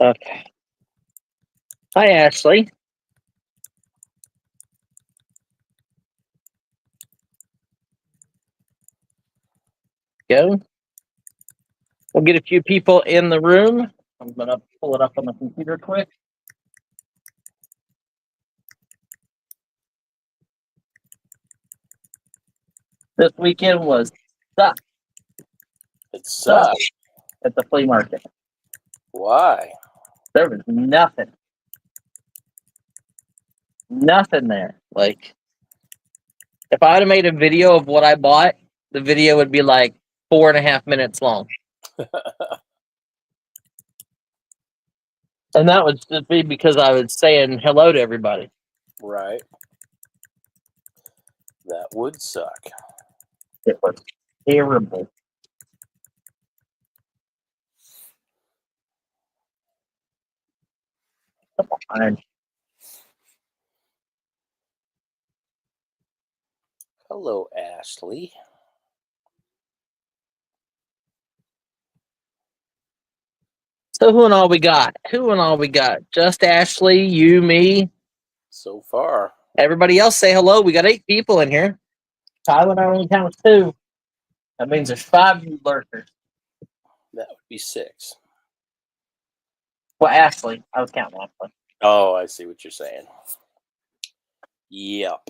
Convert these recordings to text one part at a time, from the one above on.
Okay. Hi, Ashley. Go. We'll get a few people in the room. I'm going to pull it up on the computer quick. This weekend was sucked. It sucked. At the flea market. Why? There was nothing. Nothing there. Like, if I would have made a video of what I bought, the video would be like 4.5 minutes long. And that would just be because I was saying hello to everybody. Right. That would suck. It was terrible. Come on. Hello, Ashley. So who and all we got? Just Ashley, you, me. So far. Everybody else say hello. We got 8 people in here. Tyler and I only count 2. That means there's 5 new lurkers. That would be 6. Well, Ashley. I was counting Ashley. Oh, I see what you're saying. Yep.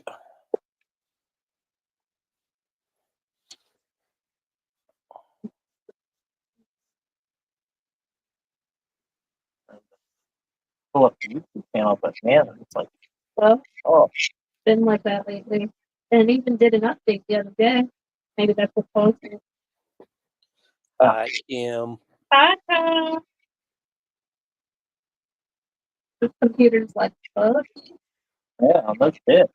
Pull up the YouTube channel, but man, it's like, Well, oh, been like that lately. And even did an update the other day. Maybe that's what's posted. I am. Hi, Kyle. This computer's like, fuck. yeah, that's it.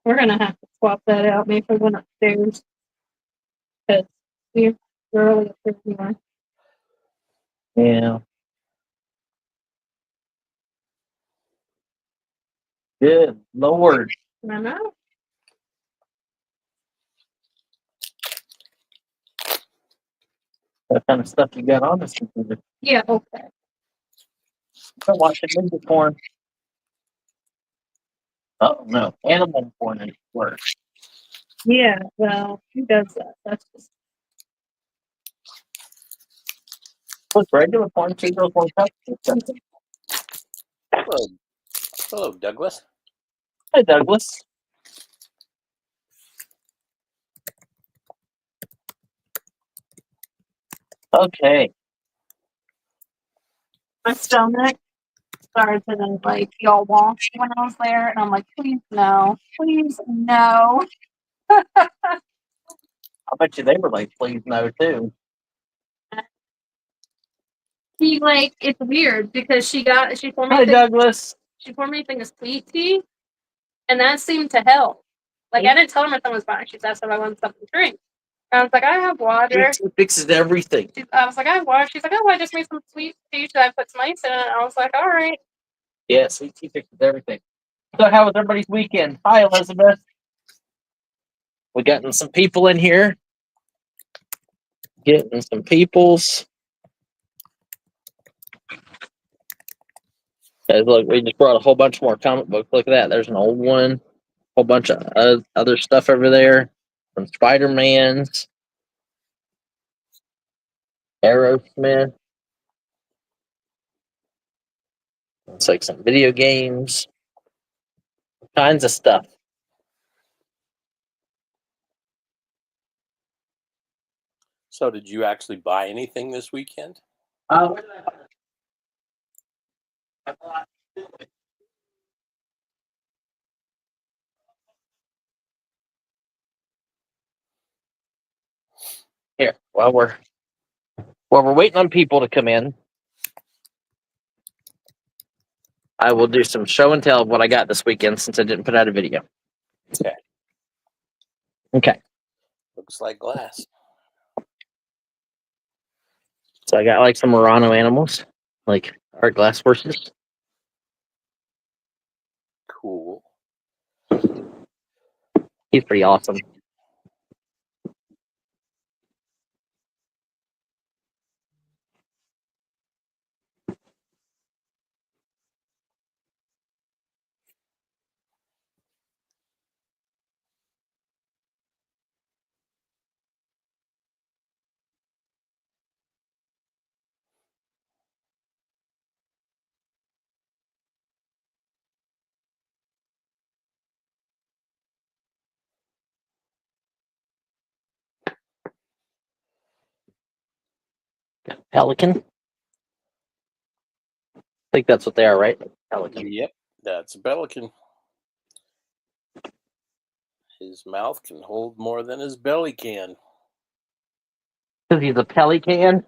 We're gonna have to swap that out. Maybe we went upstairs. Because we're early upstairs anyway. Yeah. Good Lord. I know. That kind of stuff you got on this computer. Yeah, okay. Don't watch the movie porn. Oh, no. Animal porn is worse. Yeah, well, who does that? That's just What's regular porn? 2 girls, 1 cup? Hello. Hello, Douglas. Hi, Douglas. Okay. my stomach started to like y'all wonk when I was there, and I'm like, please no, please no. I bet you they were like, please no, too. He like it's weird because she poured me Hi, Douglas. she poured me a thing of sweet tea, and that seemed to help. Like I didn't tell her my thumb was fine. She asked if I wanted something to drink. I was like, I have water. It fixes everything. I was like, I have water. She's like, oh, I just made some sweet tea. Should I put some ice in it? I was like, all right. Yeah, sweet tea fixes everything. So how was everybody's weekend? Hi, Elizabeth. We gotten some people in here. Getting some peoples. Guys, look, we just brought a whole bunch more comic books. Look at that. There's an old one. A whole bunch of other stuff over there. Some Spider-Mans. Aerosmith. It's like some video games. Kinds of stuff. So, did you actually buy anything this weekend? Where did I bought here, while we're waiting on people to come in, I will do some show and tell of what I got this weekend since I didn't put out a video. Okay. Okay. Looks like glass. So I got like some Murano animals, like art glass horses. Cool. He's pretty awesome. Pelican. I think that's what they are, right? Pelican. Yep, that's a pelican. His mouth can hold more than his belly can. Because he's a pelican.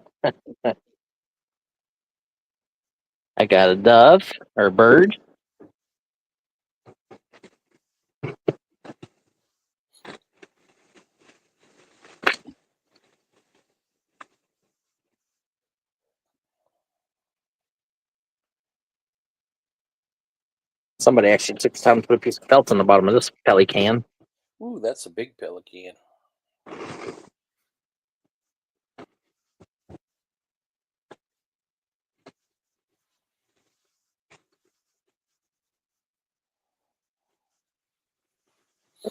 I got a dove or a bird. Somebody actually took the time to put a piece of felt on the bottom of this pelican. Ooh, that's a big pelican.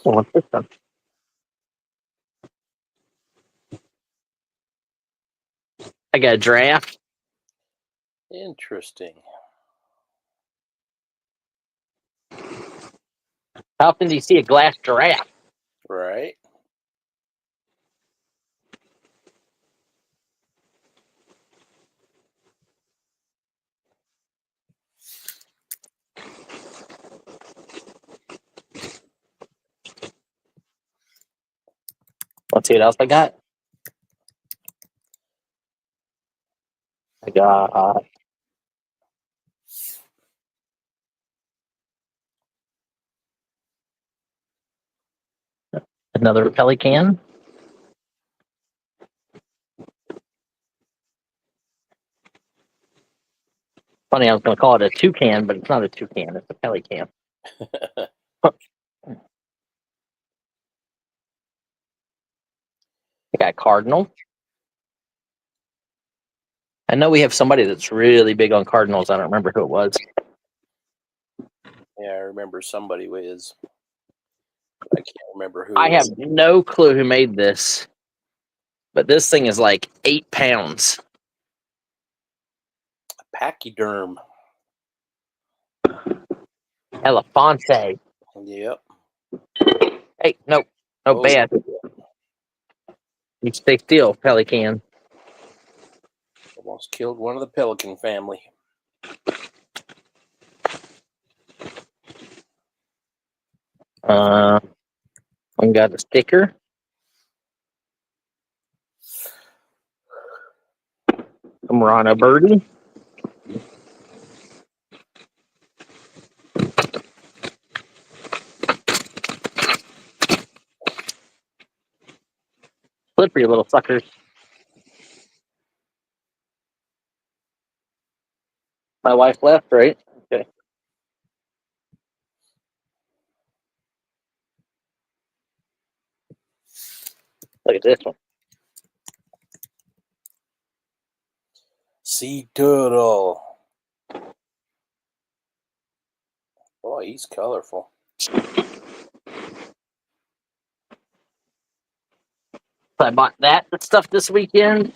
Oh, what's this stuff? I got a giraffe. Interesting. How often do you see a glass giraffe? Right? Let's see what else I got. I got another pelican. Funny, I was going to call it a toucan, but it's not a toucan. It's a pelican. I got a cardinal. I know we have somebody that's really big on cardinals. I don't remember who it was. Yeah, I remember somebody was. I can't remember who. I have no clue who made this, but this thing is like 8 pounds. Pachyderm. Elefante. Yep. Hey, no Oh. bad. You stay still, pelican. Almost killed one of the pelican family. I got a sticker. Rana birdie. Slippery little suckers. My wife left, right? Okay. Look at this one. Sea turtle. Boy, he's colorful. So I bought that stuff this weekend.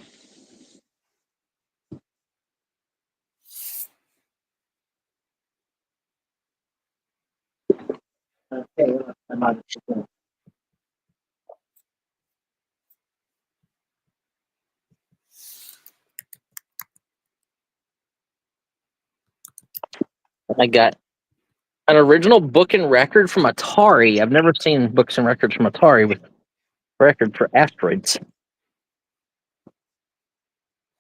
Okay, I got an original book and record from Atari. I've never seen books and records from Atari with record for asteroids.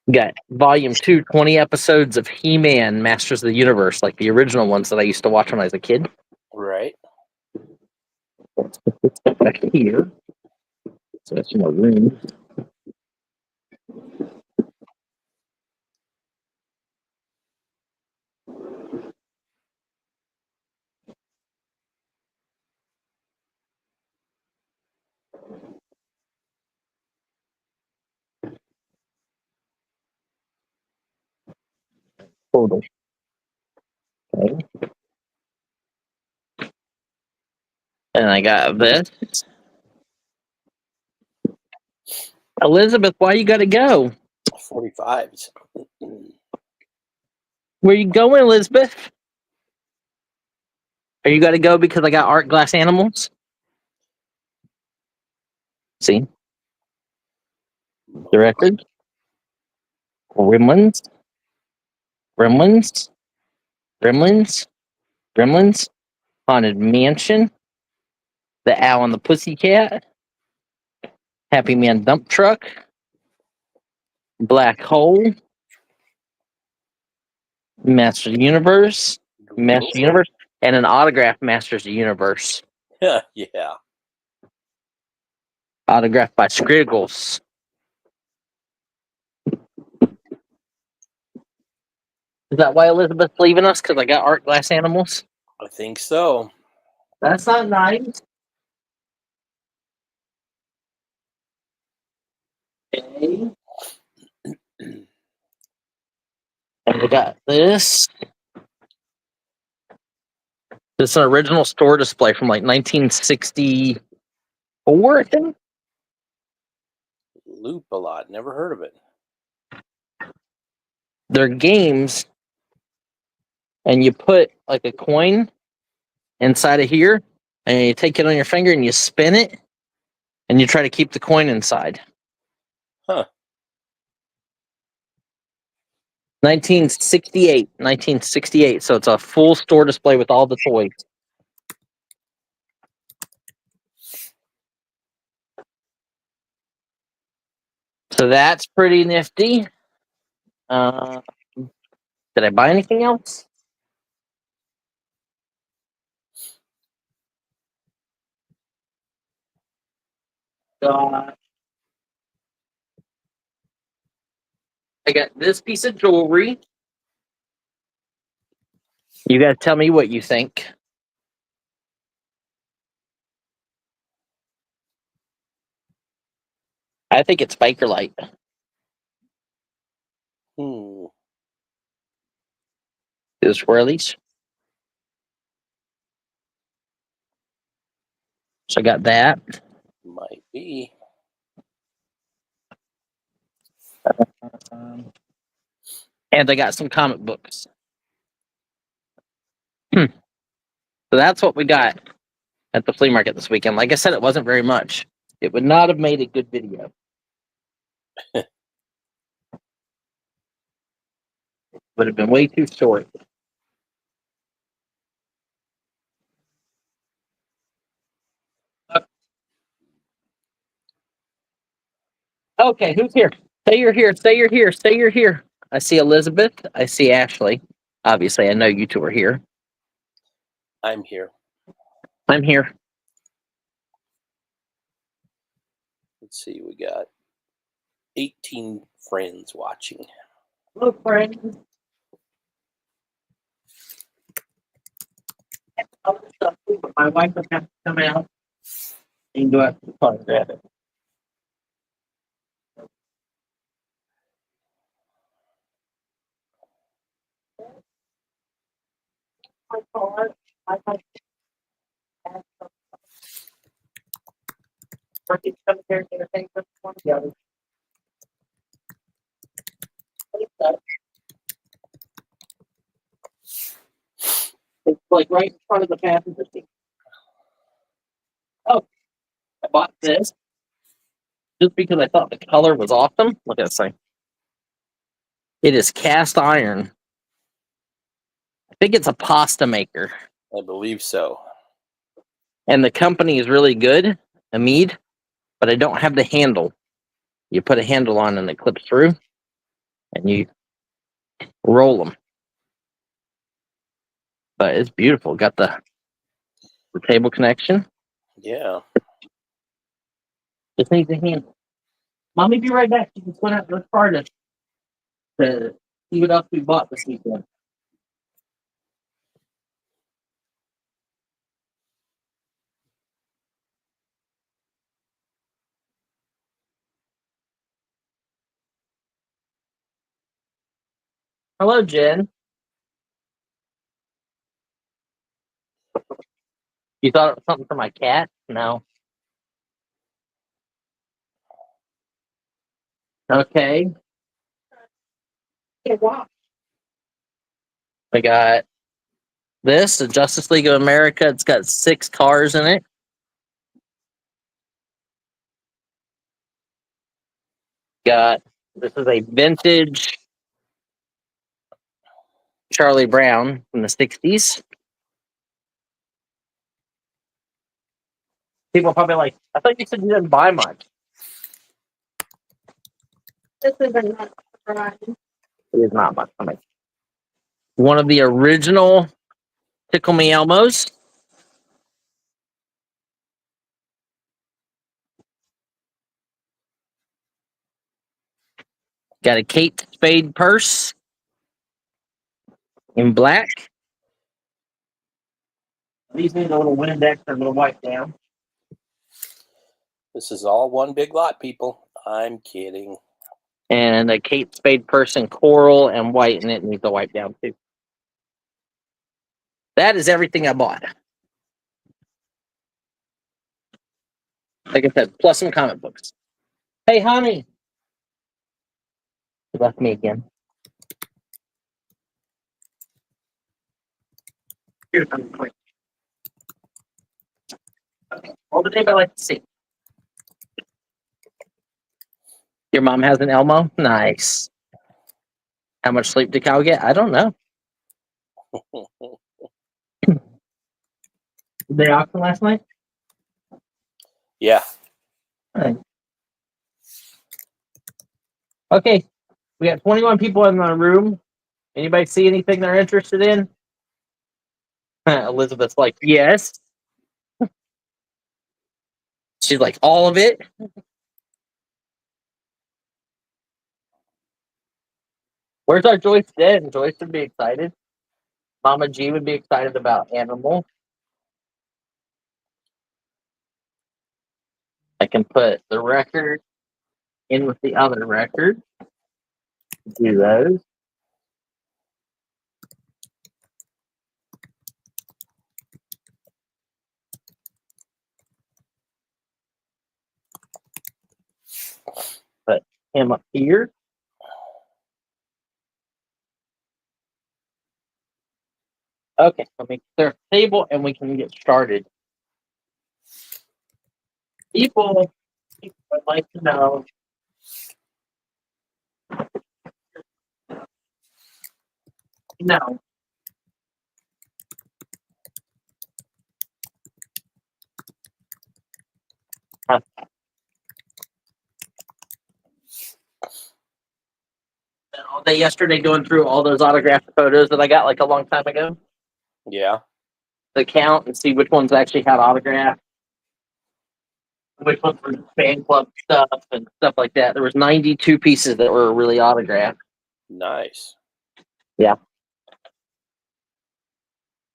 Got volume 2, 20 episodes of He-Man, Masters of the Universe, like the original ones that I used to watch when I was a kid. Right. Back here. So that's my room. Total. Okay. And I got this. Elizabeth, why you gotta go? 45s. Where you going, Elizabeth? Are you gotta go because I got art glass animals? See? The record? Gremlins, Gremlins, Gremlins, Gremlins, Haunted Mansion, The Owl and the Pussycat, Happy Man Dump Truck, Black Hole, Master Universe, Master Universe, and an autographed Masters of the Universe. Yeah. Autographed by Scriggles. Is that why Elizabeth's leaving us? Because I got art glass animals? I think so. That's not nice. Okay. And we got this. This is an original store display from like 1964, I think. Loop a lot. Never heard of it. They're games, and you put like a coin inside of here, and you take it on your finger and you spin it, and you try to keep the coin inside. Huh. 1968. So it's a full store display with all the toys. So that's pretty nifty. Did I buy anything else? I got this piece of jewelry. You guys tell me what you think. I think it's Biker Light. Hmm. The swirlies. So I got that. Might be. And I got some comic books. So that's what we got at the flea market this weekend. Like I said, it wasn't very much. It would not have made a good video. Would have been way too short. Okay, who's here? Say you're here. Say you're here. Say you're here. I see Elizabeth. I see Ashley. Obviously, I know you two are here. I'm here. I'm here. Let's see. We got 18 friends watching. Hello, friends. My wife would have to come out and go out to the car and grab it. It's like right in front of the passenger seat. Oh, I bought this just because I thought the color was awesome. Look at this thing. It is cast iron. I think it's a pasta maker. I believe so. And the company is really good, Amid, but I don't have the handle. You put a handle on and it clips through, and you roll them. But it's beautiful. Got the table connection. Yeah. Just needs a handle. Mommy, be right back. She just went out to the car to see what else we bought this weekend. Hello, Jen. You thought it was something for my cat? No. Okay. I got this, the Justice League of America. It's got 6 cars in it. Got this is a vintage Charlie Brown from the 60s. People are probably like, I thought you said you didn't buy much. This isn't much variety. It is not much. I mean, one of the original Tickle Me Elmos. Got a Kate Spade purse in black. These need a little Windex or a little wipe down. This is all one big lot, people. I'm kidding. And a Kate Spade purse in coral and white, and it needs a wipe down too. That is everything I bought. Like I said, plus some comic books. Hey, honey. She left me again. Here's something quick. Okay. All the tape I like to see. Your mom has an Elmo? Nice. How much sleep did Cal get? I don't know. Did they auction last night? Yeah. Right. Okay. We got 21 people in the room. Anybody see anything they're interested in? Elizabeth's like, yes. She's like, all of it. Where's our Joyce Den? Joyce would be excited. Mama G would be excited about Animal. I can put the record in with the other record. Do those. Put him up here. Okay, let me clear the table and we can get started. People would like to know. No. All day yesterday going through all those autographed photos that I got like a long time ago. Yeah. To count and see which ones actually had autographed. Which ones were fan club stuff and stuff like that. There was 92 pieces that were really autographed. Nice. Yeah.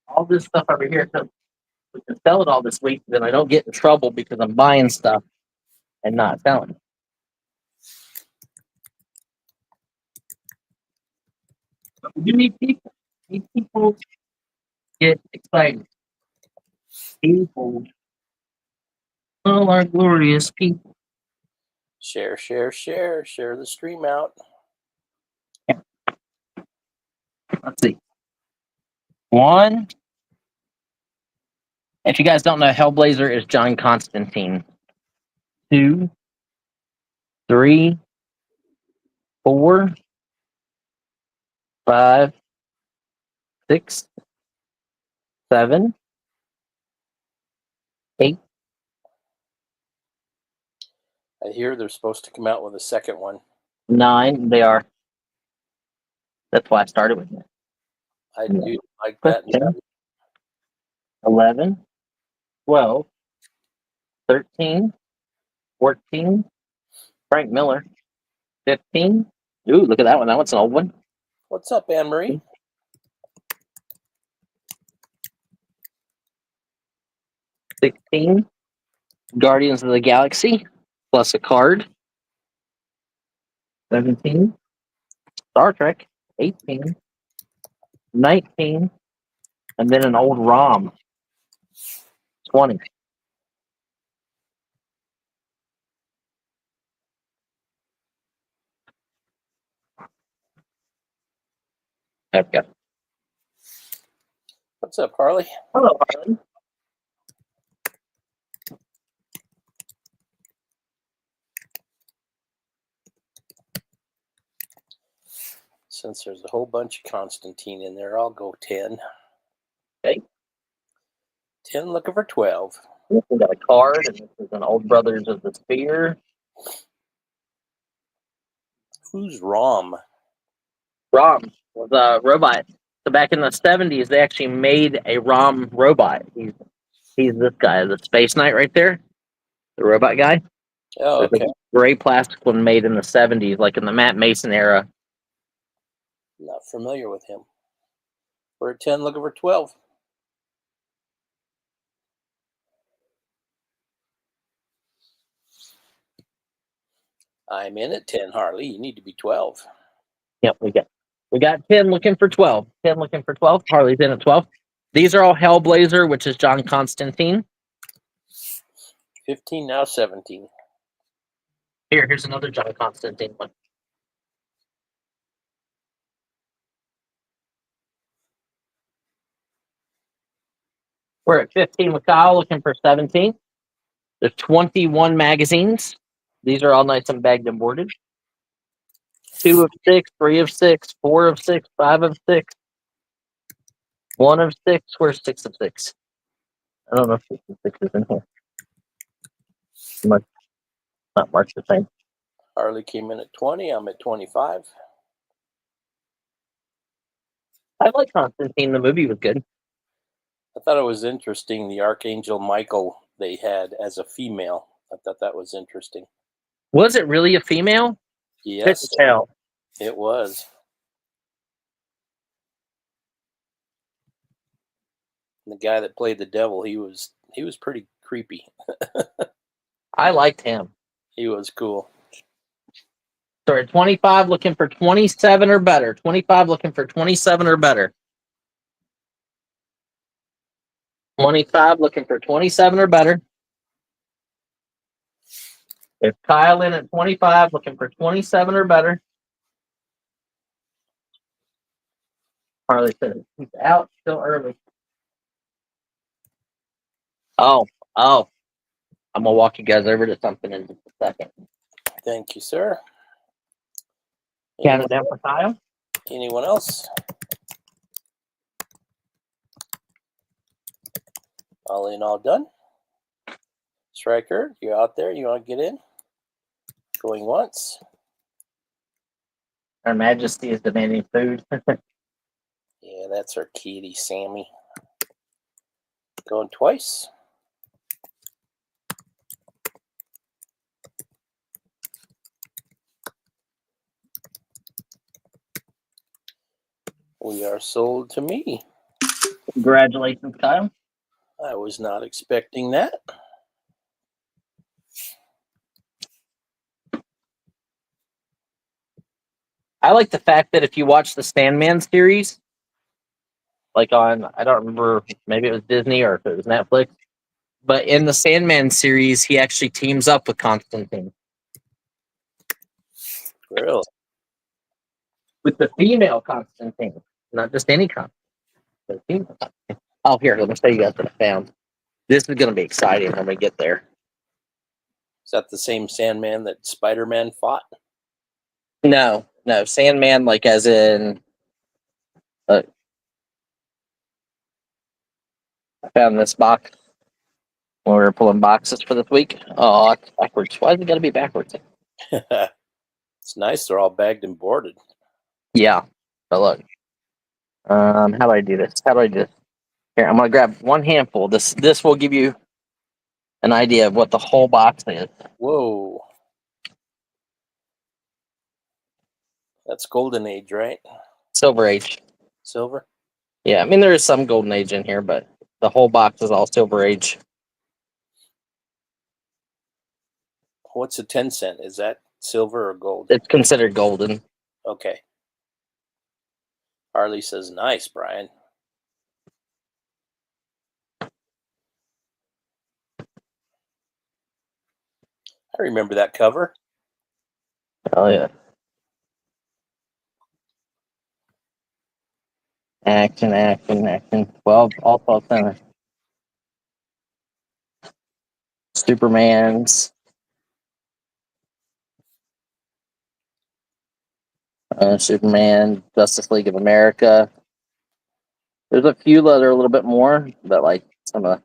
All this stuff over here. So we can sell it all this week, then I don't get in trouble because I'm buying stuff and not selling it. But you need people. Need people get excited. People. All our glorious people. Share, share, share. Share the stream out. Let's see. One. If you guys don't know, Hellblazer is John Constantine. 2, 3, 4, 5, 6, 7, 8. I hear they're supposed to come out with a second one. 9. They are. That's why I started with it. I do like that. 10, 11, 12, 13, 14. Frank Miller. 15. Ooh, look at that one. That one's an old one. What's up, Anne Marie? 16. Guardians of the Galaxy plus a card. 17. Star Trek. 18. 19. And then an old ROM. 20. I've got. What's up, Harley? Hello, Harlan. Since there's a whole bunch of Constantine in there, I'll go 10. Okay. 10 looking for 12. We got a card, and this is an Old Brothers of the Spear. Who's Rom? Rom was a robot. So back in the 70s, they actually made a Rom robot. He's this guy, the Space Knight right there, the robot guy. Oh, There's okay. a gray plastic one made in the 70s, like in the Matt Mason era. Not familiar with him. We're at 10 looking for 12. I'm in at 10, Harley. You need to be 12. Yep, we got 10 looking for 12. 10 looking for 12. Harley's in at 12. These are all Hellblazer, which is John Constantine. 15, now 17. Here's another John Constantine one. We're at 15 with Kyle, looking for 17. There's 21 magazines. These are all nice and bagged and boarded. 2 of 6, 3 of 6, 4 of 6, 5 of 6, 1 of 6. Where's 6 of 6? I don't know if 6 of 6 is in here. Not marked the same. Harley came in at 20. I'm at 25. I like Constantine. The movie was good. I thought it was interesting the Archangel Michael they had as a female. I thought that was interesting. Was it really a female? Yes, Couldn't tell. it was. And the guy that played the devil, he was pretty creepy. I liked him. He was cool. So at 25, looking for 27 or better. 25, looking for 27 or better. 25, looking for 27 or better. If Kyle in at 25, looking for 27 or better. Harley said he's out still early. Oh. I'm gonna walk you guys over to something in just a second. Thank you, sir. Count it down for Kyle. Anyone else? All in, all done. Striker, you're out there. You want to get in? Going once. Her Majesty is demanding food. Yeah, that's our kitty, Sammy. Going twice. We are sold to me. Congratulations, Kyle. I was not expecting that. I like the fact that if you watch the Sandman series, like on, I don't remember, maybe it was Disney or if it was Netflix, but in the Sandman series, he actually teams up with Constantine. Really? With the female Constantine, not just any Constantine. The female Constantine. Oh, here, let me show you guys what I found. This is going to be exciting when we get there. Is that the same Sandman that Spider-Man fought? No, Sandman, like as in, I found this box when we were pulling boxes for this week. Oh, it's backwards. Why is it got to be backwards? It's nice. They're all bagged and boarded. Yeah, but look. How do I do this? Here, I'm gonna grab one handful. This will give you an idea of what the whole box is. Whoa. That's Golden Age, right? Silver Age. Silver? Yeah, I mean there is some Golden Age in here, but the whole box is all Silver Age. What's a 10 cent? Is that silver or gold? It's considered golden. Okay. Harley says, nice, Brian. I remember that cover. Oh yeah. Action. 12, all 12 center. Superman's. Superman, Justice League of America. There's a few that are a little bit more, but like some of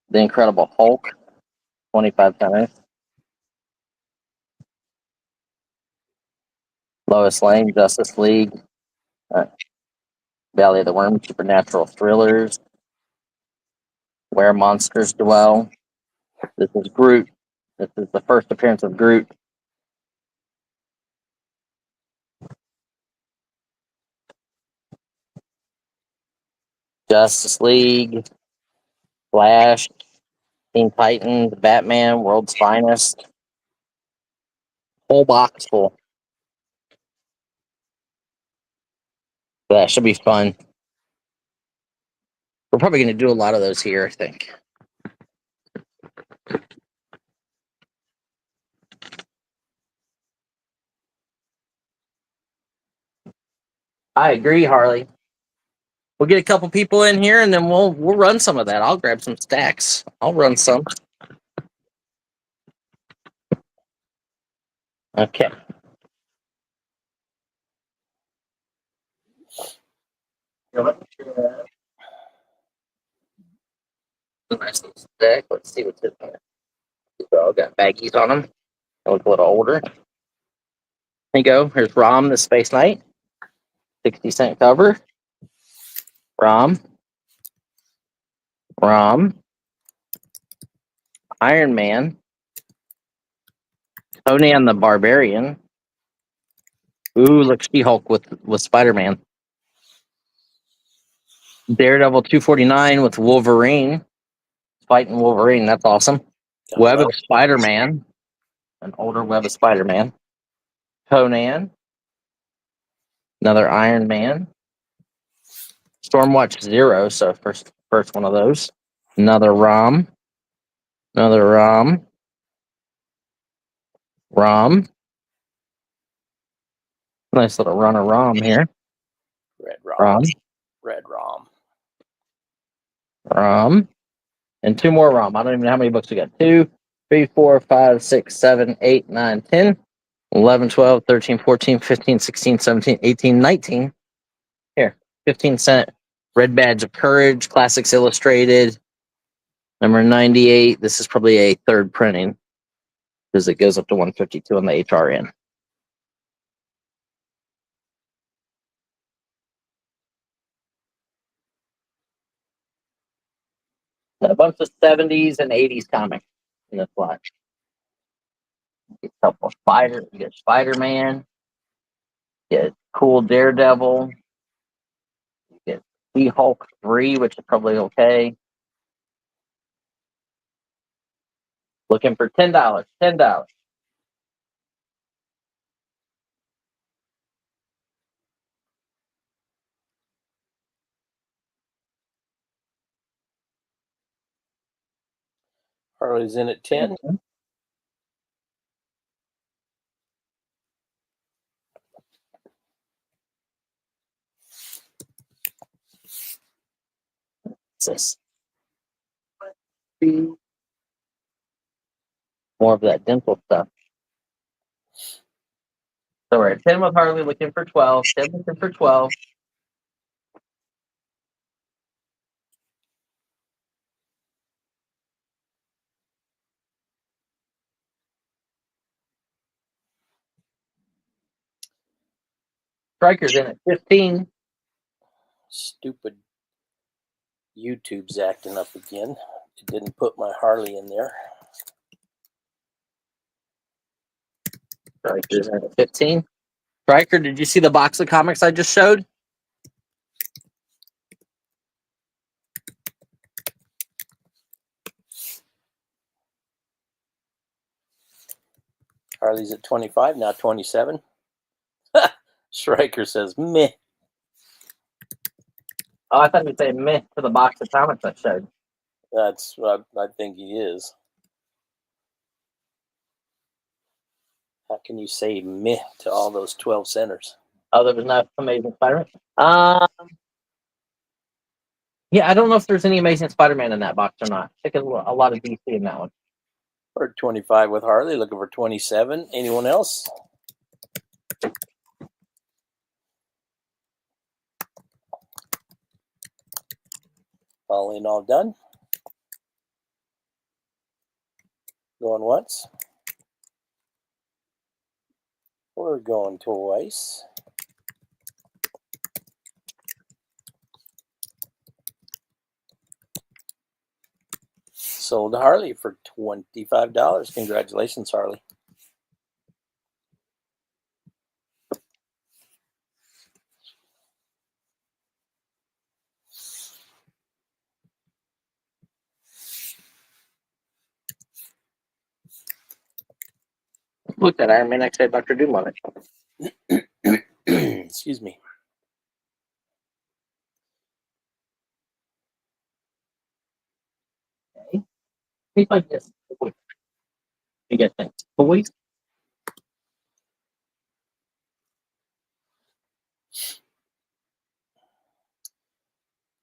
the Incredible Hulk, 25 centers. Lois Lane, Justice League, Valley of the Worm, Supernatural Thrillers, Where Monsters Dwell. This is Groot. This is the first appearance of Groot. Justice League, Flash, Teen Titans, Batman, World's Finest. Whole box full. That should be fun. We're probably going to do a lot of those here, I think. I agree, Harley. We'll get a couple people in here, and then we'll run some of that. I'll grab some stacks. I'll run some. Okay. Nice little stack. Let's see what's in there. They all got baggies on them. They look a little older. There you go. Here's Rom, the Space Knight. 60-cent cover. Rom. Iron Man. Conan the Barbarian. Ooh, look, She-Hulk with Spider-Man. Daredevil 249 with Wolverine. Fighting Wolverine, that's awesome. Web of Spider-Man. An older Web of Spider-Man. Conan. Another Iron Man. Stormwatch Zero, so first one of those. Another Rom. Rom. Nice little run of Rom here. Red Rom. Rom. And two more Rom. I don't even know how many books we got. 2, 3, 4, 5, 6, 7, 8, 9, 10, 11, 12, 13, 14, 15, 16, 17, 18, 19. Here, 15-cent Red Badge of Courage, Classics Illustrated, number 98. This is probably a third printing because it goes up to 152 on the HRN. And a bunch of 70s and 80s comics in this lot. You get a couple of Spider, you get Spider-Man, you get cool Daredevil, you get She-Hulk 3, which is probably okay. Looking for $10. $10. Harley's in at 10. What's this? More of that dental stuff. So we're at 10 with Harley, looking for 12. 10 looking for 12. Striker's in at 15. Stupid YouTube's acting up again. It didn't put my Harley in there. Striker's in at 15. Striker, did you see the box of comics I just showed? Harley's at 25, now 27. Stryker says, meh. Oh, I thought you'd say meh to the box of comics I showed. That's what I think he is. How can you say meh to all those 12 centers? Oh, there was no Amazing Spider-Man? Yeah, I don't know if there's any Amazing Spider-Man in that box or not. I think a lot of DC in that one. Or 25 with Harley, looking for 27. Anyone else? All in, all done. Going once. We're going twice. Sold Harley for $25. Congratulations, Harley. Look, that Iron Man X had Dr. Doom on it. Excuse me. He's like this. You get things. Boys.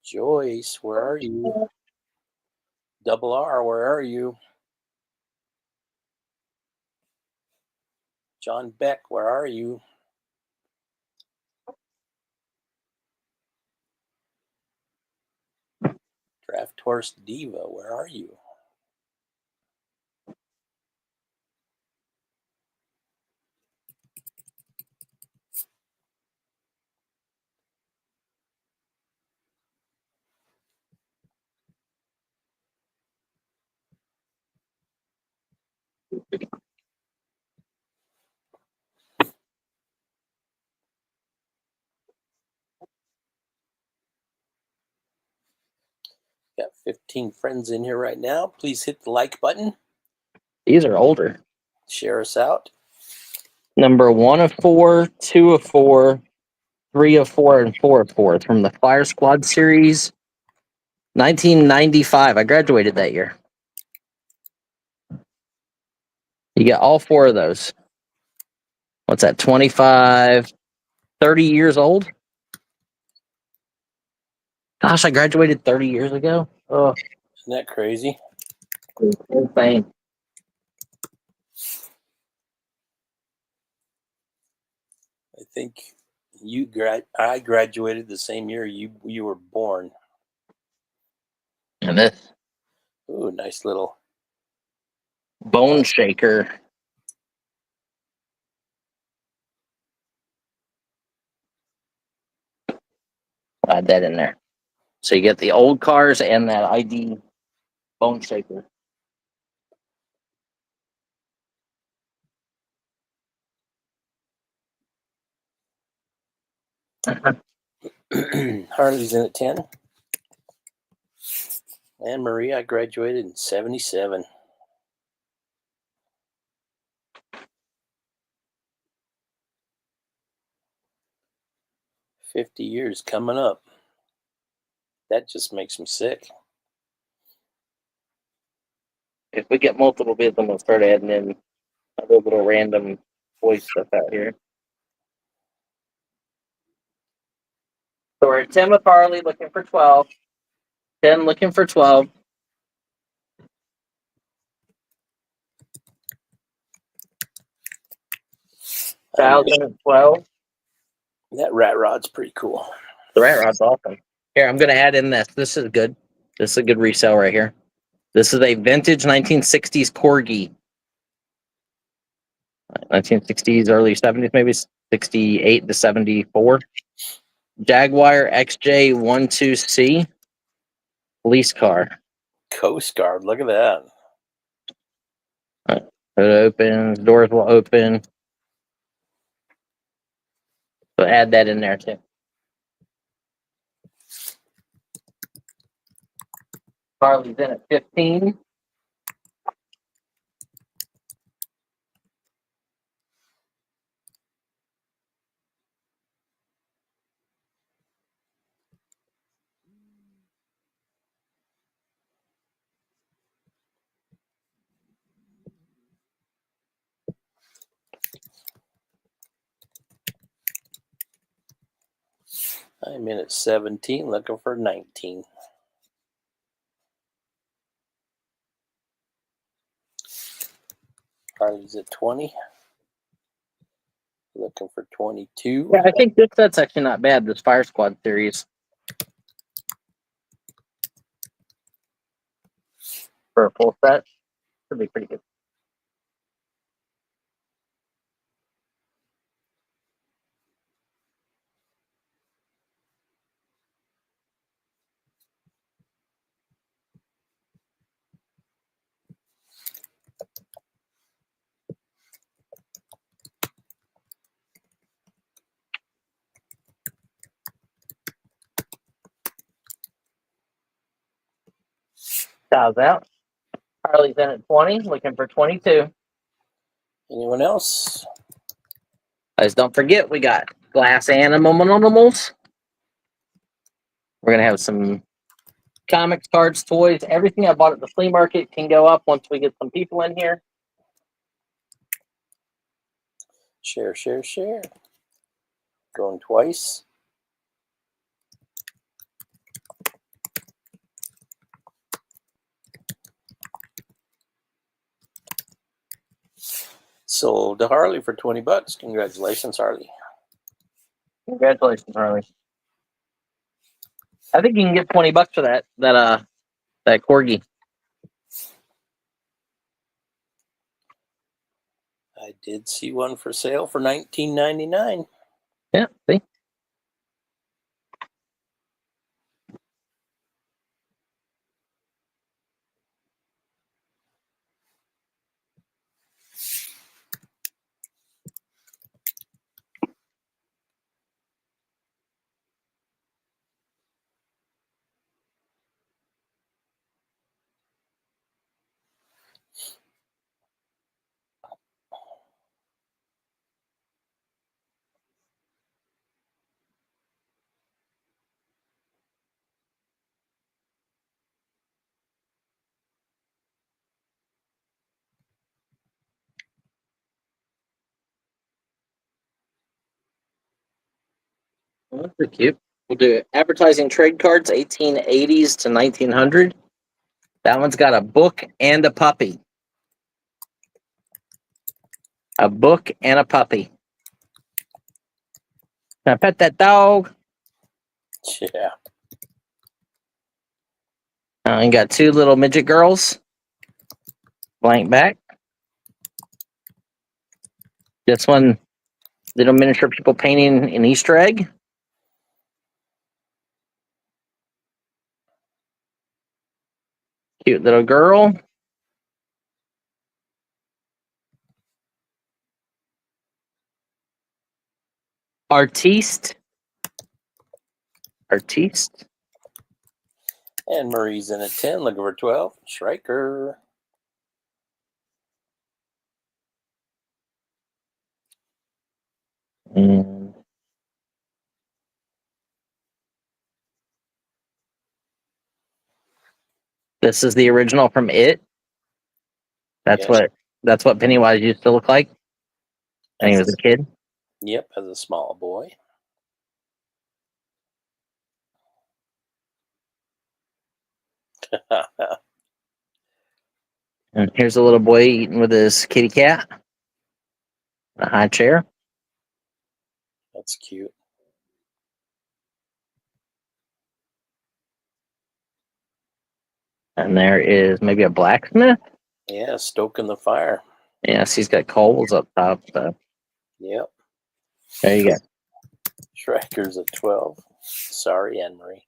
Joyce, where are you? Double R, where are you? John Beck, where are you? Draft Horse Diva, where are you? Got 15 friends in here right now. Please hit the like button. These are older. Share us out. Number 1 of 4, 2 of 4, 3 of 4, and 4 of 4. It's from the Fire Squad series, 1995. I graduated that year. You get all 4 of those. What's that, 25, 30 years old? Gosh, I graduated 30 years ago. Oh, Isn't that crazy? insane. I think I graduated the same year you were born. And this Ooh, nice little. bone shaker. Add that in there. So you get the old cars and that ID bone shaker. Harley's in at 10. And Marie, I graduated in 77. "50 years coming up." That just makes me sick. If we get multiple bids, I'm gonna start adding in a little random voice stuff out here. So we're at 10 with Harley looking for 12. 10 looking for 12. Thousand and 12. That rat rod's pretty cool. The rat rod's awesome. Here, I'm gonna add in this. This is good. This is a good resale right here. This is a vintage 1960s Corgi. 1960s, early 70s, maybe 68 to 74. Jaguar XJ12C police car. Coast Guard, look at that. It opens, doors will open. So add that in there too. Harley's in at 15. I'm in at 17, looking for 19. Harley's at 20. Looking for 22. Yeah, I think this set's actually not bad, this Fire Squad series. for a full set. Should be pretty good. Styles out. Harley's in at 20, looking for 22. Anyone else? Guys, don't forget, we got glass animals. We're going to have some comics, cards, toys. Everything I bought at the flea market can go up once we get some people in here. Share, share, share. Going twice. Sold to Harley for $20. Congratulations, Harley. Congratulations, Harley. I think you can get $20 for that corgi. I did see one for sale for $19.99. Yeah, see? Well, that's pretty cute. We'll do advertising trade cards, 1880s to 1900. That one's got a book and a puppy. A book and a puppy. Can I pet that dog? Yeah. And got two little midget girls. Blank back. This one, little miniature people painting an Easter egg. Cute little girl. Artiste. And Marie's in at 10, looking for 12. Striker. And this is the original from It. That's what Pennywise used to look like when he was a kid. Yep, as a small boy. And here's a little boy eating with his kitty cat. A high chair. That's cute. And there is maybe a blacksmith. Yeah, stoking the fire. Yes, he's got coals up top. So Yep. there you go. Striker's at 12. Sorry, Anne-Marie.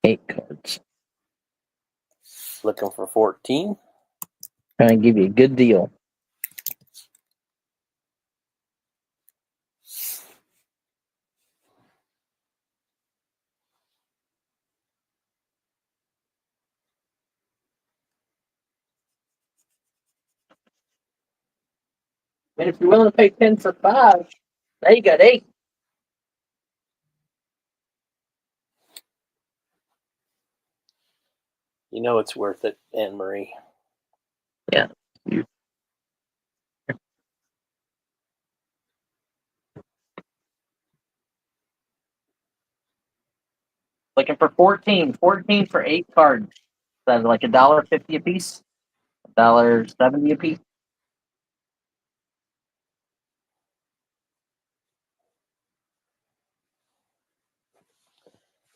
8 cards. Looking for 14. Trying to give you a good deal. And if you're willing to pay 10 for 5, now you got 8. You know it's worth it, Anne-Marie. Yeah. Looking for 14. 14 for 8 cards. That's like $1.50 a piece. $1.70 a piece.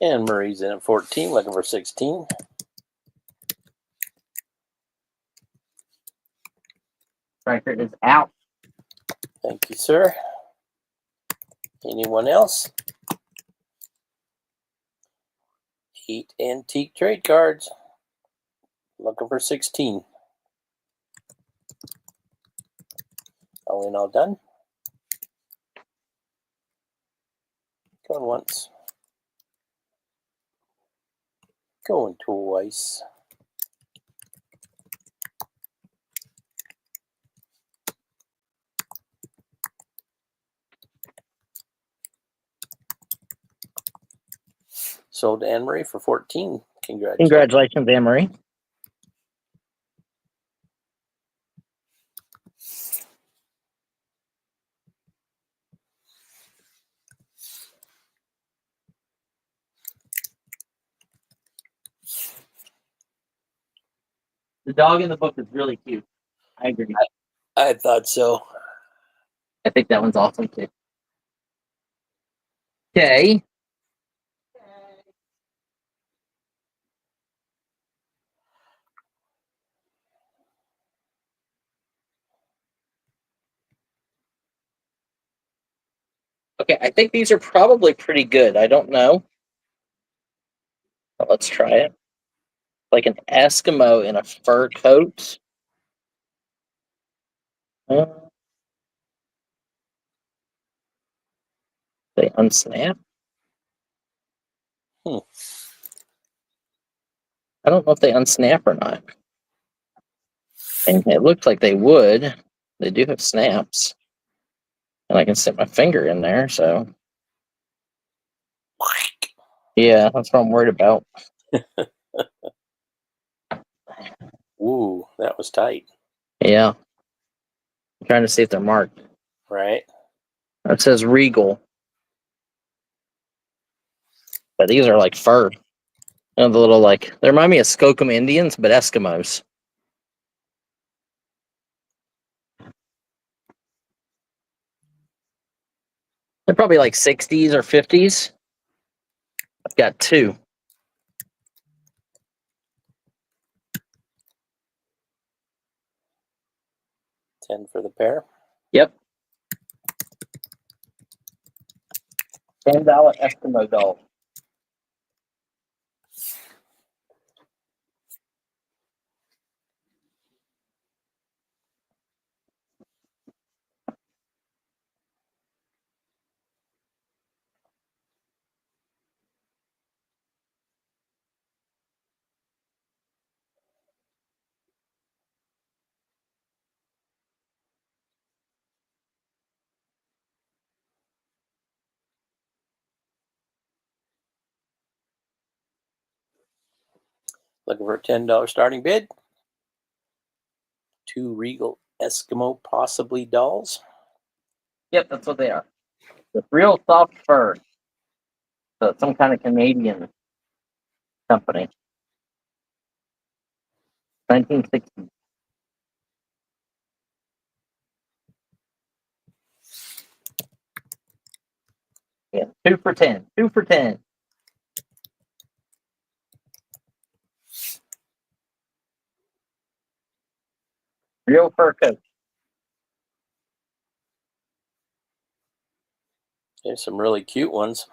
And Marie's in at 14, looking for 16. Record is out. Thank you, sir. Anyone else? 8 antique trade cards. Looking for 16. All in, all done. Going once. Going twice. Sold to Anne Marie for 14. Congratulations. Congratulations, Anne-Marie. The dog in the book is really cute. I agree. I thought so. I think that one's awesome too. Okay. Okay, I think these are probably pretty good. I don't know. But let's try it. Like an Eskimo in a fur coat. They unsnap. Hmm. I don't know if they unsnap or not. And it looks like they would. They do have snaps. And I can stick my finger in there, so. Yeah, that's what I'm worried about. Ooh, that was tight. Yeah. I'm trying to see if they're marked. Right? It says Regal. But these are like fur. You know, the little like, they remind me of Skookum Indians, but Eskimos. They're probably like 60s or 50s. I've got two. $10 for the pair. Yep. $10 Eskimo doll. Looking for a $10 starting bid. 2 Regal Eskimo possibly dolls. Yep, that's what they are. With real soft fur. So it's some kind of Canadian company. 1960. Yeah, 2 for 10. 2 for 10. Real fur coat. There's some really cute ones.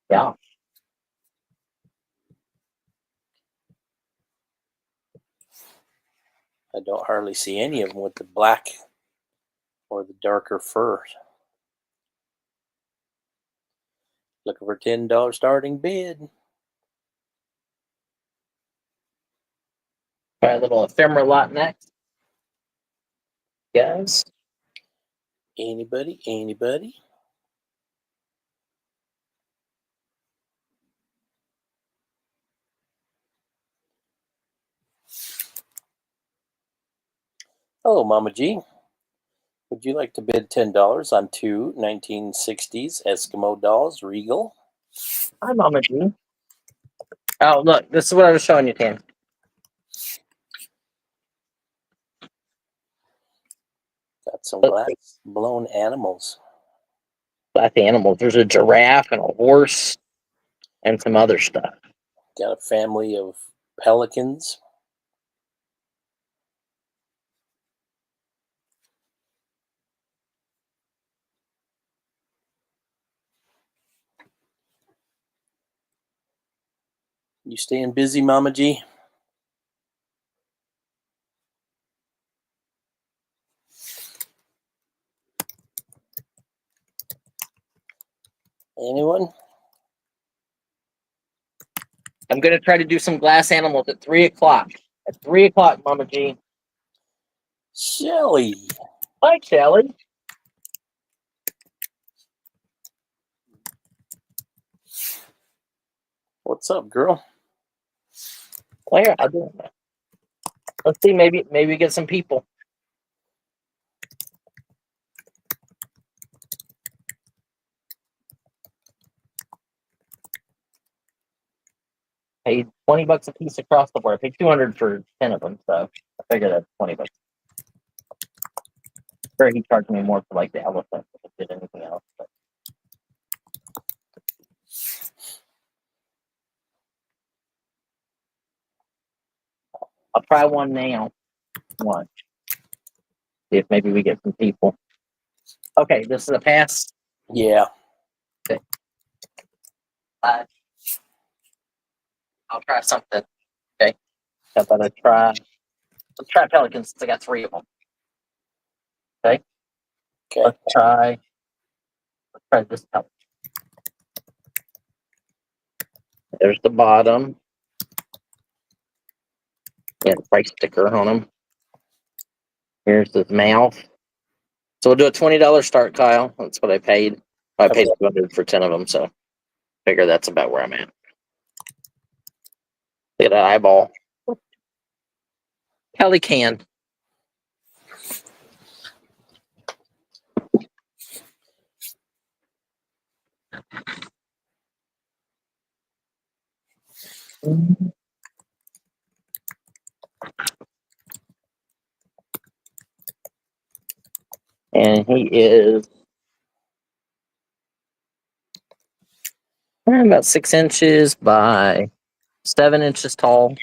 Yeah. I don't hardly see any of them with the black or the darker fur. Looking for $10 starting bid. Try a little ephemera lot next. Guys. Anybody? Anybody? Hello, Mama G. Would you like to bid $10 on 2 1960s Eskimo dolls, Regal? Hi, Mama G. Oh, look. This is what I was showing you, Tam. Got some glass blown animals. Black animals. There's a giraffe and a horse and some other stuff. Got a family of pelicans. You staying busy, Mama G? Anyone? I'm gonna try to do some glass animals at 3 o'clock. At 3 o'clock, Mama G. Shelly. Hi, Shelly. What's up, girl? Well, here, I'll do it. Let's see, maybe we get some people. Paid $20 a piece across the board. I paid $200 for 10 of them, so I figured that's $20. Sure, he charged me more for like the elephant if I did anything else. But. I'll try one now. One. See if maybe we get some people. Okay, this is a pass. Yeah. Okay. I'll try something. Okay. How about I try? Let's try pelicans since I got 3 of them. Okay. Okay. Let's try this pelican. There's the bottom. Yeah, the price sticker on them. Here's his mouth. So we'll do a $20 start, Kyle. That's what I paid. I paid $200 for 10 of them, so figure that's about where I'm at. Look at that eyeball. Pelican. And he is about 6 inches by 7 inches tall.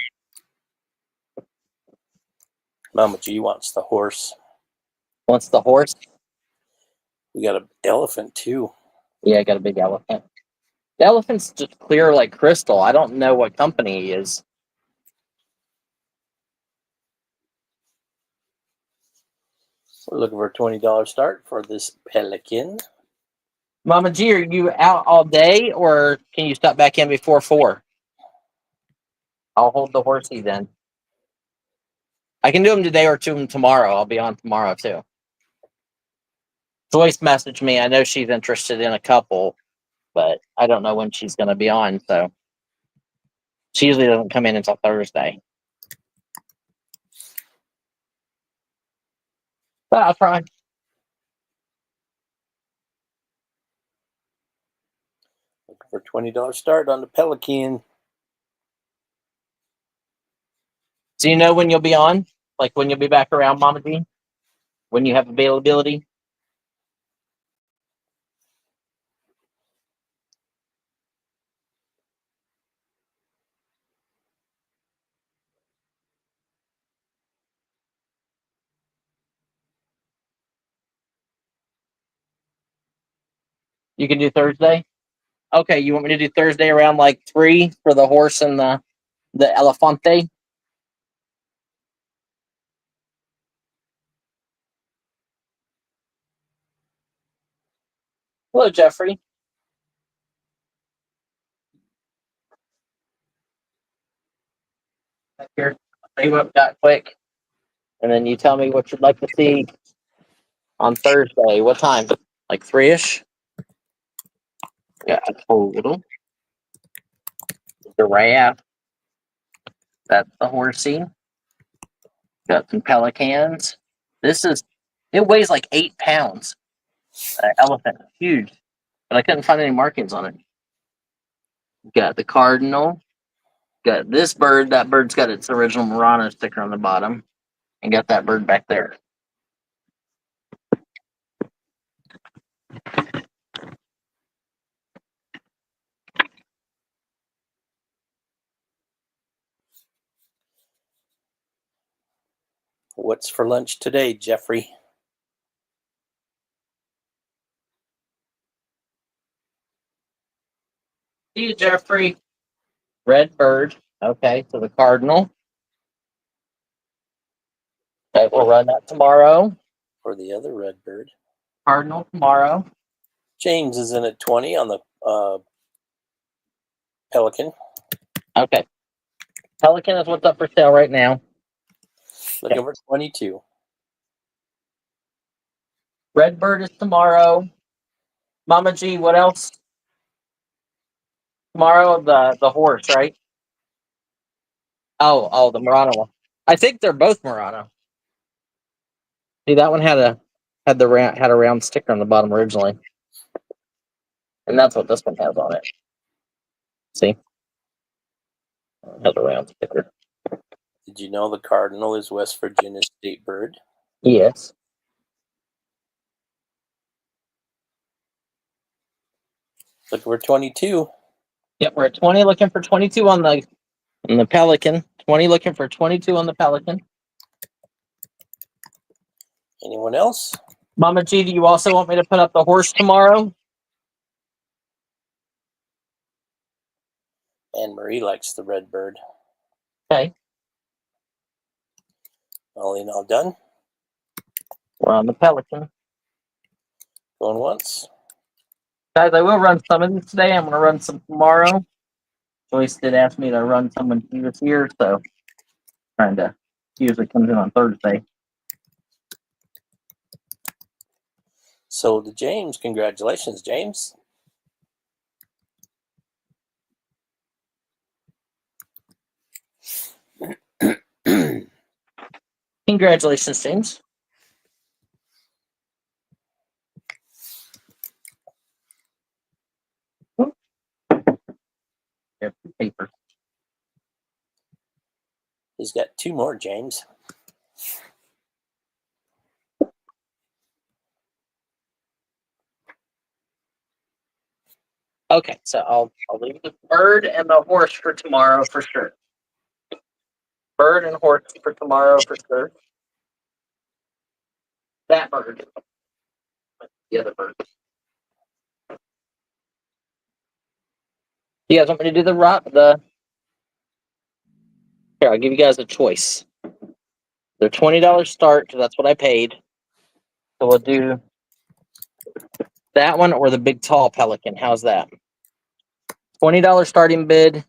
Mama G wants the horse. Wants the horse? We got an elephant too. Yeah, I got a big elephant. The elephant's just clear like crystal. I don't know what company he is. We're looking for a $20 start for this pelican. Mama G, are you out all day or can you stop back in before 4? I'll hold the horsey then. I can do them today or do them tomorrow. I'll be on tomorrow too. Joyce messaged me. I know she's interested in a couple, but I don't know when she's going to be on. So she usually doesn't come in until Thursday. But I'll try. Looking for a $20 start on the pelican. Do you know when you'll be on? Like when you'll be back around, Mama G? When you have availability? You can do Thursday? Okay, you want me to do Thursday around like 3 for the horse and the elefante? Hello, Jeffrey. Here, I'll tell you what I've got quick, and then you tell me what you'd like to see on Thursday. What time? Like 3-ish? Got a total. Giraffe. That's the horsey. Got some pelicans. It weighs like 8 pounds. Elephant, huge. But I couldn't find any markings on it. Got the cardinal. Got this bird. That bird's got its original Murano sticker on the bottom. And got that bird back there. What's for lunch today, Jeffrey? See you, Jeffrey. Red bird. Okay, so the cardinal. Okay, we'll run that tomorrow. For the other red bird. Cardinal tomorrow. James is in at 20 on the Pelican. Okay. Pelican is what's up for sale right now. Looking for 22. Red bird is tomorrow. Mama G, what else? Tomorrow, the horse, right? Oh, the Murano one. I think they're both Murano. See, that one had a round sticker on the bottom originally, and that's what this one has on it. See, it has a round sticker. Did you know the cardinal is West Virginia's state bird? Yes. Looking for 22. Yep, we're at 20, looking for 22 on the Pelican. 20, looking for 22 on the Pelican. Anyone else? Mama G, do you also want me to put up the horse tomorrow? Anne Marie likes the red bird. Okay, All in, all done. we're on the Pelican. Going once. Guys, I will run some of these today. I'm going to run some tomorrow. Joyce did ask me to run some when she was here, so trying to. She usually comes in on Thursday. Sold to James. Congratulations, James. Congratulations, James. Paper. He's got 2 more, James. Okay, so I'll leave the bird and the horse for tomorrow for sure. Bird and horse for tomorrow for sure. That bird. The other bird. You guys want me to do the Here, I'll give you guys a choice. They're $20 start, because that's what I paid. So we'll do that one or the big tall Pelican. How's that? $20 starting bid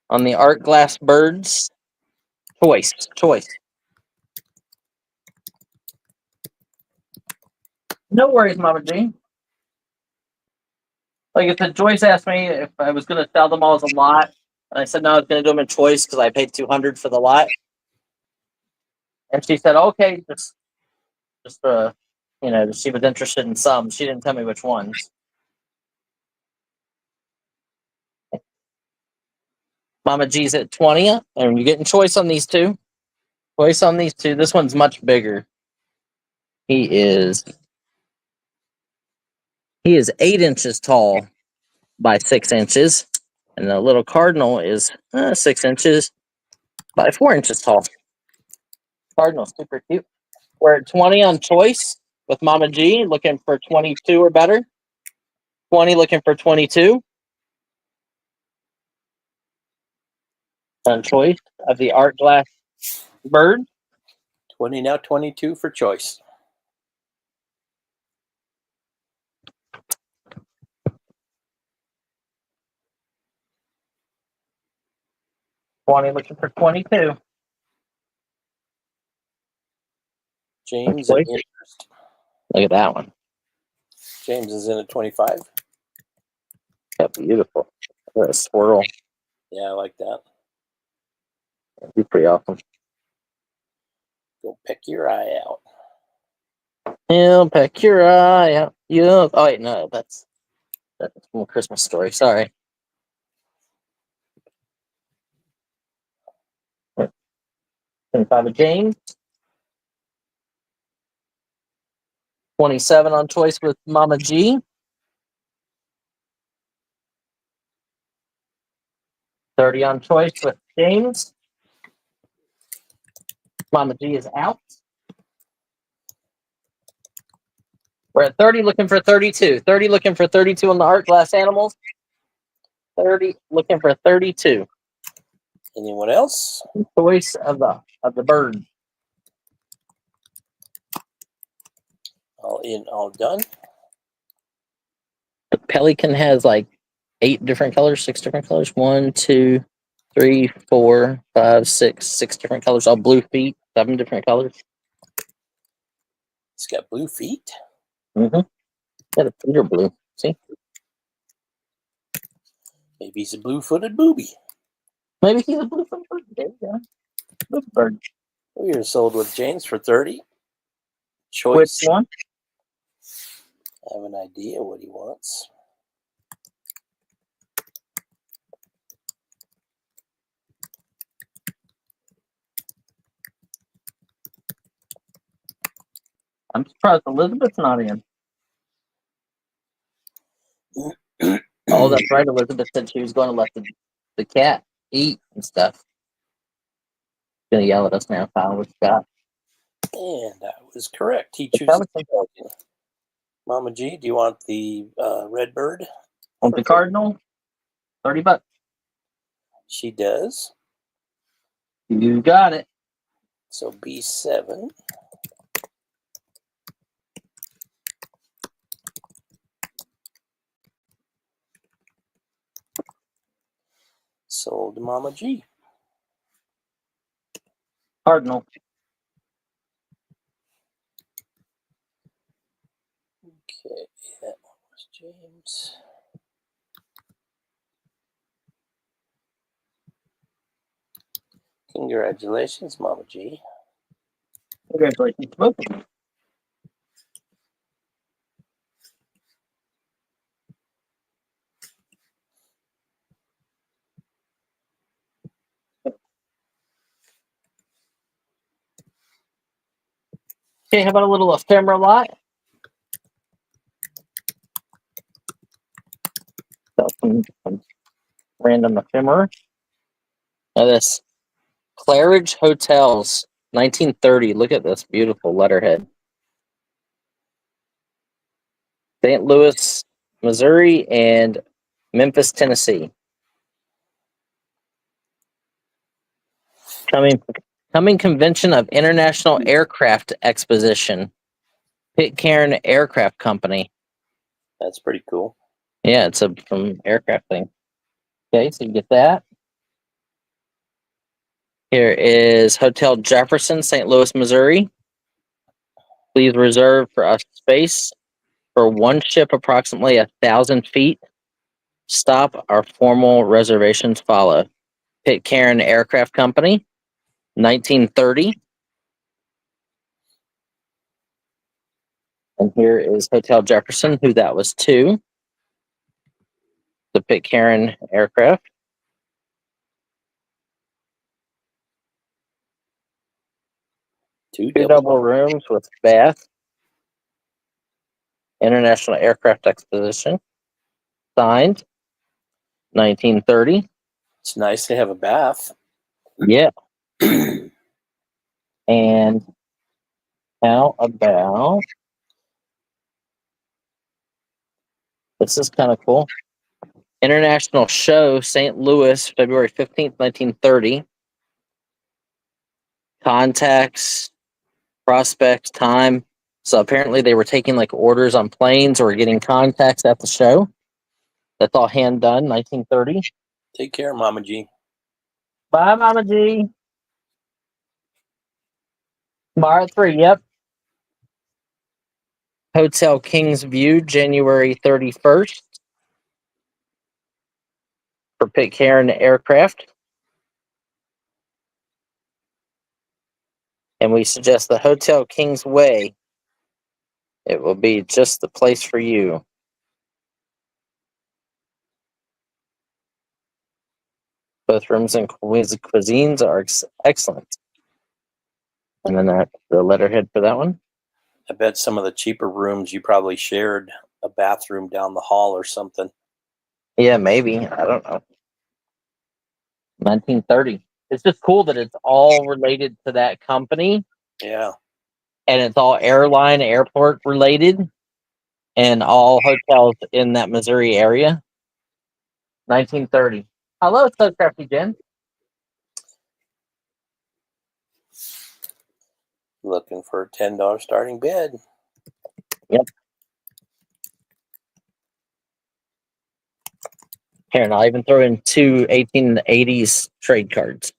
on the art glass birds. Choice. No worries, Mama G. Like I said, Joyce asked me if I was going to sell them all as a lot. And I said, no, I was going to do them in choice because I paid $200 for the lot. And she said, okay, just she was interested in some. She didn't tell me which ones. Mama G's at 20, and you're getting choice on these two. Choice on these two. This one's much bigger. He is 8 inches tall by 6 inches, and the little cardinal is 6 inches by 4 inches tall. Cardinal, super cute. We're at 20 on choice with Mama G, looking for 22 or better. 20 looking for 22 on choice of the art glass bird. 20 now, 22 for choice. Looking for 22. James Choice. in first. Look at that one. James is in at 25. That's beautiful. What a swirl. Yeah, I like that. That'd be pretty awesome. Go pick your eye out. Yeah, peck your eye out. Yeah. Oh wait, no, that's from a Christmas Story. Sorry. 25 of James. 27 on choice with Mama G. 30 on choice with James. Mama G is out. We're at 30 looking for 32. 30 looking for 32 on the art glass animals. 30 looking for 32. Anyone else? Choice of the bird. All in, all done. The pelican has like 8 different colors, 6 different colors. 1, 2, 3, 4, 5, 6 different colors. All blue feet, 7 different colors. It's got blue feet. Mm-hmm. Yeah, the feet are blue. See? Maybe he's a blue-footed booby. Maybe he's a blue bird. There you go. Blue bird. We are sold with James for 30. Which Choice. one? I have an idea what he wants. I'm surprised Elizabeth's not in. Oh, that's right. Elizabeth said she was going to let the cat eat and stuff. She's gonna yell at us now, Kyle. What you got? And I was correct. He The chooses pelican. Pelican. Mama G, do you want the red bird? Want the cardinal? $30. She does. You got it. So B7. Sold to Mama G. Cardinal. Okay, that one was James. Congratulations, Mama G. Congratulations to both of you. Okay, how about a little ephemera lot? So some random ephemera. Now this Claridge Hotels, 1930. Look at this beautiful letterhead. St. Louis, Missouri, and Memphis, Tennessee. Coming convention of International Aircraft Exposition. Pitcairn Aircraft Company. That's pretty cool. Yeah, it's from aircraft thing. Okay, so you get that. Here is Hotel Jefferson, St. Louis, Missouri. Please reserve for us space for one ship approximately 1,000 feet. Stop. Our formal reservations follow. Pitcairn Aircraft Company, 1930. And here is Hotel Jefferson, who that was to. The Pitcairn Aircraft. Two Two double rooms with bath. International Aircraft Exposition. Signed, 1930. It's nice to have a bath. Yeah. And how about this is kind of cool. International Show, St. Louis, February 15th, 1930. Contacts, prospects, time. So apparently they were taking like orders on planes or getting contacts at the show. That's all hand done, 1930. Take care, Mama G. Bye, Mama G. Tomorrow at 3, yep. Hotel Kings View, January 31st. For Pitcairn Aircraft. And we suggest the Hotel Kings Way. It will be just the place for you. Both rooms and cuisines are excellent. And then the letterhead for that one. I bet some of the cheaper rooms you probably shared a bathroom down the hall or something. Yeah, maybe. I don't know. 1930. It's just cool that it's all related to that company. Yeah. And it's all airline, airport related. And all hotels in that Missouri area. 1930. Hello, so crafty Jen. Looking for a $10 starting bid. Here, and I'll even throw in two 1880s trade cards.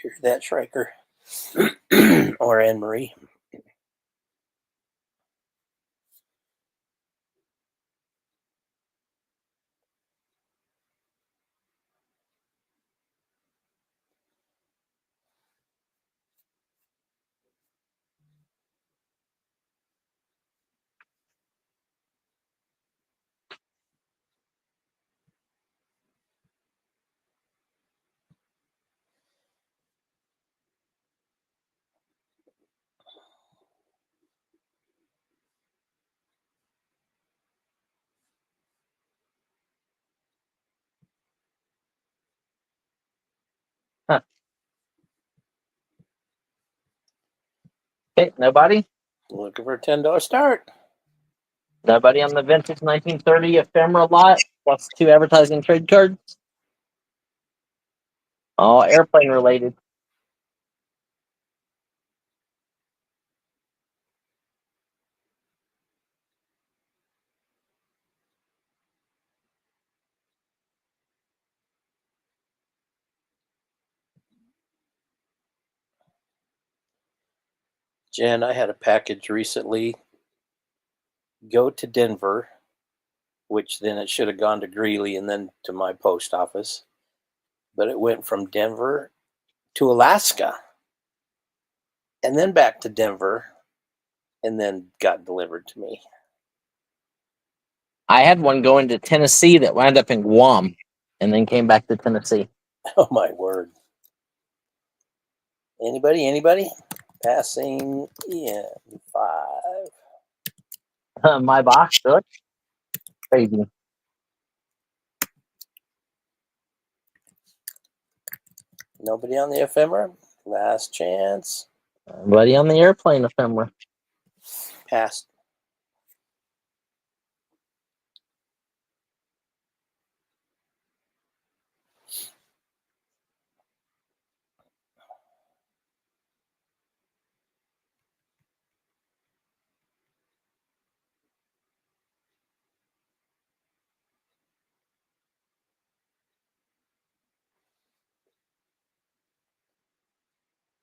Hear that, Schriker? Or Anne Marie? Okay, nobody? Looking for a $10 start. Nobody on the vintage 1930 ephemera lot plus two advertising trade cards? All airplane related. Jen, I had a package recently go to Denver, which then it should have gone to Greeley and then to my post office. But it went from Denver to Alaska and then back to Denver and then got delivered to me. I had one going to Tennessee that wound up in Guam and then came back to Tennessee. Oh, my word. Anybody? Passing in 5. My box, really? Crazy. Nobody on the ephemera? Last chance. Nobody on the airplane ephemera. Passed.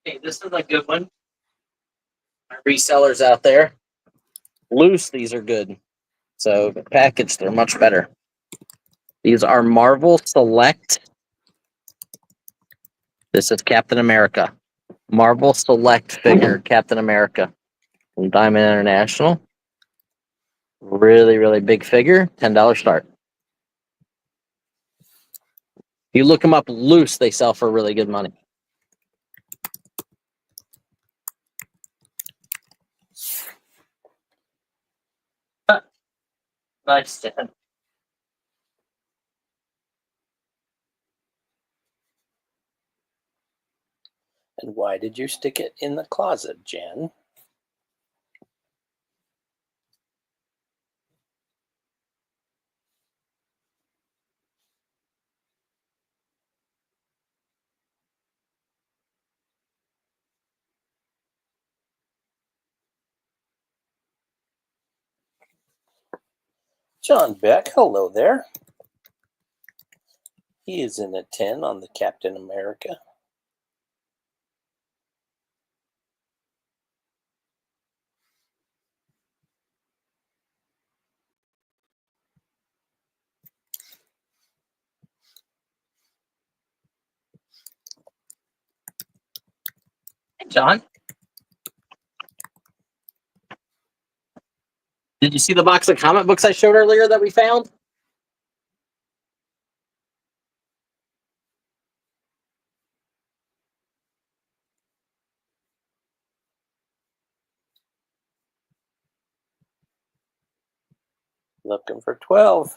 Hey, this is a good one. My resellers out there. Loose, these are good. So the package, they're much better. These are Marvel Select. This is Captain America. Marvel Select figure, Captain America from Diamond International. Really, really big figure. $10 start. If you look them up loose, they sell for really good money. Nice, Dan. And why did you stick it in the closet, Jen? John Beck, hello there. He is in at 10 on the Captain America. Hey, John. Did you see the box of comic books I showed earlier that we found? Looking for 12.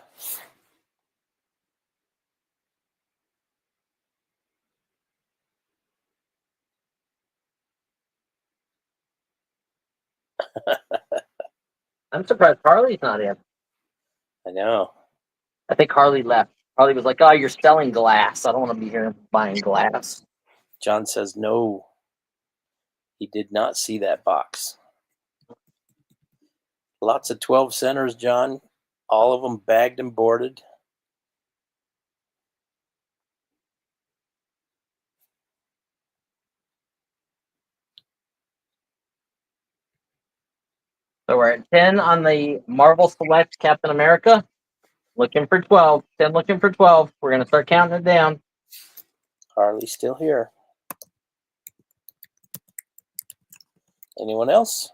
I'm surprised Harley's not in. I know. I think Harley left. Harley was like, "Oh, you're selling glass. I don't want to be here buying glass." John says no. He did not see that box. Lots of 12 centers, John. All of them bagged and boarded. So we're at 10 on the Marvel Select Captain America. Looking for 12. 10 looking for 12. We're going to start counting it down. Harley's still here. Anyone else?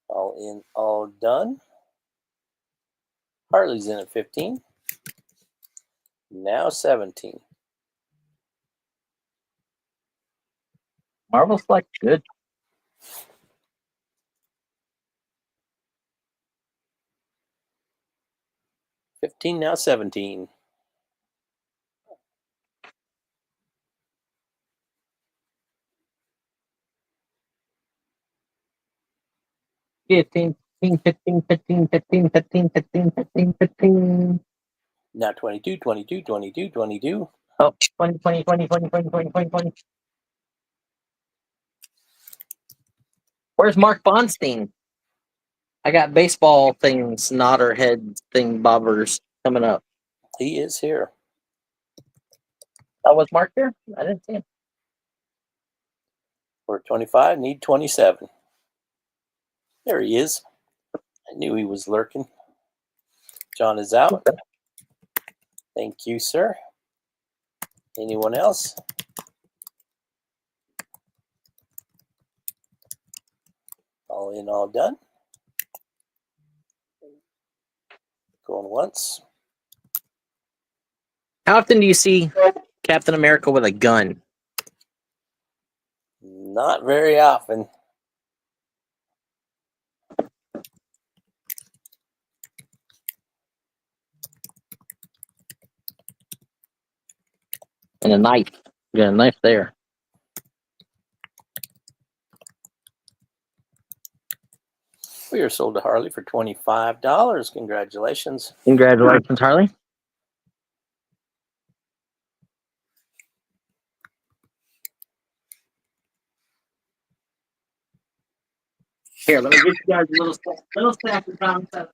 All in, all done. Harley's in at 15. Now 17. Marvel Select, good. Now 17. 15, 15, 15, 15, 15, 15, 15, 15. Now 22, 22, 22, 22. Oh, 20, 20, 20, 20, 20, 20, 20, 20. Where's Mark Bonstein? I got baseball things, nodder head thing bobbers coming up. He is here. Oh, was Mark there? I didn't see him. We're 25, need 27. There he is. I knew he was lurking. John is out. Thank you, sir. Anyone else? All in, all done. Going once. How often do you see Captain America with a gun? Not very often. And a knife. You got a knife there. We are sold to Harley for $25. Congratulations. Congratulations, Harley. Here, let me get you guys a little stack of Brown Set.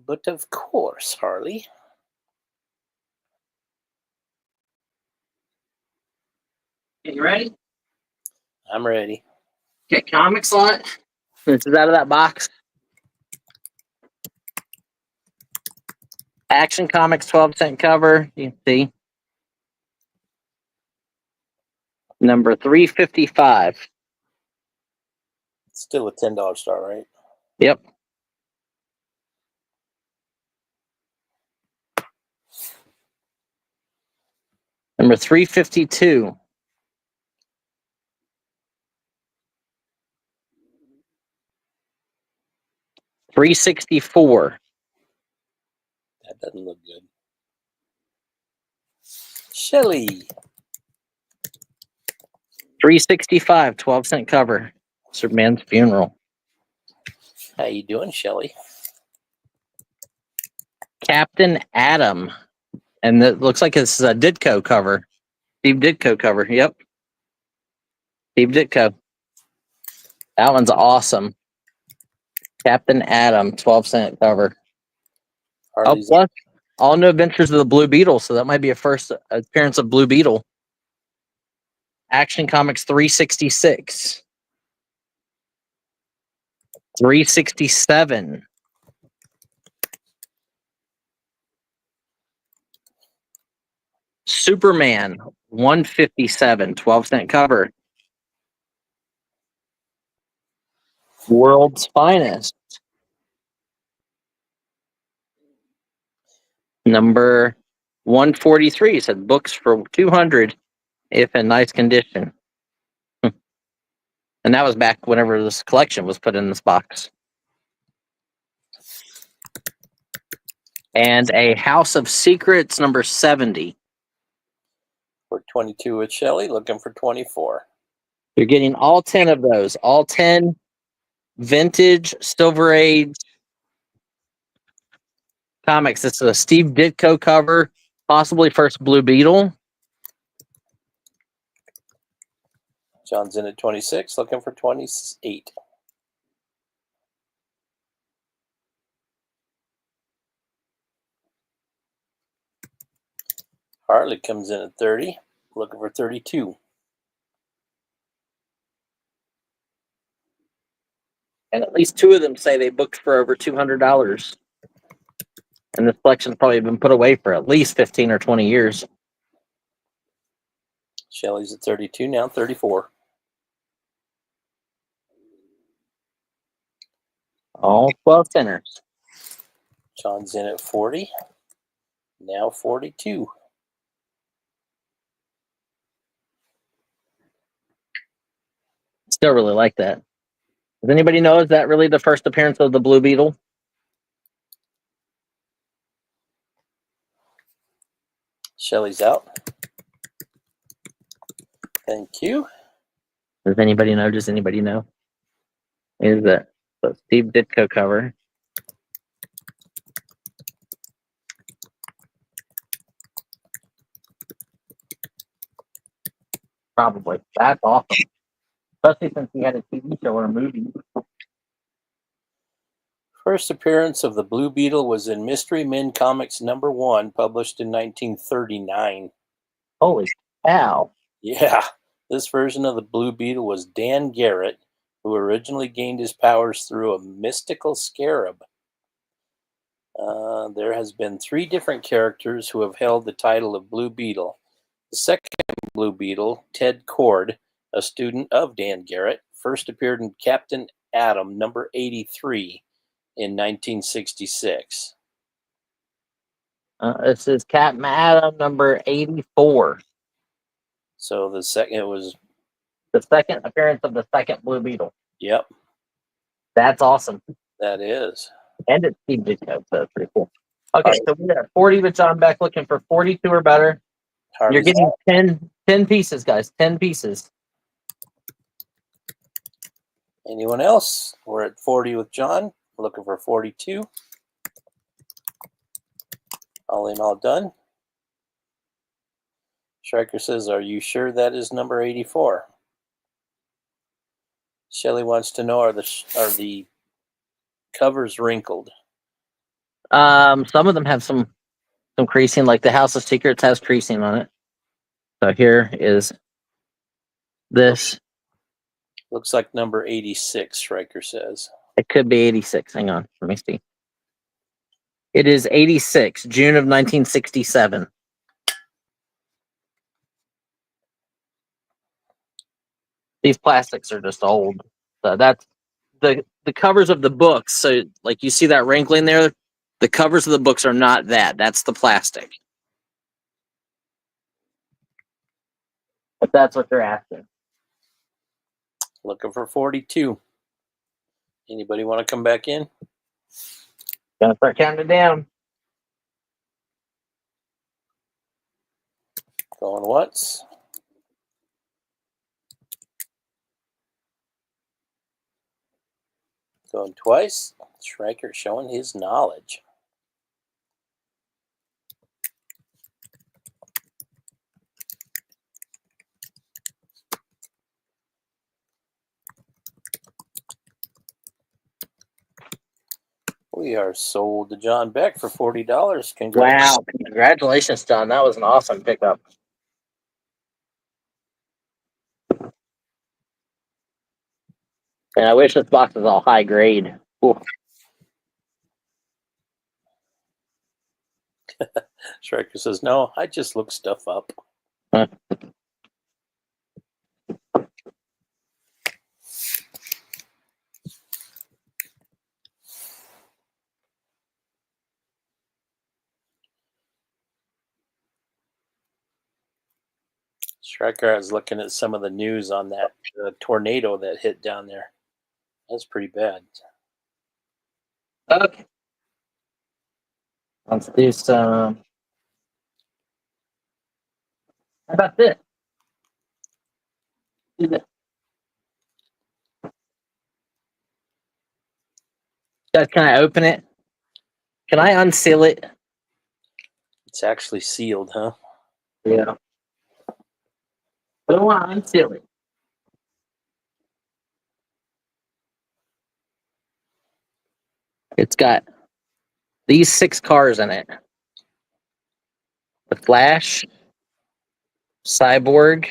But of course, Harley. Okay, you ready? I'm ready. Okay, comic slot. This is out of that box. Action Comics 12-cent cover. You can see. Number 355. Still a $10 star, right? Yep. Number 352. $364. That doesn't look good. Shelly. $365. 12-cent cover. Superman's funeral. How you doing, Shelly? Captain Atom. And it looks like this is a Ditko cover. Steve Ditko cover. Yep. Steve Ditko. That one's awesome. Captain Atom, 12-cent cover. Harley's Plus, All New Adventures of the Blue Beetle. So that might be a first appearance of Blue Beetle. Action Comics 366. 367. Superman 157, 12-cent cover. World's Finest. Number 143 said books for 200 if in nice condition. And that was back whenever this collection was put in this box. And a House of Secrets number 70. For 22 with Shelley, looking for 24. You're getting all 10 of those. All 10 vintage Silver Age comics. This is a Steve Ditko cover, possibly first Blue Beetle. John's in at 26, looking for 28. Harley comes in at 30, looking for 32. And at least two of them say they booked for over $200. And this collection's probably been put away for at least 15 or 20 years. Shelley's at 32, now 34. All 12 centers. John's in at 40, now 42. Still really like that. Does anybody know, is that really the first appearance of the Blue Beetle? Shelley's out. Thank you. Does anybody know? Does anybody know? Is that the Steve Ditko cover? Probably. That's awesome. Especially since he had a TV show or a movie. First appearance of the Blue Beetle was in Mystery Men Comics #1, published in 1939. Holy cow. Yeah, this version of the Blue Beetle was Dan Garrett, who originally gained his powers through a mystical scarab. There has been 3 different characters who have held the title of Blue Beetle. The second Blue Beetle, Ted Cord, a student of Dan Garrett, first appeared in Captain Atom number 83 in 1966. This is Captain Atom number 84. So the second, it was, The second appearance of the second Blue Beetle. yep, That's awesome. that is. And it's Steve Ditko, so that's pretty cool. Okay, so we got 40 with John Beck looking for 42 or better. You're Harley's getting out. 10 pieces, guys. 10 pieces. Anyone else? We're at 40 with John, looking for 42. All in, all done. Striker says, are you sure that is number 84? Shelley wants to know, are the covers wrinkled? Some of them have some creasing, like the House of Secrets has creasing on it. So here is this. Looks like number 86, Striker says. It could be 86. Hang on, let me see. It is 86, June of 1967. These plastics are just old. So that's the covers of the books. So like you see that wrinkling there, the covers of the books are not that. That's the plastic. If that's what you're asking. Looking for 42. Anybody want to come back in? Gonna start counting it down. Going once. Going twice. Striker showing his knowledge. We are sold to John Beck for $40. Congrats. Wow. Congratulations, John. That was an awesome pickup. And I wish this box was all high grade. Ooh. Striker says, no, I just look stuff up. Huh. Striker, I was looking at some of the news on that tornado that hit down there. That's pretty bad. Okay. Let's do some. How about this? Do this. Guys, can I open it? Can I unseal it? It's actually sealed, huh? Yeah. I don't want to unseal it. It's got these 6 cars in it. The Flash, Cyborg,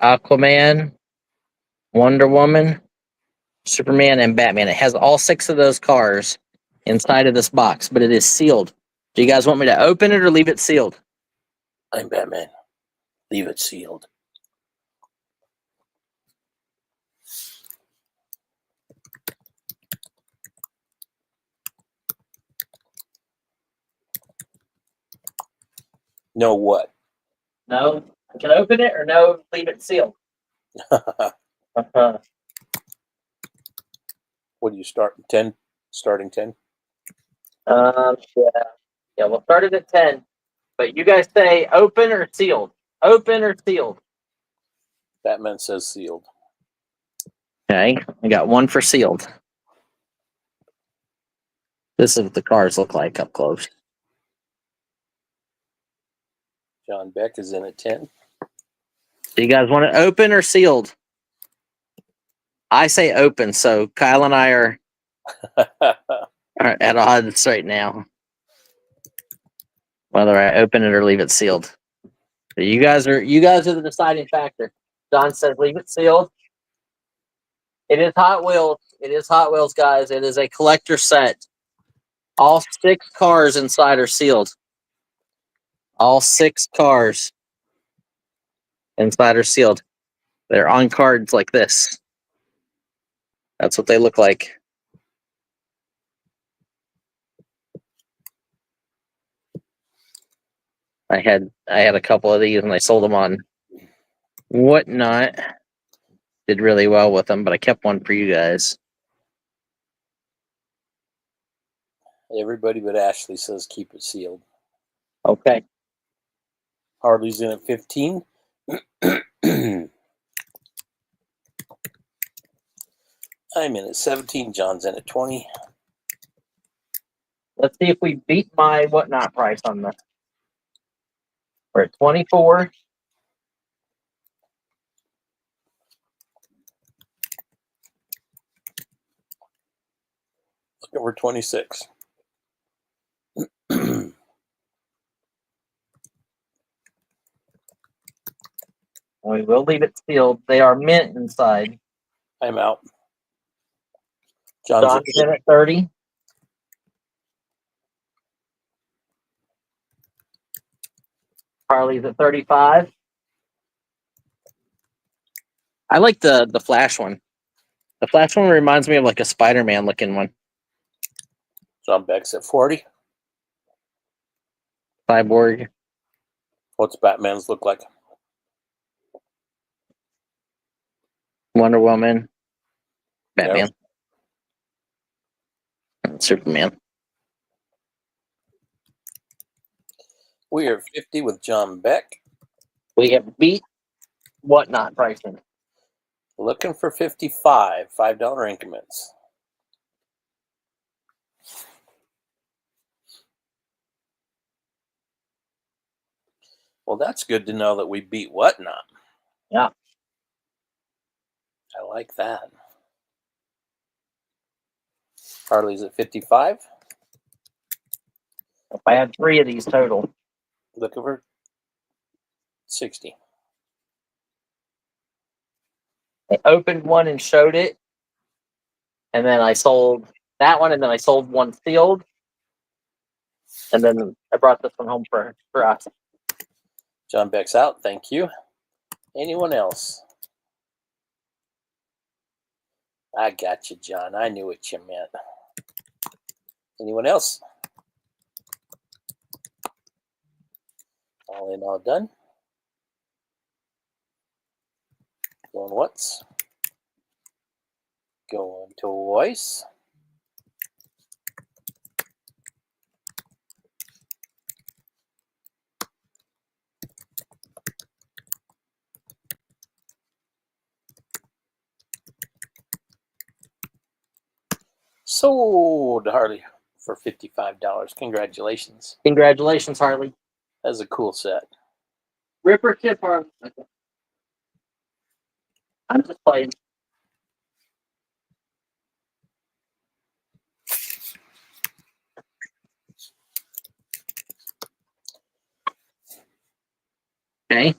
Aquaman, Wonder Woman, Superman, and Batman. It has all 6 of those cars inside of this box, but it is sealed. Do you guys want me to open it or leave it sealed? I'm Batman. Leave it sealed. No what? No. I can open it or no, leave it sealed. What do you start? 10? Starting 10? Yeah. Yeah, we'll start it at 10. But you guys say open or sealed? Open or sealed? Batman says sealed. Okay, I got 1 for sealed. This is what the cars look like up close. John Beck is in at 10. Do you guys want it open or sealed? I say open, so Kyle and I are at odds right now. Whether I open it or leave it sealed. You guys are the deciding factor. John says leave it sealed. It is Hot Wheels. It is Hot Wheels, guys. It is a collector set. All 6 cars inside are sealed. All 6 cars inside are sealed. They're on cards like this. That's what they look like. I had a couple of these and I sold them on Whatnot. Did really well with them, but I kept one for you guys. Everybody but Ashley says keep it sealed. Okay. Harley's in at 15. I'm in at 17. John's in at 20. Let's see if we beat my Whatnot price on this. We're at 24. Look over 26. We will leave it sealed. They are mint inside. I'm out. John's John's in at 30. Harley's at 35. I like the Flash one. The Flash one reminds me of like a Spider-Man looking one. John Beck's at 40. Cyborg. What's Batman's look like? Wonder Woman. Batman. No. And Superman. We are 50 with John Beck. We have beat Whatnot pricing. Looking for 55. $5 increments. Well, that's good to know that we beat Whatnot. Yeah. I like that. Harley's at 55. If I had 3 of these total. Look over 60. I opened one and showed it. And then I sold that one, and then I sold one sealed. And then I brought this one home for us. John Beck's out. Thank you. Anyone else? I got you, John. I knew what you meant. Anyone else? All in, all done. Going once. Going twice. Sold, Harley, for $55. Congratulations. Congratulations, Harley. That's a cool set. Ripper tip, Harley. I'm just playing. Okay.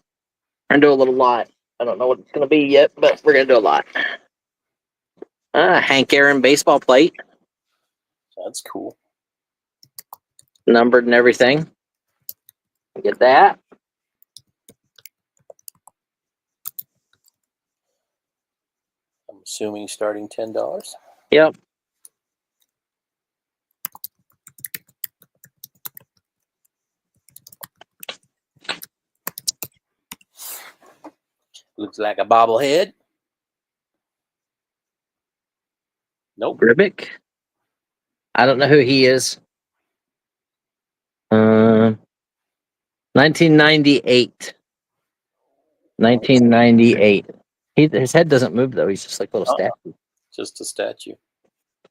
We're going to do a little lot. I don't know what it's going to be yet, but we're going to do a lot. Hank Aaron baseball plate. That's cool. Numbered and everything. Get that. I'm assuming starting $10. Yep. Looks like a bobblehead. Nope. Gribbick. I don't know who he is. 1998. 1998. His head doesn't move, though. He's just like a little statue. Just a statue.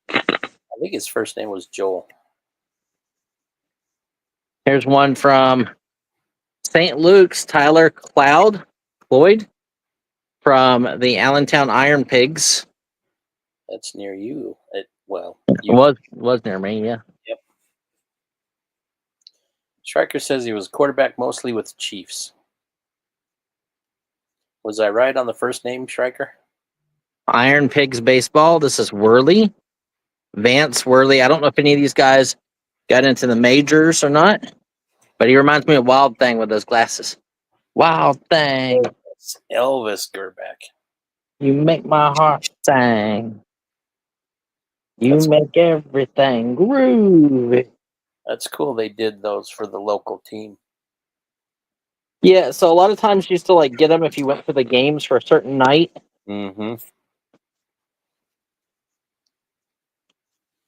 I think his first name was Joel. Here's one from St. Luke's, Tyler Cloyd, from the Allentown Iron Pigs. That's near you. You. Was near me, yeah. Yep. Stryker says he was quarterback mostly with the Chiefs. Was I right on the first name, Stryker? Iron Pigs baseball. This is Worley. Vance Worley. I don't know if any of these guys got into the majors or not, but he reminds me of Wild Thing with those glasses. Wild Thing. It's Elvis Gerback. You make my heart sing. You That's make everything groove. That's cool. They did those for the local team. Yeah, so a lot of times you used to like get them if you went to the games for a certain night. Mm-hmm.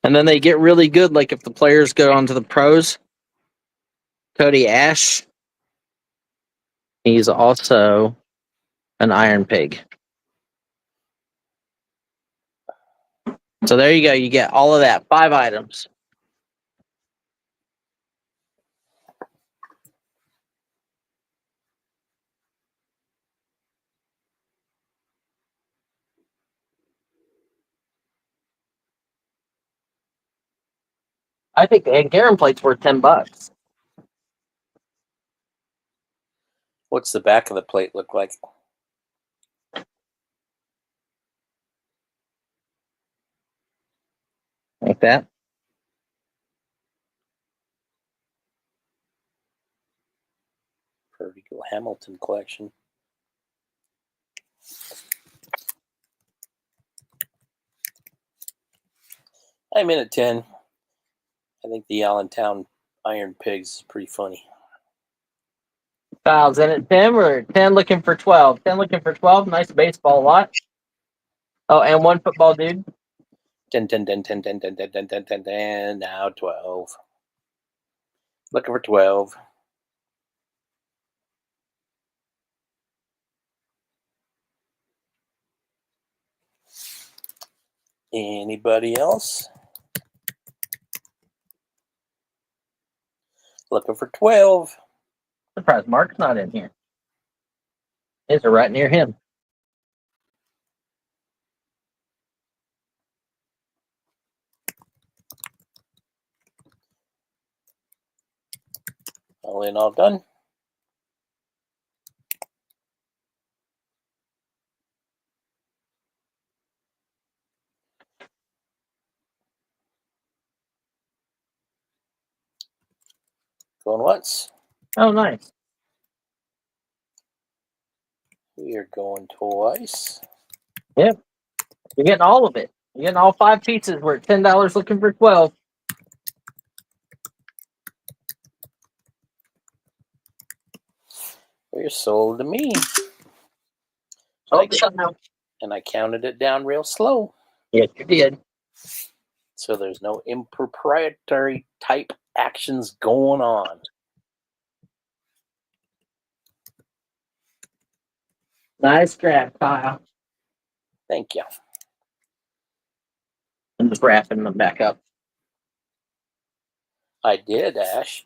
And then they get really good, like if the players go on to the pros. Cody Ash, he's also an Iron Pig. So there you go. You get all of that. 5 items. I think the Garen plate's worth $10. What's the back of the plate look like? Like that. Vertigo Hamilton collection. I'm in at 10. I think the Allentown Iron Pigs is pretty funny. Kyle's in at 10. We're 10 looking for 12. 10 looking for 12. Nice baseball lot. Oh, and one football dude. 10, 10, 10, 10, 10, 10, 10, 10, 10, 10, 10. Now 12. Looking for 12. Anybody else? Looking for 12. Surprised Mark's not in here. These are right near him. All in, all done. Going once. Oh, nice. We are going twice. Yep. You're getting all of it. You're getting all 5 pieces. We're at $10 looking for 12. You're sold to me. Oh, somehow. And I counted it down real slow. Yes, you did. So there's no improprietary type actions going on. Nice grab, Kyle. Thank you. I'm just wrapping them back up. I did, Ash.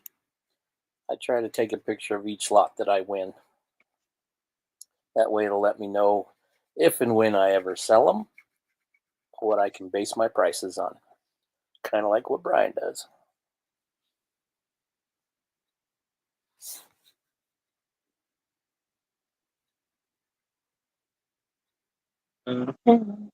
I try to take a picture of each lot that I win. That way it'll let me know if and when I ever sell them, what I can base my prices on. Kind of like what Brian does. Mm-hmm.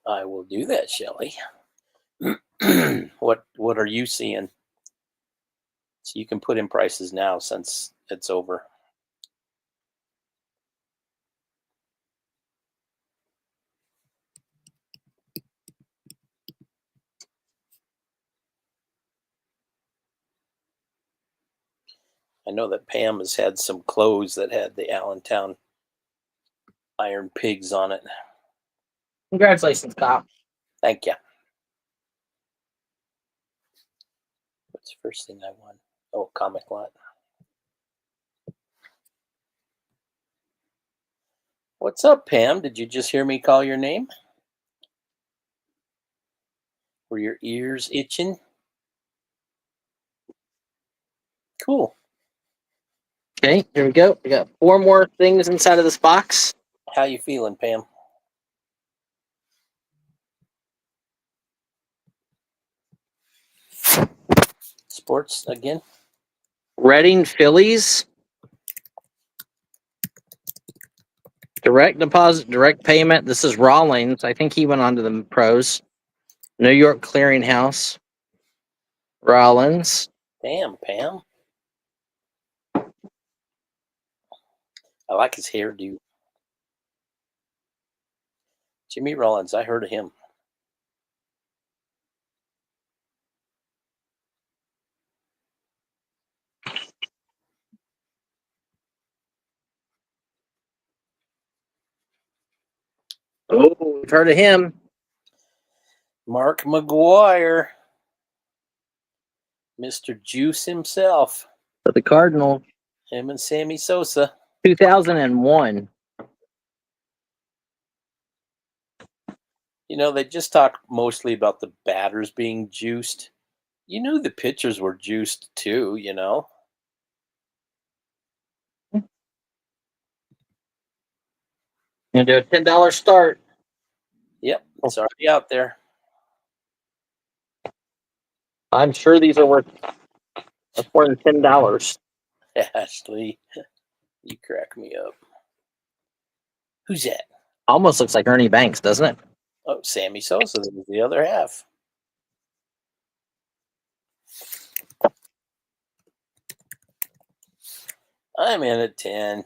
I will do that, Shelley. What are you seeing? So you can put in prices now since it's over. I know that Pam has had some clothes that had the Allentown Iron Pigs on it. Congratulations, Kyle. Thank you. What's the first thing I won? Oh, comic lot. What's up, Pam? Did you just hear me call your name? Were your ears itching? Cool. Okay, here we go. We got 4 more things inside of this box. How you feeling, Pam? Sports again? Reading Phillies. Direct deposit, direct payment. This is Rawlings. I think he went on to the pros. New York Clearinghouse. Rollins. Damn, Pam. I like his hairdo. Jimmy Rollins, I heard of him. Oh, we've heard of him. Mark McGuire. Mr. Juice himself. For the Cardinals. Him and Sammy Sosa. 2001. You know, they just talk mostly about the batters being juiced. You knew the pitchers were juiced too, you know? Gonna do a $10 start. Yep, it's already out there. I'm sure these are worth more than $10. Ashley, you crack me up. Who's that? Almost looks like Ernie Banks, doesn't it? Oh, Sammy Sosa was the other half. I'm in at 10.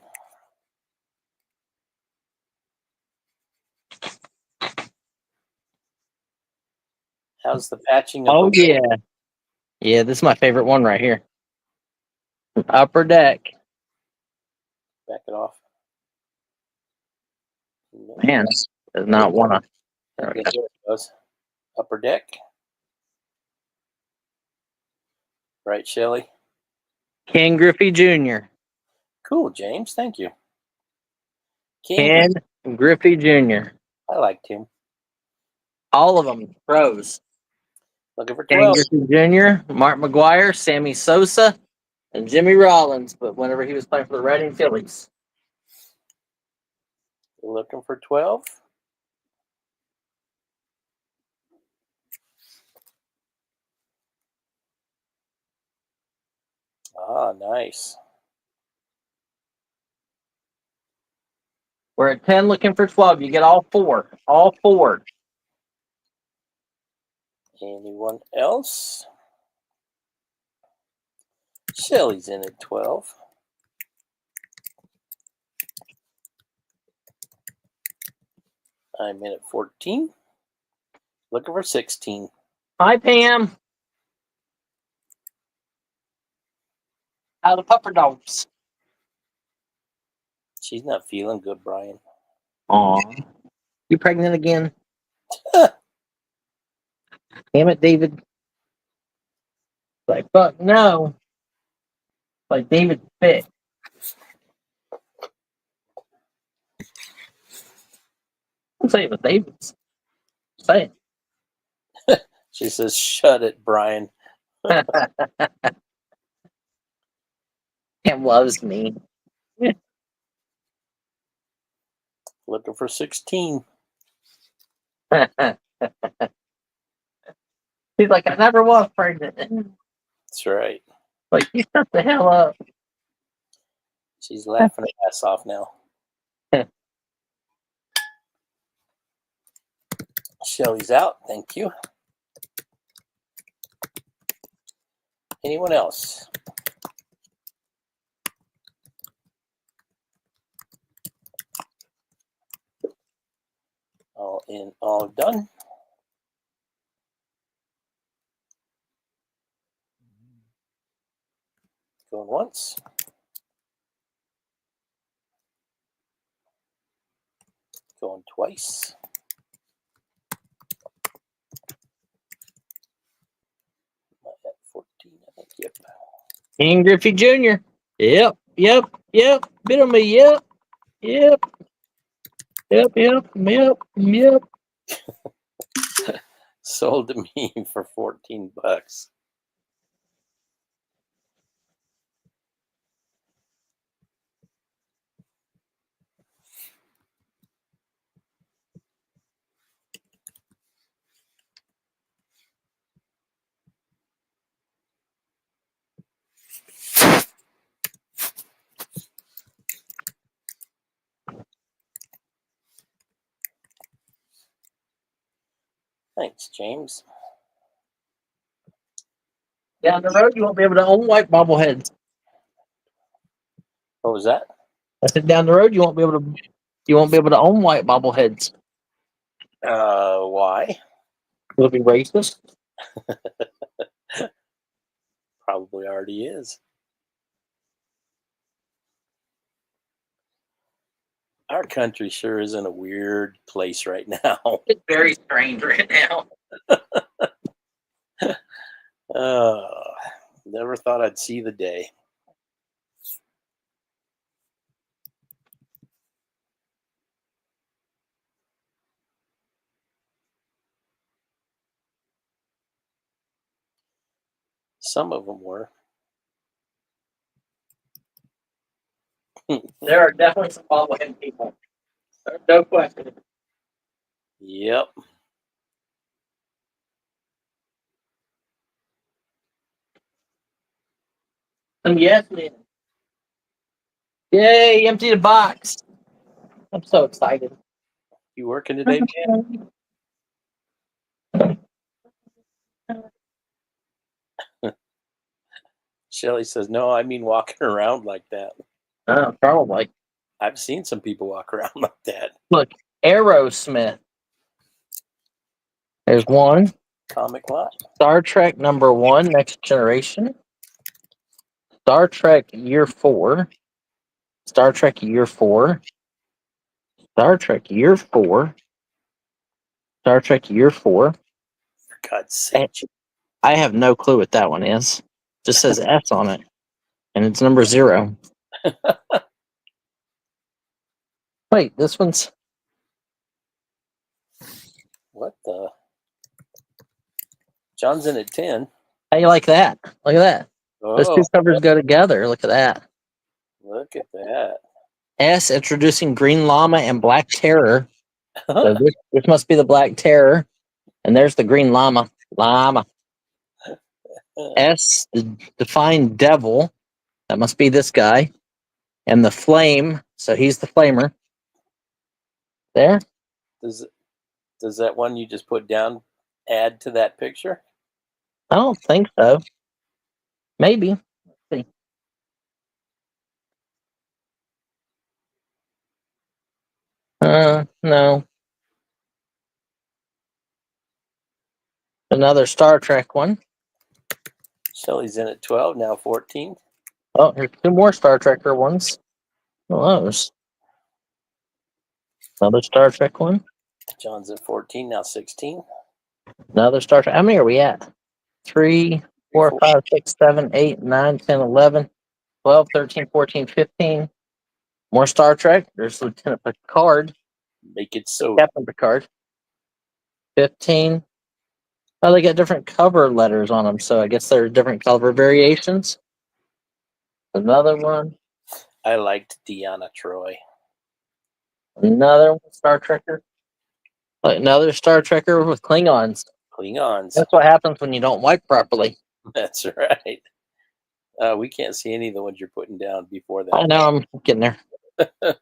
How's the patching of Oh, the yeah. Yeah, this is my favorite one right here. Upper Deck. Back it off. Man, does not want to. There it goes. Upper Deck. Right, Shelley? Ken Griffey Jr. Cool, James. Thank you. Ken Griffey Jr. I liked him. All of them pros. Looking for Ken 12. Griffey Jr., Mark McGuire, Sammy Sosa, and Jimmy Rollins. But whenever he was playing for the Reading Phillies. Looking for 12. Ah, nice. We're at 10 looking for 12. You get all 4. All 4. Anyone else? Shelly's in at 12. I'm in at 14. Looking for 16. Hi, Pam. How the pupper dogs? She's not feeling good, Brian. Aw. You pregnant again? Damn it, David. Like, fuck no. Like, David fit. I'm saying it was David's. Say She says, shut it, Brian. it. Pam loves me. Looking for 16. He's like, I never was pregnant. That's right. Like, you shut the hell up. She's laughing her ass off now. Shelly's out. Thank you. Anyone else? All in, all done. Going once. Going twice. Am I at 14? I think, yep. King Griffey Jr. Yep. Bit on me. Yep. Sold to me for $14. Thanks, James. Down the road, you won't be able to own white bobbleheads. What was that? I said, down the road, you won't be able to own white bobbleheads. Why? It'll be racist. Probably already is. Our country sure is in a weird place right now. It's very strange right now. Never thought I'd see the day. Some of them were. There are definitely some bobblehead people. No question. Yep. Yes, man. Yay, empty the box. I'm so excited. You working today, man? Shelly says, no, I mean walking around like that. Probably. I've seen some people walk around like that. Look, Aerosmith. There's one. Comic lot. Star Trek #1, Next Generation. Star Trek Year 4. Star Trek Year 4. Star Trek Year 4. Star Trek Year 4. For God's sake. I have no clue what that one is. Just says S on it. And it's number 0. Wait, this one's... What the? John's in at 10. How you like that? Look at that. Those two Oh, covers go together. Look at that. look at that. S, introducing Green Llama and Black Terror. So this must be the Black Terror. And there's the Green Llama. S, the Defined Devil. That must be this guy. And the Flame. So he's the Flamer. There. Does that one you just put down add to that picture? I don't think so. Maybe. Let's see. No. Another Star Trek one. Shelly's in at 12, now 14. Oh, here's two more Star Trekker ones. Those. Another Star Trek one. John's at 14, now 16. Another Star Trek. How many are we at? 3, 4, 5, 6, 7, 8, 9, 10, 11, 12, 13, 14, 15. More Star Trek. There's Lieutenant Picard. Make it so. Captain Picard. 15. Oh, they got different cover letters on them, so I guess there are different cover variations. Another one. I liked Deanna Troy. Another one, Star Trekker. Another Star Trekker with Klingons. Klingons. That's what happens when you don't wipe properly. That's right. We can't see any of the ones you're putting down before that. I know, I'm getting there. I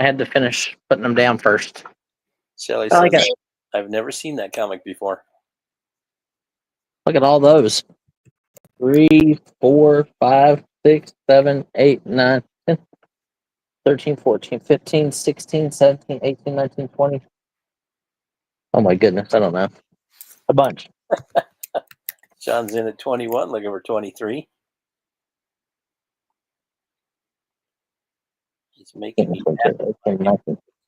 had to finish putting them down first. Shelly I says, like it. I've never seen that comic before. Look at all those. 3, 4, 5, 6, 7, 8, 9, 10, 13, 14, 15, 16, 17, 18, 19, 20. Oh my goodness, I don't know. A bunch. John's in at 21, looking for 23. He's making me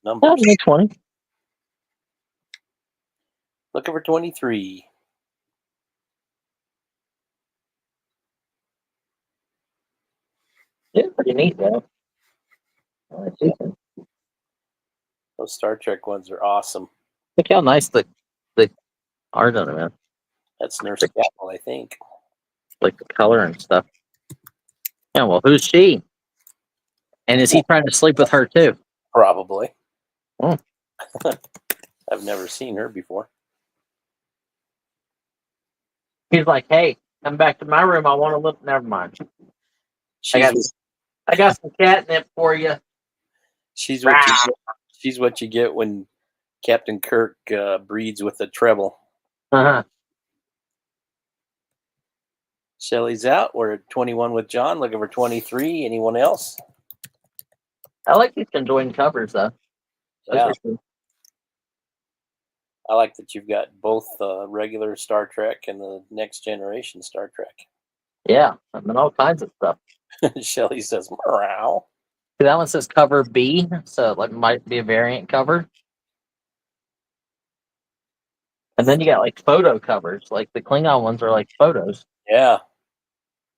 numbers. 20. Looking for 23. Yeah, pretty neat though. Those Star Trek ones are awesome. Look how nice the art on it, man. That's Nurse Capel, I think. Like the color and stuff. Yeah, well, who's she? And is he trying to sleep with her too? Probably. Oh. I've never seen her before. He's like, hey, come back to my room. I want to look. Never mind. I got some catnip for you. She's what you get when Captain Kirk breeds with a treble. Uh-huh. Shelly's out. We're at 21 with John, looking for 23. Anyone else? I like these conjoined covers though. Yeah. I like that you've got both regular Star Trek and the Next Generation Star Trek. Yeah, I mean all kinds of stuff. Shelly says, "Meow." That one says cover B, so it might be a variant cover. And then you got like photo covers, like the Klingon ones are like photos. Yeah,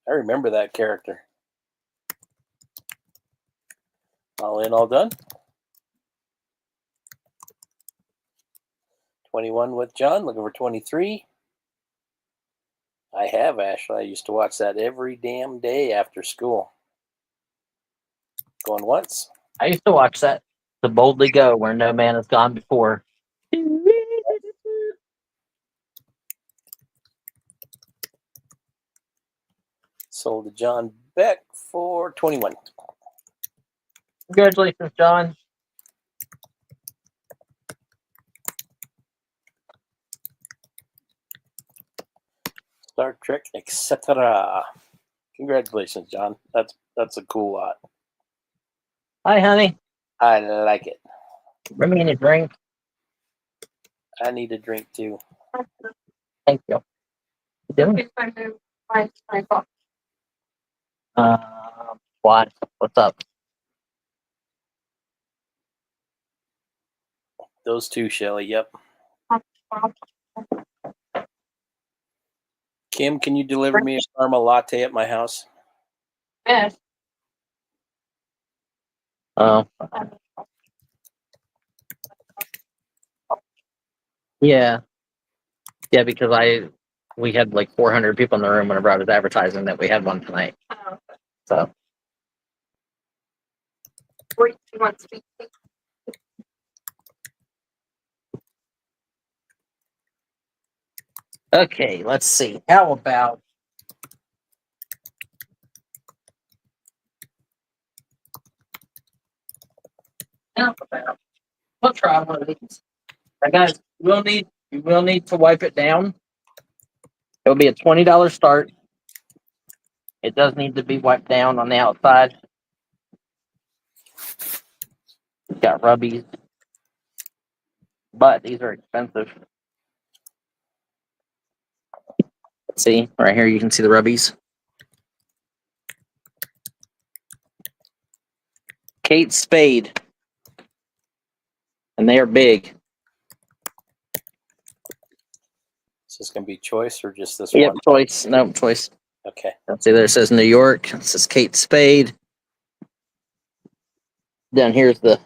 I remember that character. All in, all done. 21 with John, looking for 23. I have, Ashley. I used to watch that every damn day after school. Going once. I used to watch that. To boldly go where no man has gone before. Sold to John Beck for 21. Congratulations, John. Star Trek, etc. Congratulations, John. That's a cool lot. Hi, honey. I like it. Bring me a drink. I need a drink too. Thank you. You doing? What? What's up? Those two, Shelly. Yep. Kim, can you deliver me a caramel latte at my house? Yes. Yeah. Yeah, because we had like 400 people in the room whenever I was advertising that we had one tonight. Oh. So. You want sweet tea? Okay, let's see. How about we'll try one of these. Guys, we'll need You will need to wipe it down. It'll be a $20 start. It does need to be wiped down on the outside. It's got rubbies, but these are expensive. See, right here you can see the rubbies. Kate Spade. And they are big. Is this going to be choice or just this Yep, one? choice. No, choice. Okay. See there it says New York. It says Kate Spade. Down here's the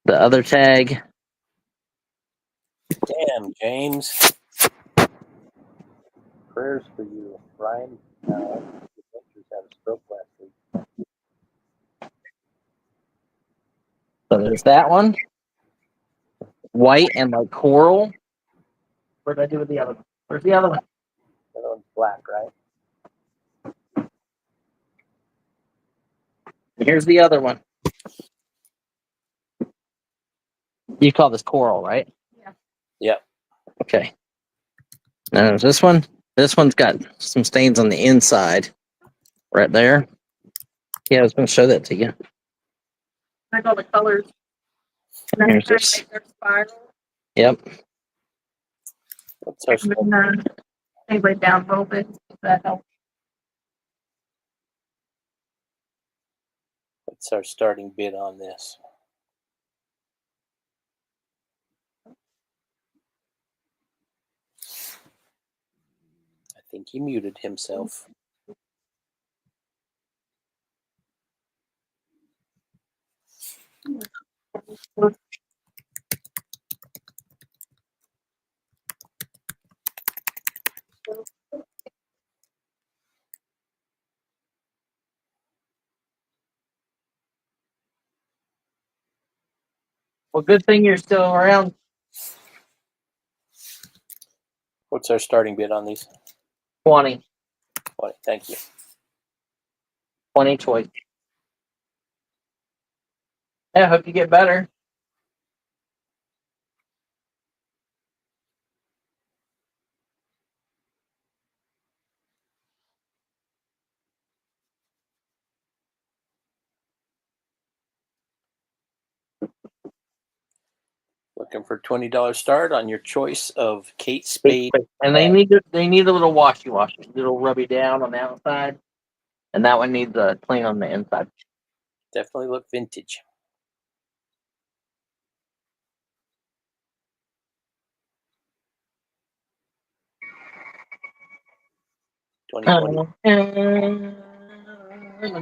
other tag. Damn, James. Prayers for you. Ryan had a stroke last week. So there's that one. White and like coral. What did I do with the other one? Where's the other one? The other one's black, right? Here's the other one. You call this coral, right? Yeah. Yep. Okay. Now there's this one. This one's got some stains on the inside. Right there. Yeah, I was going to show that to you. I got the colors. And Here's that's this. their spiral. Yep. What's our And then, anyway, down a little bit. If that helps. What's our starting bid on this? I think he muted himself. Well, good thing you're still around. What's our starting bid on these? 20. 20. Thank you. 20 choice. Yeah, I hope you get better. Looking for $20 start on your choice of Kate Spade. And they need a little washy, a little rubby down on the outside, and that one needs a clean on the inside. Definitely look vintage.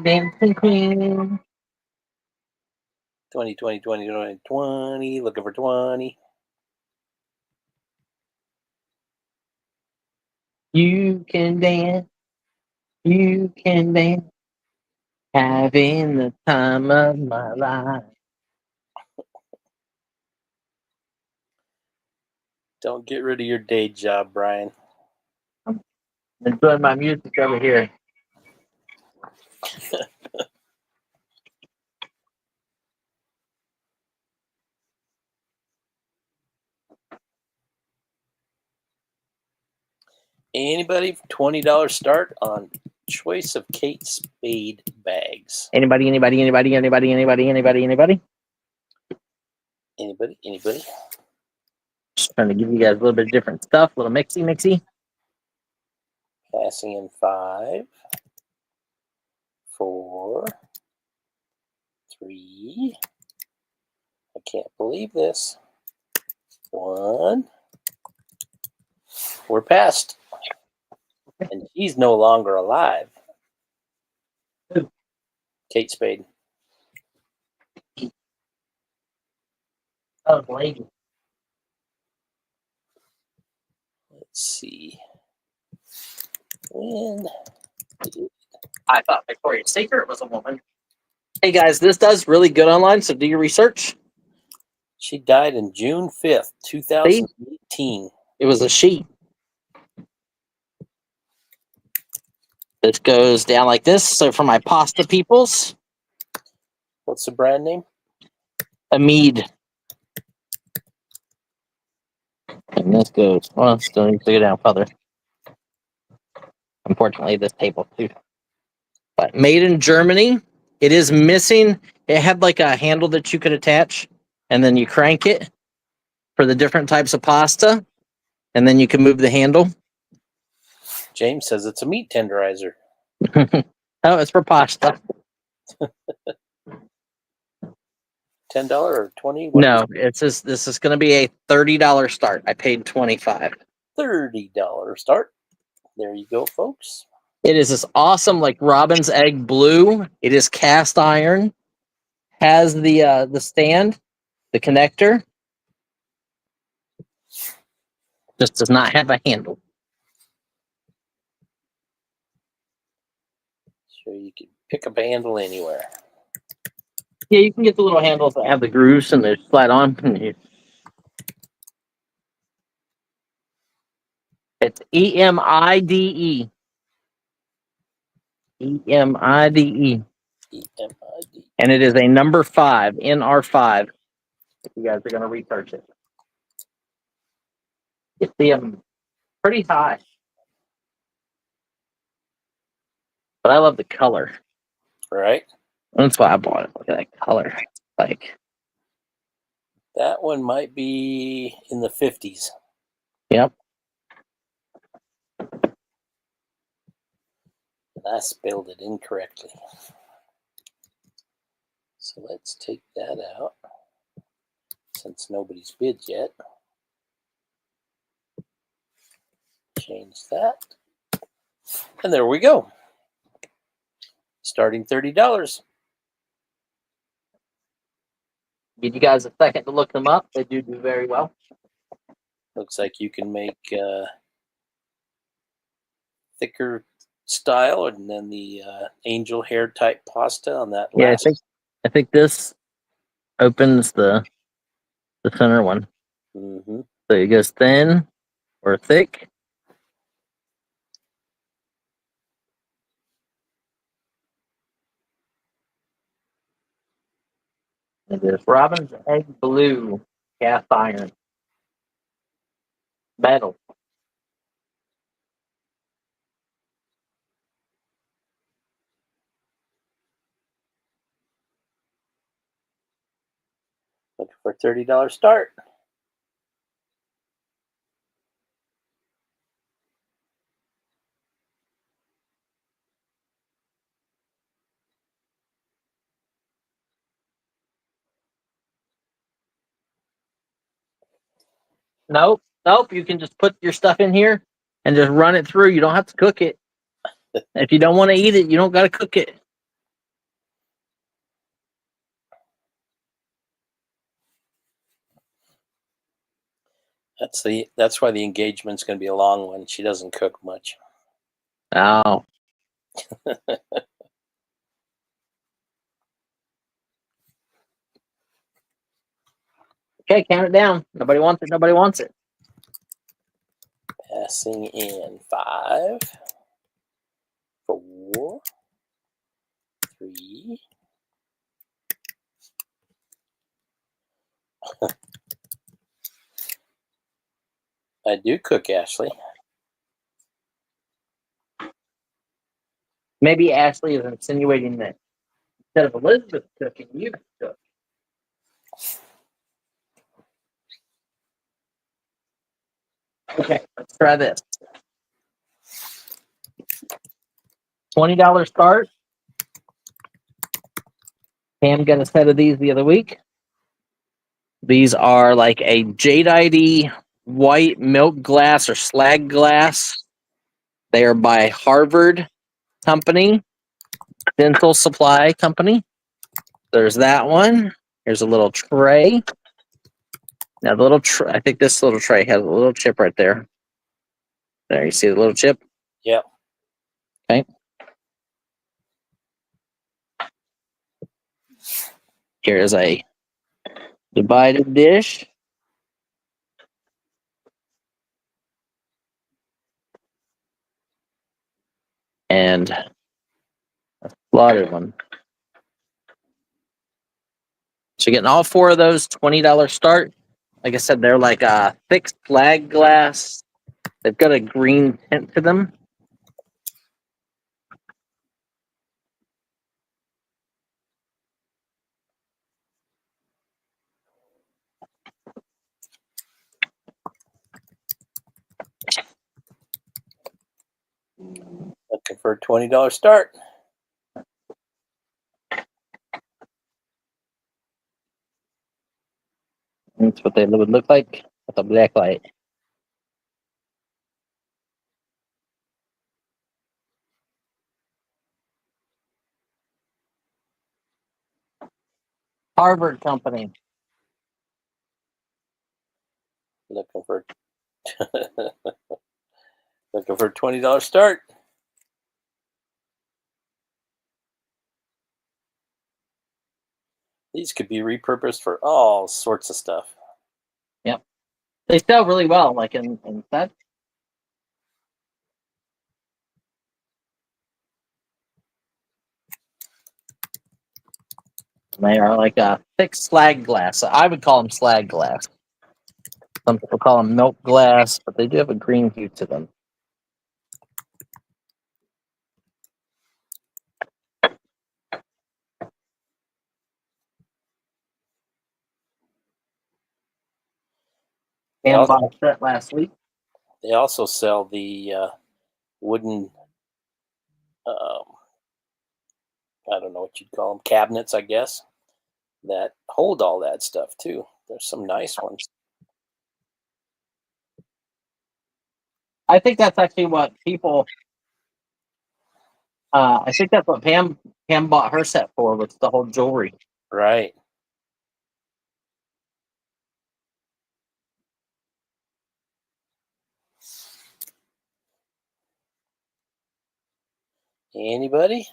Dancing queen. 20, looking for 20. You can dance. You can dance. Having the time of my life. Don't get rid of your day job, Brian. I'm enjoying my music over here. Anybody? $20 start on choice of Kate Spade bags. Anybody? Anybody? Just trying to give you guys a little bit of different stuff, a little mixy. Passing in 5, 4, 3. I can't believe this. 1. We're past. And she's no longer alive. Who? Kate Spade. Oh, lady. Let's see. When did I thought Victoria's Secret was a woman. Hey guys, this does really good online, so do your research. she died in June 5th, 2018. It was a she. This goes down like this. So for my pasta peoples, What's the brand name? a mead. And this goes, well, still needs to go down further. Unfortunately, this table too. But made in Germany. It is missing. It had like a handle that you could attach, and then you crank it for the different types of pasta, and then you can move the handle. James says it's a meat tenderizer. Oh, it's for pasta. $10 or $20? No, it's just, this is going to be a $30 start. I paid $25. $30 start. There you go, folks. It is this awesome, like robin's egg blue. It is cast iron. Has the stand, the connector. Just does not have a handle. So you can pick up a handle anywhere. Yeah, you can get the little handles that have the grooves and they slide on. It's EMIDE. EMIDE. EMID. And it is a number 5, NR5. If you guys are going to research it. You see them pretty high. But I love the color. Right. That's why I bought it. Look at that color. Like, That one might be in the 50s. yep. I spelled it incorrectly. So let's take that out since nobody's bid yet. Change that. And there we go. Starting $30. Give you guys a second to look them up. They do very well. Looks like you can make thicker style and then the angel hair type pasta on that Yeah, last. I think this opens the center one. Mm-hmm. So it goes thin or thick. It is robin's egg blue, cast iron, metal. Looking for a $30 start. Nope. You can just put your stuff in here and just run it through. You don't have to cook it. If you don't want to eat it, you don't got to cook it. That's why the engagement's going to be a long one. She doesn't cook much. Oh. Okay, count it down. Nobody wants it. Nobody wants it. Passing in 5, 4, 3. I do cook, Ashley. Maybe Ashley is insinuating that instead of Elizabeth cooking, you cook. Okay, let's try this. $20 start. Pam got a set of these the other week. These are like a jadeite white milk glass or slag glass. They are by Harvard Company, Dental Supply Company. There's that one. Here's a little tray. Now the little I think this little tray has a little chip right there. There, you see the little chip? Yep. Okay. Here's a divided dish. And a slotted one. So you're getting all 4 of those, $20 start. Like I said, they're like a thick flag glass. They've got a green tint to them. Looking for a $20 start. That's what they would look like with a black light. Harvard Company. Looking for looking for a $20 start. These could be repurposed for all sorts of stuff. Yep. They sell really well, like in that. They are like a thick slag glass. I would call them slag glass. Some people call them milk glass, but they do have a green hue to them. And bought a set last week. They also sell the wooden, I don't know what you'd call them, cabinets, I guess, that hold all that stuff too. There's some nice ones. I think that's actually what people. I think that's what Pam bought her set for, was the whole jewelry. Right. Anybody?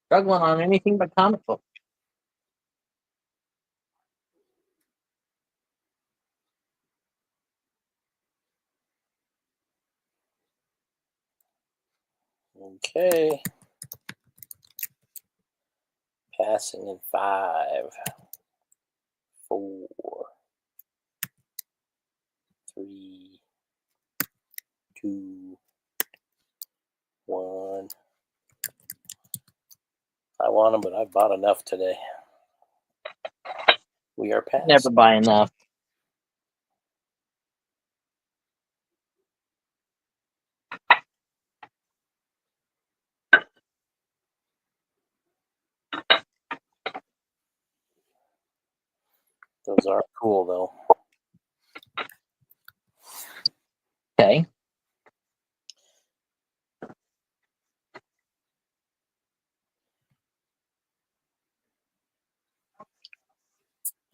Struggling on anything but comic books. Okay. Passing in 5, 4, 3, 2, 1. I want them, but I bought enough today. We are past. Never buy enough. Those are cool, though. Okay.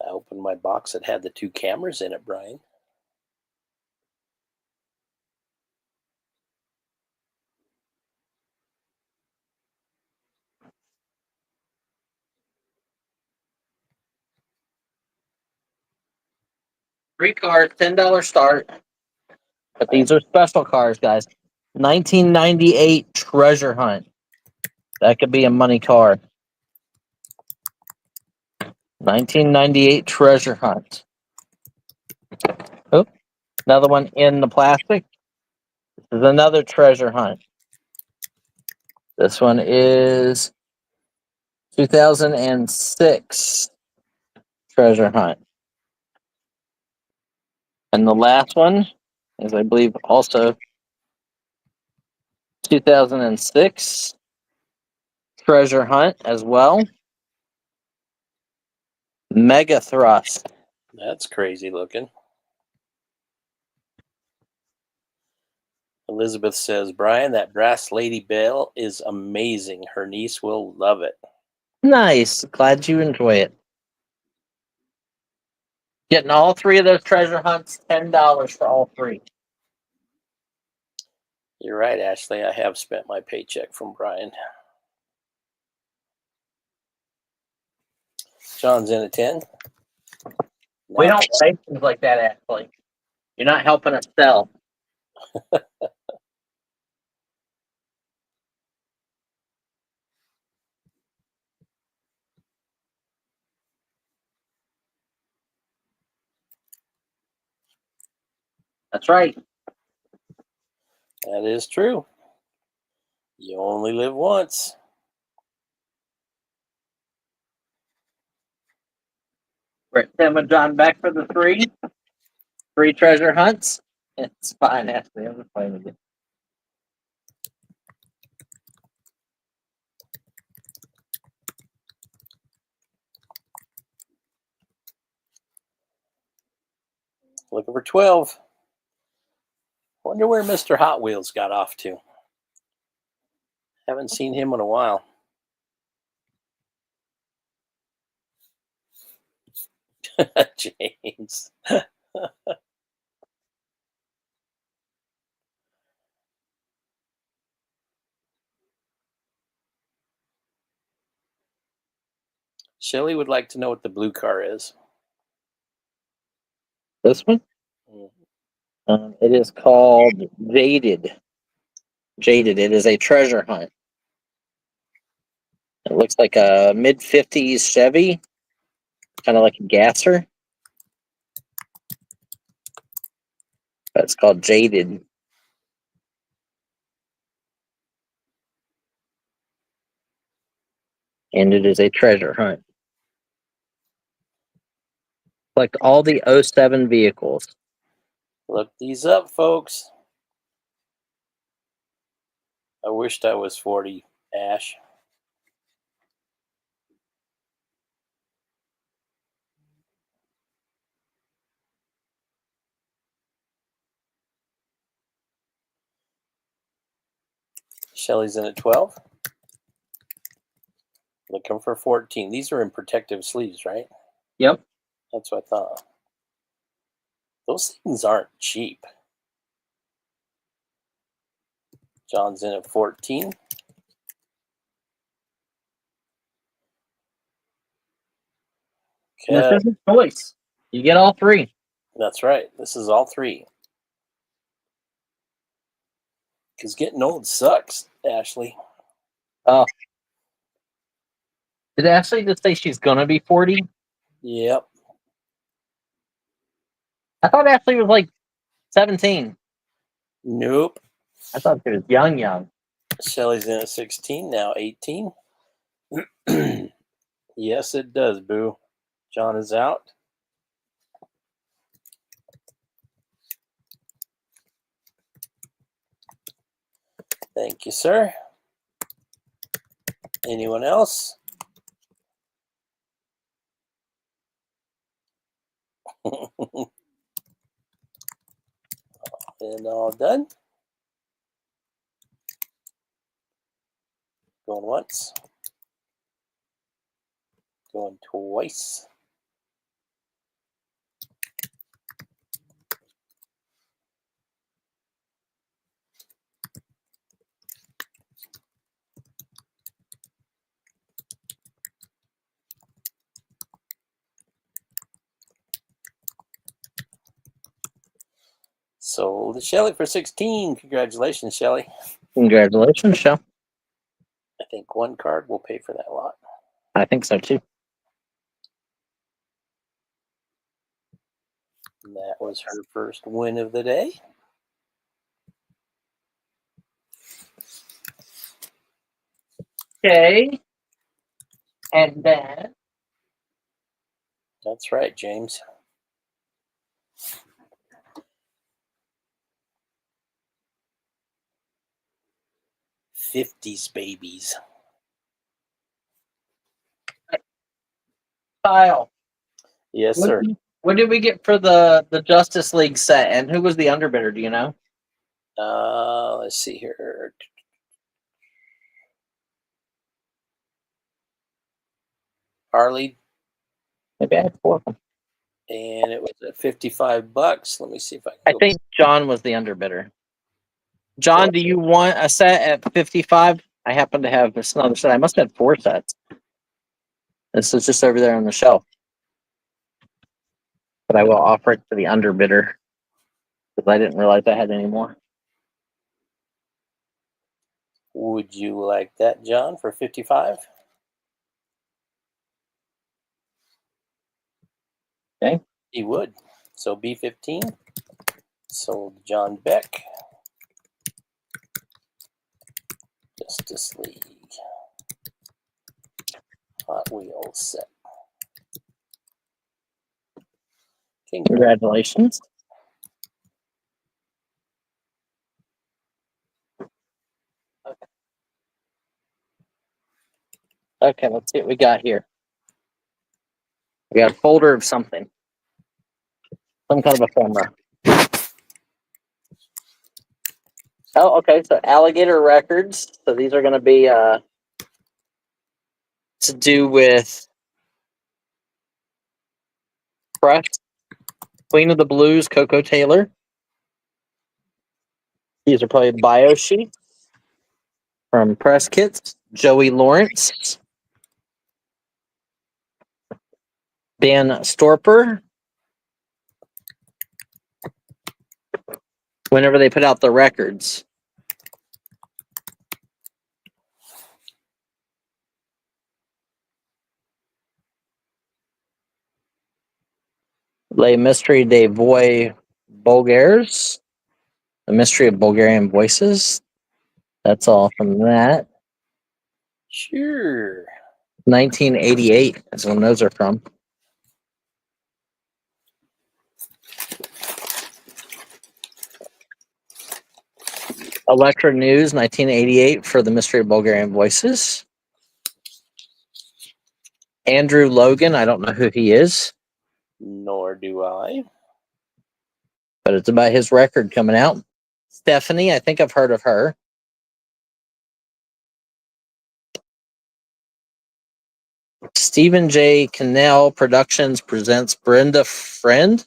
I opened my box that had the 2 cameras in it, Brian. Three cards, $10 start. But these are special cards, guys. 1998 Treasure Hunt. That could be a money card. 1998 Treasure Hunt. Oh, another one in the plastic. This is another Treasure Hunt. This one is 2006 Treasure Hunt. And the last one is, I believe, also 2006 Treasure Hunt as well. Mega Thrust. That's crazy looking. Elizabeth says, Brian, that brass lady bell is amazing. Her niece will love it. Nice. Glad you enjoy it. Getting all 3 of those treasure hunts, $10 for all 3. You're right, Ashley. I have spent my paycheck from Brian. John's in at 10. We don't say things like that, actually. You're not helping us sell. That's right. That is true. You only live once. We're at Tim and John back for the three treasure hunts. It's fine, Ashley. I'm just playing with you. Looking for 12. Wonder where Mr. Hot Wheels got off to. Haven't seen him in a while. James. Shelly would like to know what the blue car is. This one? It is called Jaded. Jaded. It is a treasure hunt. It looks like a mid-50s Chevy, kind of like a gasser. But it's called Jaded. And it is a treasure hunt. Collect all the 07 vehicles. Look these up, folks. I wished I was 40, Ash. Shelly's in at 12. Looking for 14. These are in protective sleeves, right? Yep. That's what I thought. Those things aren't cheap. John's in at 14. This Okay. is a choice. You get all three. That's right. This is all three. Because getting old sucks, Ashley. Oh. Did Ashley just say she's going to be 40? Yep. I thought Ashley was like 17. Nope. I thought she was young. Shelly's in at 16, now 18. Yes, it does, boo. John is out. Thank you, sir. Anyone else? And all done. Going once. Going twice. Sold to Shelly for 16. Congratulations, Shelly. Congratulations, Shell. I think one card will pay for that lot. I think so too. And that was her first win of the day. Okay. And then That's right, James. '50s babies. Kyle. Yes, sir. What did we get for the Justice League set? And who was the underbidder? Do you know? Let's see here. Harley, Maybe I had 4 of them. and it was at $55. Let me see if I can. I think John was the underbidder. John, do you want a set at 55? I happen to have this another set. I must have had 4 sets. This is just over there on the shelf. But I will offer it to the underbidder because I didn't realize I had any more. Would you like that, John, for 55? Okay. He would. So B15. Sold John Beck. Justice League. Hot Wheels set. King Kong. Congratulations. Okay, let's see what we got here. We got a folder of something. Some kind of a camera. Oh, okay. So Alligator Records. So these are going to be to do with Press, Queen of the Blues, Coco Taylor. These are probably bio sheets from Press Kits. Joey Lawrence, Dan Storper. Whenever they put out the records. Les Mystery des Voix Bulgares. The Mystery of Bulgarian Voices. That's all from that. Sure. 1988 is when those are from. Electra News, 1988 for the Mystery of Bulgarian Voices. Andrew Logan, I don't know who he is, Nor do I. but it's about his record coming out. Stephanie, I think I've heard of her. Stephen J. Cannell Productions presents Brenda Friend,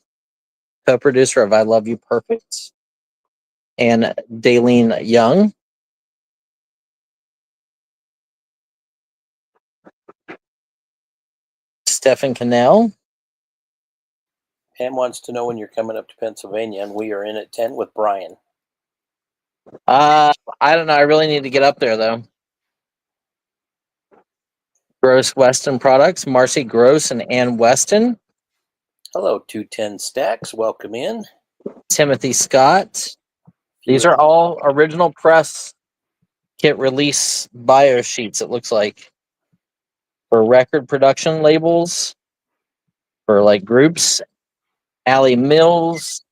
co-producer of I Love You Perfect, and Daleen Young. Stephen Cannell. Pam wants to know when you're coming up to Pennsylvania, and we are in at 10 with Brian. I don't know. I really need to get up there, though. Gross Weston Products, Marcy Gross and Ann Weston. Hello, 210 Stacks. Welcome in. Timothy Scott. These are all original press kit release bio sheets, it looks like, for record production labels, for like groups. Allie Mills,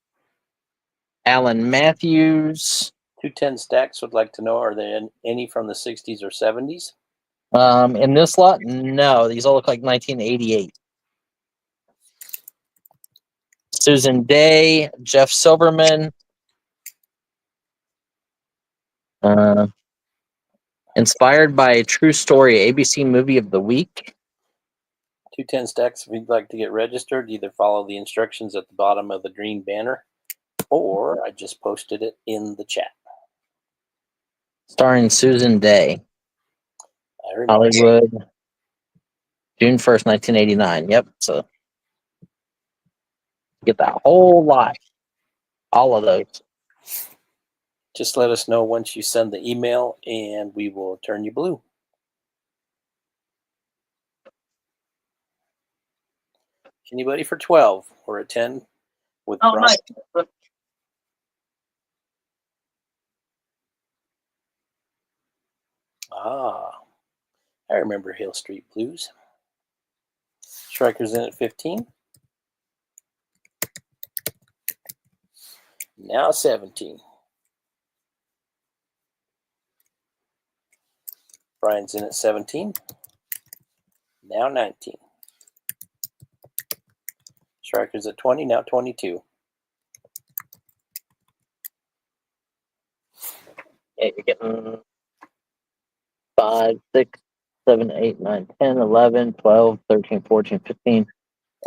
Alan Matthews. 210 Stacks would like to know, are there any from the 60s or 70s? In this lot, no. These all look like 1988. Susan Day, Jeff Silverman. Inspired by a true story, ABC Movie of the Week. 210 Stacks, if you'd like to get registered, either follow the instructions at the bottom of the green banner, or I just posted it in the chat. Starring Susan Day. I remember. Hollywood, June 1st, 1989. Yep. So get that whole lot. All of those. Just let us know once you send the email, and we will turn you blue. Anybody for 12? We're at 10 with Brian. Nice. Ah, I remember Hill Street Blues. Strikers in at 15. Now 17. Brian's in at 17. Now 19. Strikers at 20. Now 22. Yeah, you're getting 5, 6, 7, 8, 9, 10, 11, 12, 13, 14, 15.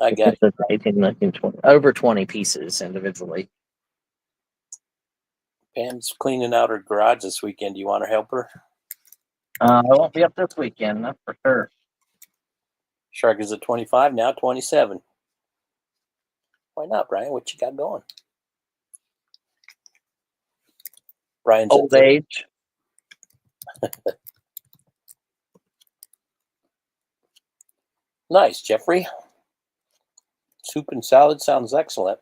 I got it. 18, 19, 20. Over 20 pieces individually. Pam's cleaning out her garage this weekend. Do you want to help her? I won't be up this weekend, that's for sure. Strikers at 25. Now 27. Why not, Brian? What you got going? Brian's Old at 30. age. Nice, Jeffrey. Soup and salad sounds excellent.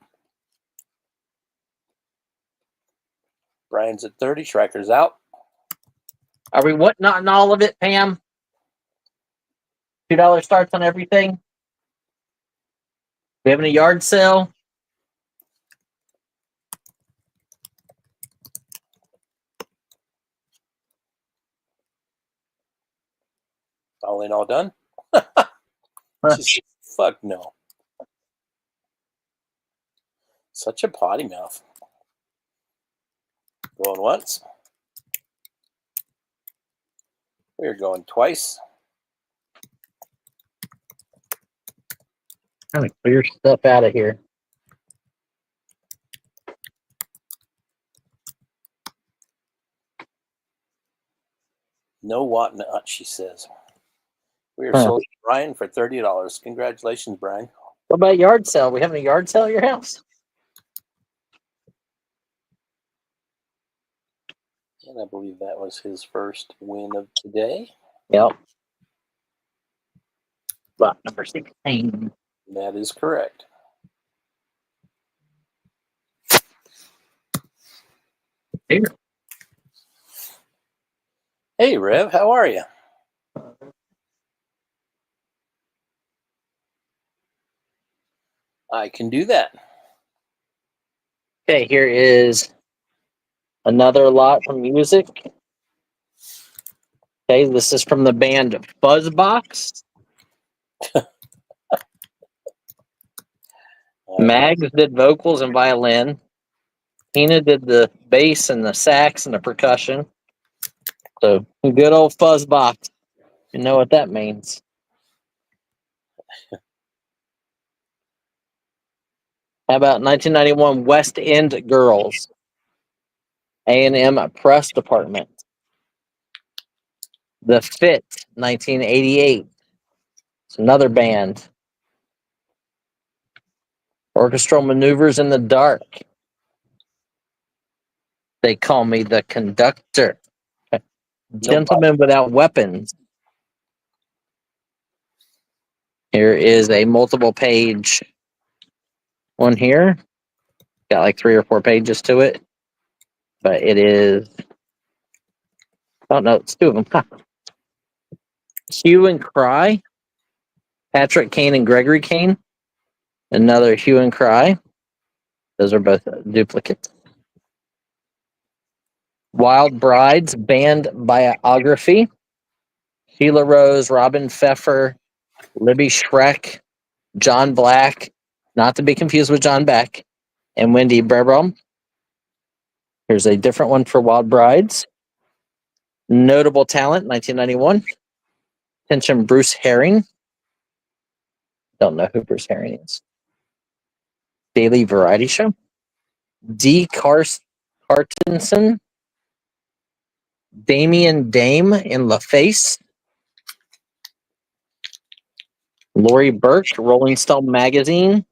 Brian's at 30. Schreiker's out. Are we what? Not all of it, Pam? $2 starts on everything. We having a yard sale? All in, all done. Just, fuck no. Such a potty mouth. Going once. We're going twice. Trying to clear stuff out of here. No whatnot, she says. We are Huh. sold to Brian for $30. Congratulations, Brian. What about yard sale? We having a yard sale at your house? And I believe that was his first win of today. Yep. Lot number 16. That is correct. Here. Hey, Rev, how are you? I can do that. Okay, here is another lot from music. Okay, this is from the band Buzzbox. Mags did vocals and violin. Tina did the bass and the sax and the percussion. So good old Fuzzbox. You know what that means. How about 1991 West End Girls? A&M Press Department. The Fit, 1988. It's another band. Orchestral Maneuvers in the Dark. They Call Me the Conductor. Gentlemen Without Weapons. Here is a multiple page one here. Got like 3 or 4 pages to it. But it is... Oh, no, it's 2 of them. Huh. Hue and Cry. Patrick Kane and Gregory Kane. Another Hue and Cry. Those are both duplicates. Wild Brides Band Biography. Sheila Rose, Robin Pfeffer, Libby Schreck, John Black, not to be confused with John Beck, and Wendy Berbrom. Here's a different one for Wild Brides. Notable Talent, 1991. Attention, Bruce Herring. Don't know who Bruce Herring is. Daily Variety Show. D. Cartenson. Damien Dame in LaFace. Lori Burke, Rolling Stone Magazine.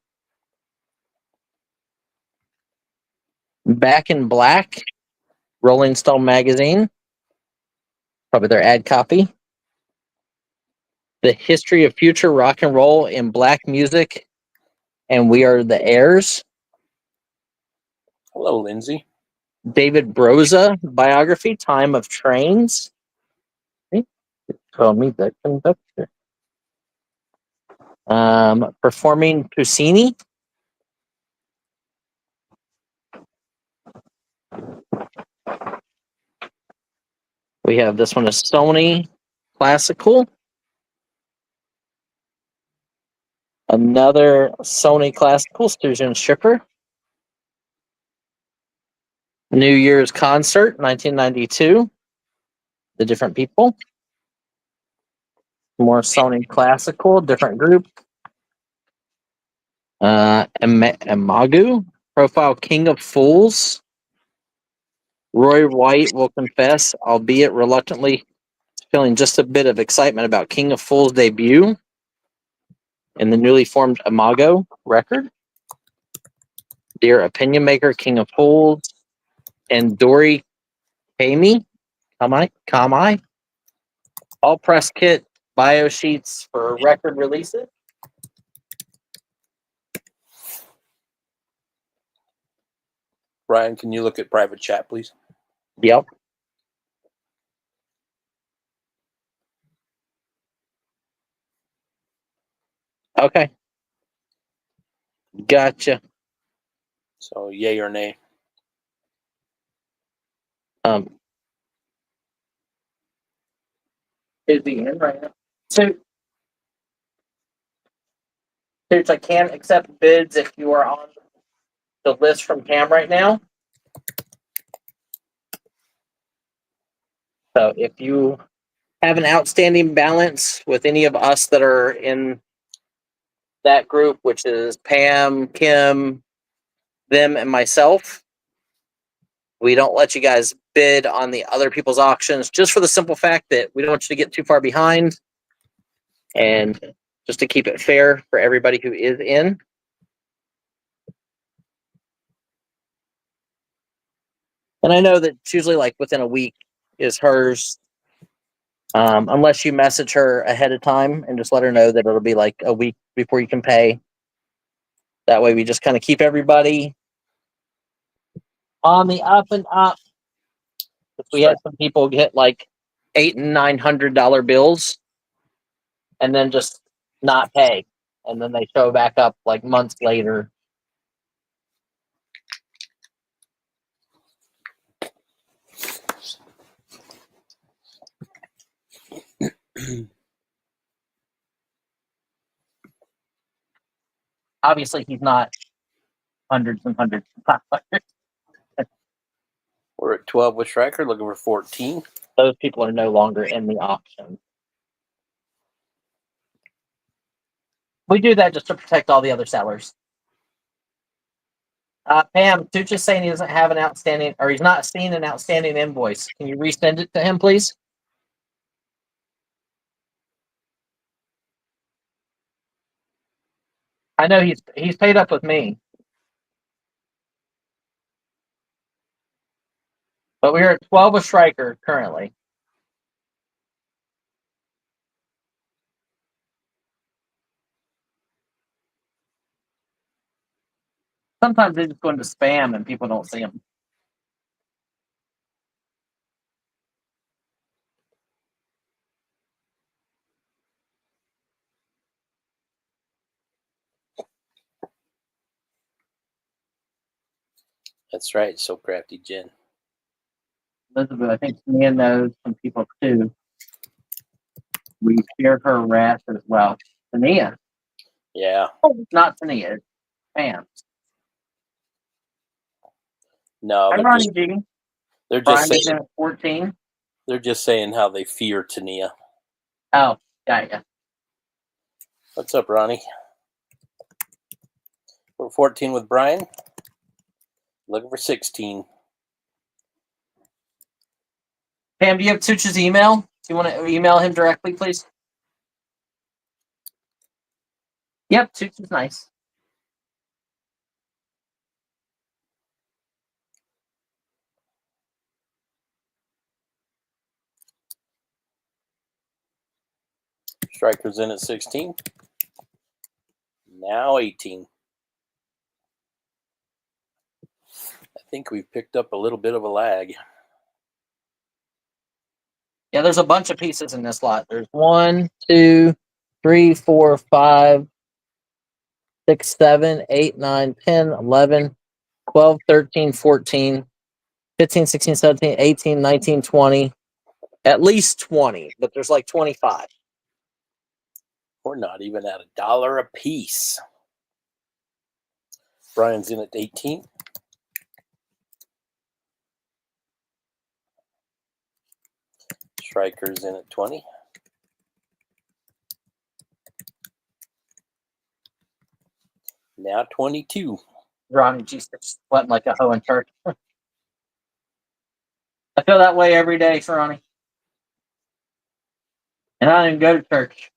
Back in Black, Rolling Stone Magazine. Probably their ad copy. The History of Future Rock and Roll in Black Music, and We Are the Heirs. Hello, Lindsay. David Broza biography, Time of Trains. Call Me the Conductor. Performing Puccini. We have this one, a Sony Classical. Another Sony Classical, Susan Schipper. New Year's Concert, 1992. The Different People. More Sony Classical, different group. Imagu, Profile King of Fools. Roy White will confess, albeit reluctantly, feeling just a bit of excitement about King of Fools' debut in the newly formed Imago record. Dear Opinion Maker, King of Fools, and Dory Kamai. All press kit bio sheets for record releases. Brian, can you look at private chat, please? Yep. Okay. Gotcha. So yay or nay? Is the end right now? So, I can't accept bids if you are on the list from Cam right now. So if you have an outstanding balance with any of us that are in that group, which is Pam, Kim, them, and myself, we don't let you guys bid on the other people's auctions just for the simple fact that we don't want you to get too far behind and just to keep it fair for everybody who is in. And I know that it's usually like within a week is hers. Unless you message her ahead of time and just let her know that it'll be like a week before you can pay. That way we just kind of keep everybody on the up and up. We had some people get like $800 and $900 bills and then just not pay. And then they show back up like months later. Obviously, he's not hundreds and hundreds of dollars. We're at 12 with Striker, looking for 14. Those people are no longer in the auction. We do that just to protect all the other sellers. Pam, Tuch is saying he doesn't have an outstanding, or he's not seeing an outstanding invoice. Can you resend it to him, please? I know he's paid up with me. But we're at 12 with Striker currently. Sometimes they just go into spam and people don't see them. That's right, so crafty Jen. Elizabeth, I think Mia knows some people too. We share her wrath as well. Tania. Yeah. Oh, it's not Tania. It's Pam. No, Hi, Ronnie G. they're Brian just is saying, in at 14. they're just saying how they fear Tania. Oh, yeah. What's up, Ronnie? We're 14 with Brian. Looking for 16. Pam, do you have Tuch's email? Do you want to email him directly, please? Yep, Tuch is nice. Striker's in at 16. Now 18. I think we've picked up a little bit of a lag. Yeah, there's a bunch of pieces in this lot. There's 1, 2, 3, 4, 5, 6, 7, 8, 9, 10, 11, 12, 13, 14, 15, 16, 17, 18, 19, 20. At least 20, but there's like 25. We're not even at $1 a piece. Brian's in at 18. Striker's in at 20. Now 22. Ronnie G sweating like a hoe in church. I feel that way every day, Ronnie. And I don't even go to church.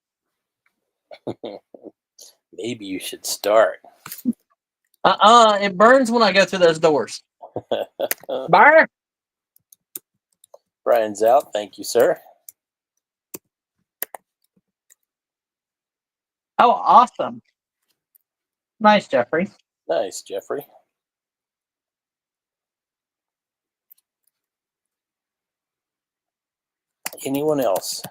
Maybe you should start. It burns when I go through those doors. Bye. Brian's out. Thank you, sir. Oh, awesome. Nice, Jeffrey. Nice, Jeffrey. Anyone else?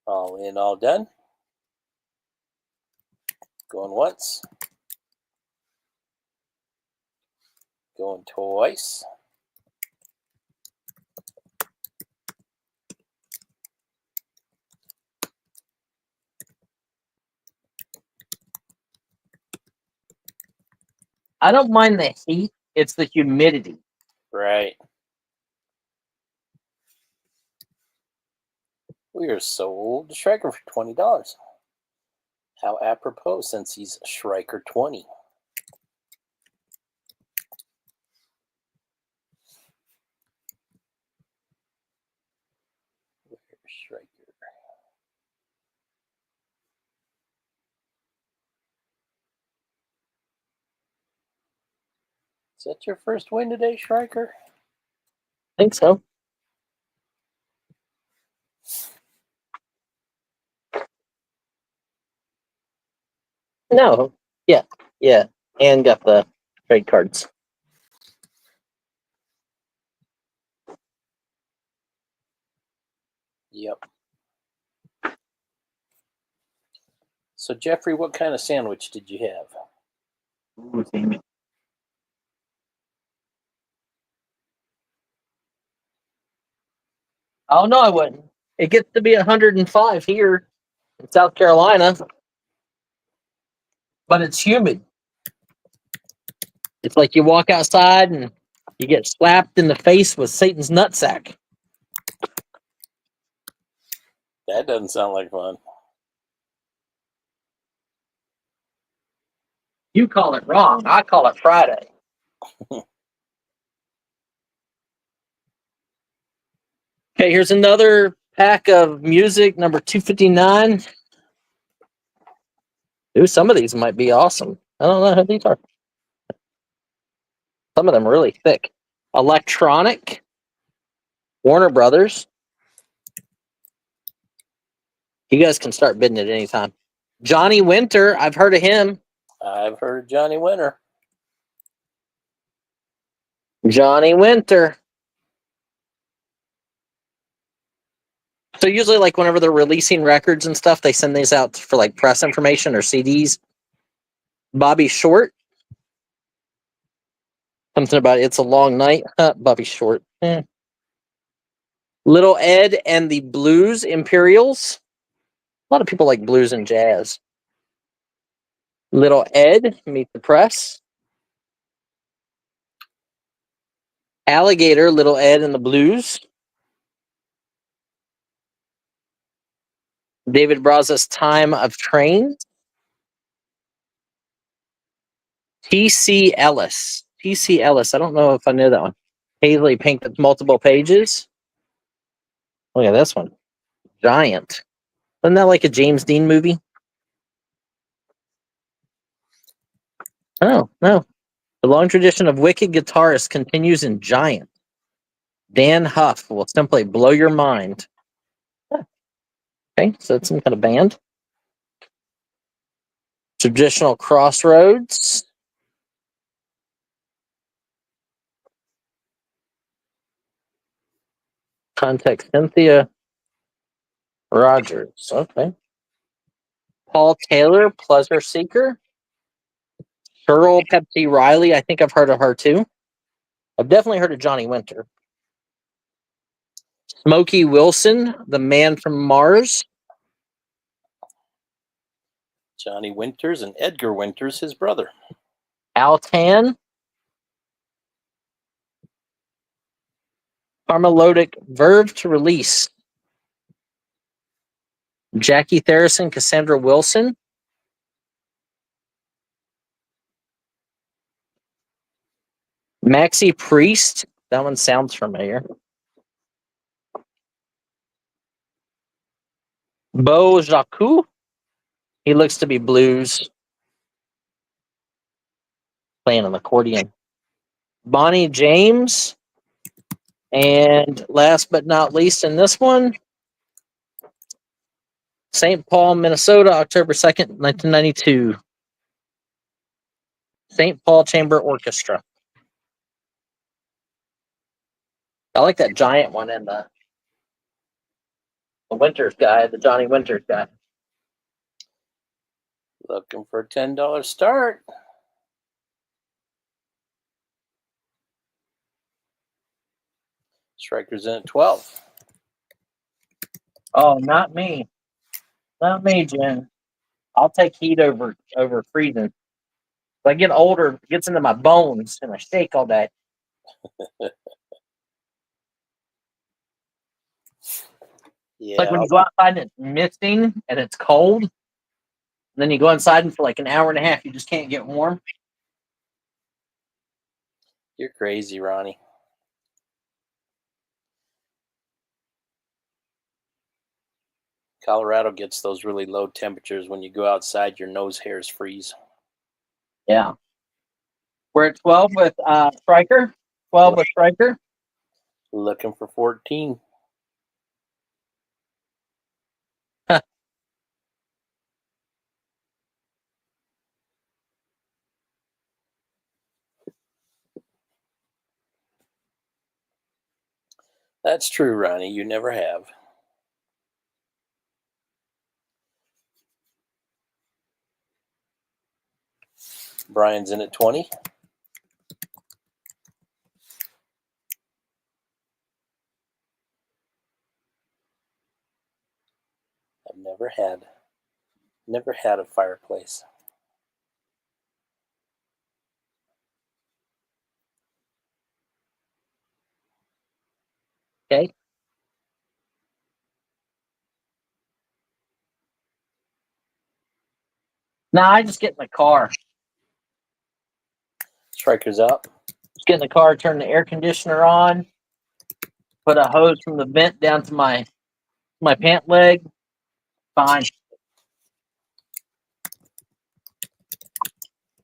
All in, all done. Going once. Going twice. I don't mind the heat. It's the humidity. Right. We are sold Striker for $20. How apropos, since he's Striker 20. Striker. Is that your first win today, Striker? I think so. No. Yeah. Yeah. And got the trade cards. Yep. So, Jeffrey, what kind of sandwich did you have? Ooh, damn it. Oh, no, I wouldn't. It gets to be 105 here in South Carolina, but it's humid. It's like you walk outside and you get slapped in the face with Satan's nutsack. That doesn't sound like fun. You call it wrong. I call it Friday. Okay, here's another pack of music, number 259. Ooh, some of these might be awesome. I don't know how these are. Some of them are really thick. Electronic, Warner Brothers. You guys can start bidding at any time. Johnny Winter, I've heard of him. I've heard of Johnny Winter. Johnny Winter. So usually, like whenever they're releasing records and stuff, they send these out for like press information or CDs. Bobby Short. Something about It's a Long Night. Bobby Short. Little Ed and the Blues Imperials. A lot of people like blues and jazz. Little Ed, Meet the Press. Alligator, Little Ed and the Blues. David Brazza's Time of Train. T.C. Ellis. T.C. Ellis. I don't know if I know that one. Paisley Pink with multiple pages. Look at this one. Giant. Isn't that like a James Dean movie? Oh, no. The long tradition of wicked guitarists continues in Giant. Dan Huff will simply blow your mind. Okay, so it's some kind of band. Traditional Crossroads. Contact Cynthia Rogers. Okay. Paul Taylor, Pleasure Seeker. Cheryl Pepsi Riley. I think I've heard of her too. I've definitely heard of Johnny Winter. Smokey Wilson, The Man from Mars. Johnny Winters and Edgar Winters, his brother. Altan. Carmelodic Verve to Release. Jackie Tharrison, Cassandra Wilson. Maxie Priest. That one sounds familiar. Beau Jacques. He looks to be blues. Playing an accordion. Bonnie James. And last but not least in this one, St. Paul, Minnesota, October 2nd, 1992. St. Paul Chamber Orchestra. I like that giant one and the Winters guy, the Johnny Winters guy. Looking for a $10 start. Strikers in at 12. Oh, not me. Not me, Jen. I'll take heat over freezing. As I get older, it gets into my bones and I shake all day. Yeah. It's like when you go outside and it's misting and it's cold, and then you go inside and for like an hour and a half you just can't get warm. You're crazy, Ronnie. Colorado gets those really low temperatures. When you go outside, your nose hairs freeze. Yeah. We're at 12 with Striker. 12 with Striker. Looking for 14. That's true, Ronnie. You never have. Brian's in at 20. I've never had a fireplace. Okay. Now I just get in the car. Strikers up. Just get in the car, turn the air conditioner on, put a hose from the vent down to my pant leg. Fine.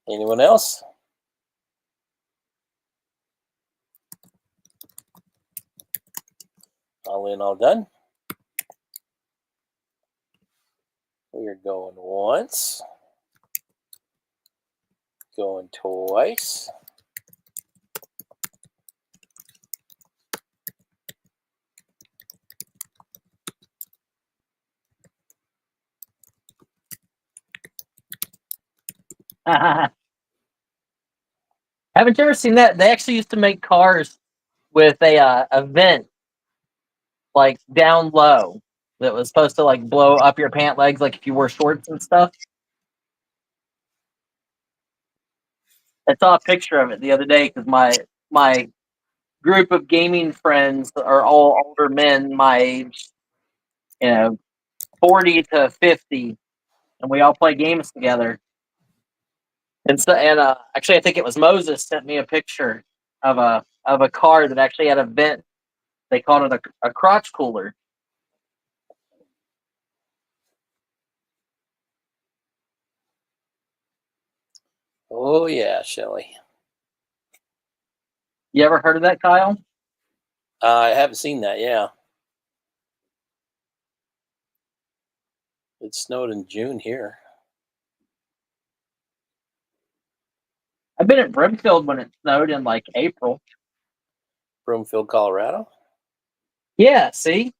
Anyone else? All in, all done. We are going once. Going twice. Haven't you ever seen that? They actually used to make cars with a vent like down low that was supposed to like blow up your pant legs, like if you wore shorts and stuff. I saw a picture of it the other day because my group of gaming friends are all older men, my age, 40 to 50, and we all play games together. And so, actually, I think it was Moses sent me a picture of a car that actually had a vent. They called it a crotch cooler. Oh, yeah, Shelly. You ever heard of that, Kyle? I haven't seen that, yeah. It snowed in June here. I've been at Brimfield when it snowed in like April. Broomfield, Colorado? Yeah, see,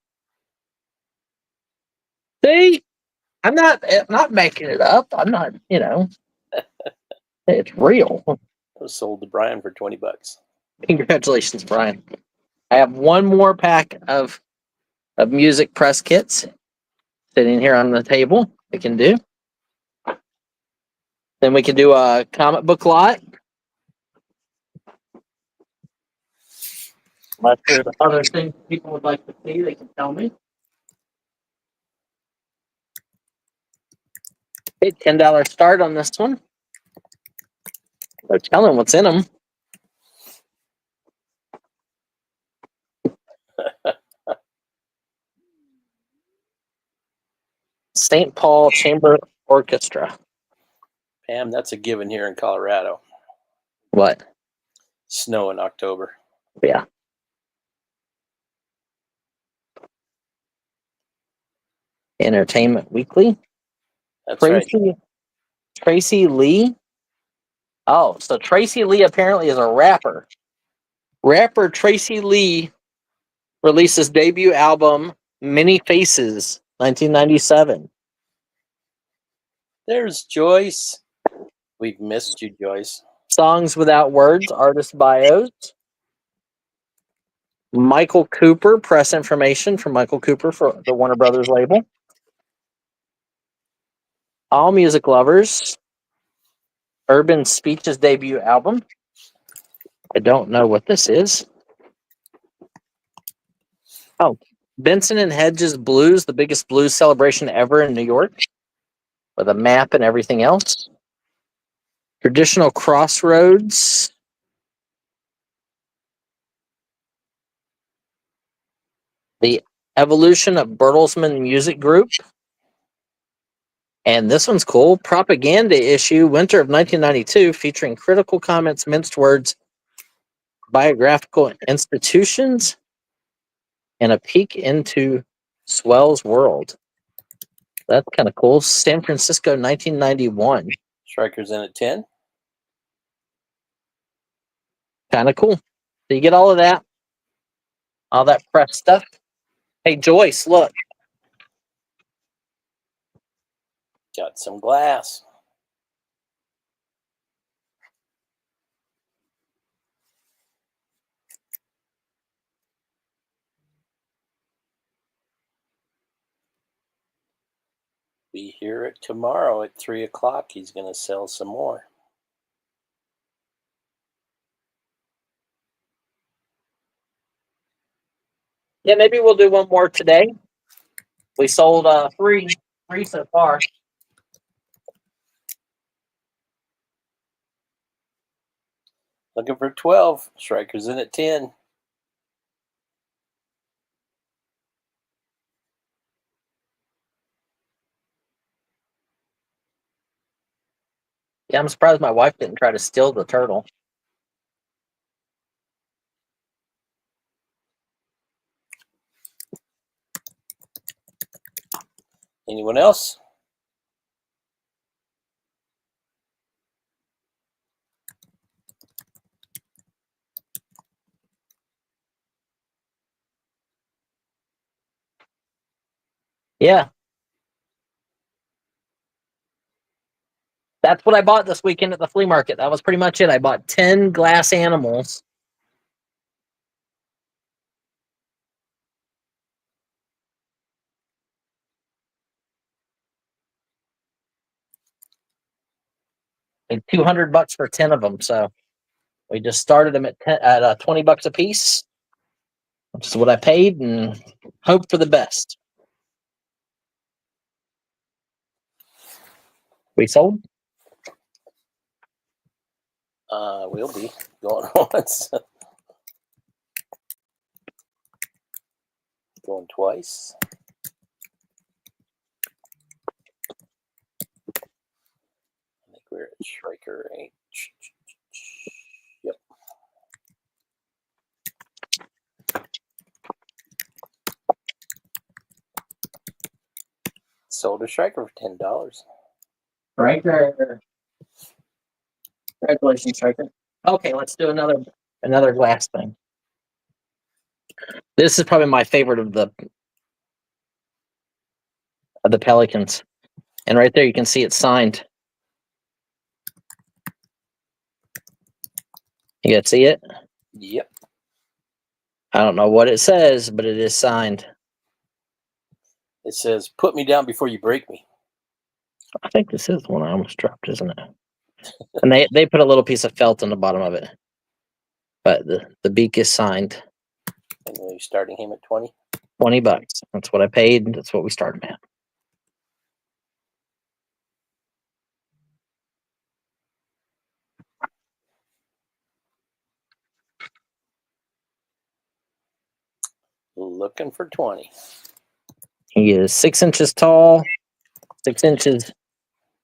I'm not making it up. I'm not, it's real. It was sold to Brian for $20. Congratulations, Brian. I have one more pack of music press kits sitting here on the table. We can do. Then we can do a comic book lot. Unless there's other things people would like to see, they can tell me. Okay, $10 start on this one. They're telling what's in them. St. Paul Chamber Orchestra. Pam, that's a given here in Colorado. What? Snow in October. Yeah. Entertainment Weekly. That's Tracy, right. Tracy Lee. Oh, so Tracy Lee apparently is a rapper. Rapper Tracy Lee releases debut album Many Faces, 1997. There's Joyce. We've missed you, Joyce. Songs Without Words, artist bios. Michael Cooper, press information from Michael Cooper for the Warner Brothers label. All Music Lovers, Urban Speech's debut album. I don't know what this is. Oh, Benson and Hedges Blues, the biggest blues celebration ever in New York, with a map and everything else. Traditional Crossroads. The Evolution of Bertelsmann Music Group. And this one's cool. Propaganda issue, winter of 1992, featuring critical comments, minced words, biographical institutions, and a peek into Swell's world. That's kind of cool. San Francisco, 1991. Strikers in at 10. Kind of cool. So you get all of that, all that press stuff. Hey, Joyce, look. Got some glass. Be here at tomorrow at 3 o'clock. He's going to sell some more. Yeah, maybe we'll do one more today. We sold three so far. Looking for 12. Strikers in at 10. Yeah, I'm surprised my wife didn't try to steal the turtle. Anyone else? Yeah. That's what I bought this weekend at the flea market. That was pretty much it. I bought 10 glass animals. Like $200 for 10 of them. So we just started them at $20 a piece, which is what I paid, and hope for the best. We sold. We'll be going once. Going twice. I think we're at Striker 8. Yep. Sold a Striker for $10. Striker. Congratulations, Striker. Okay, let's do another glass thing. This is probably my favorite of the Pelicans. And right there you can see it's signed. You guys see it? Yep. I don't know what it says, but it is signed. It says, "Put me down before you break me." I think this is the one I almost dropped, isn't it? And they put a little piece of felt on the bottom of it. But the beak is signed. And we're starting him at 20. $20. That's what I paid. That's what we started at. Looking for 20. He is 6 inches tall, 6 inches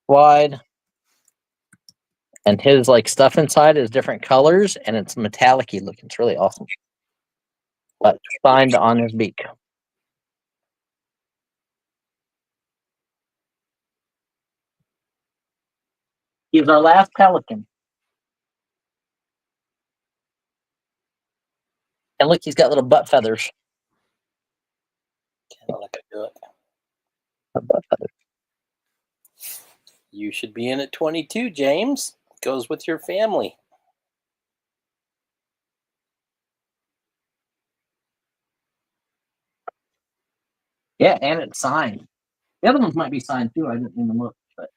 wide. And his like stuff inside is different colors, and it's metallic-y looking. It's really awesome. But signed on his beak. He's our last pelican. And look, he's got little butt feathers. I'll let you do it. Butt feathers. You should be in at 22, James. Goes with your family. Yeah, and it's signed. The other ones might be signed too. I didn't even look, but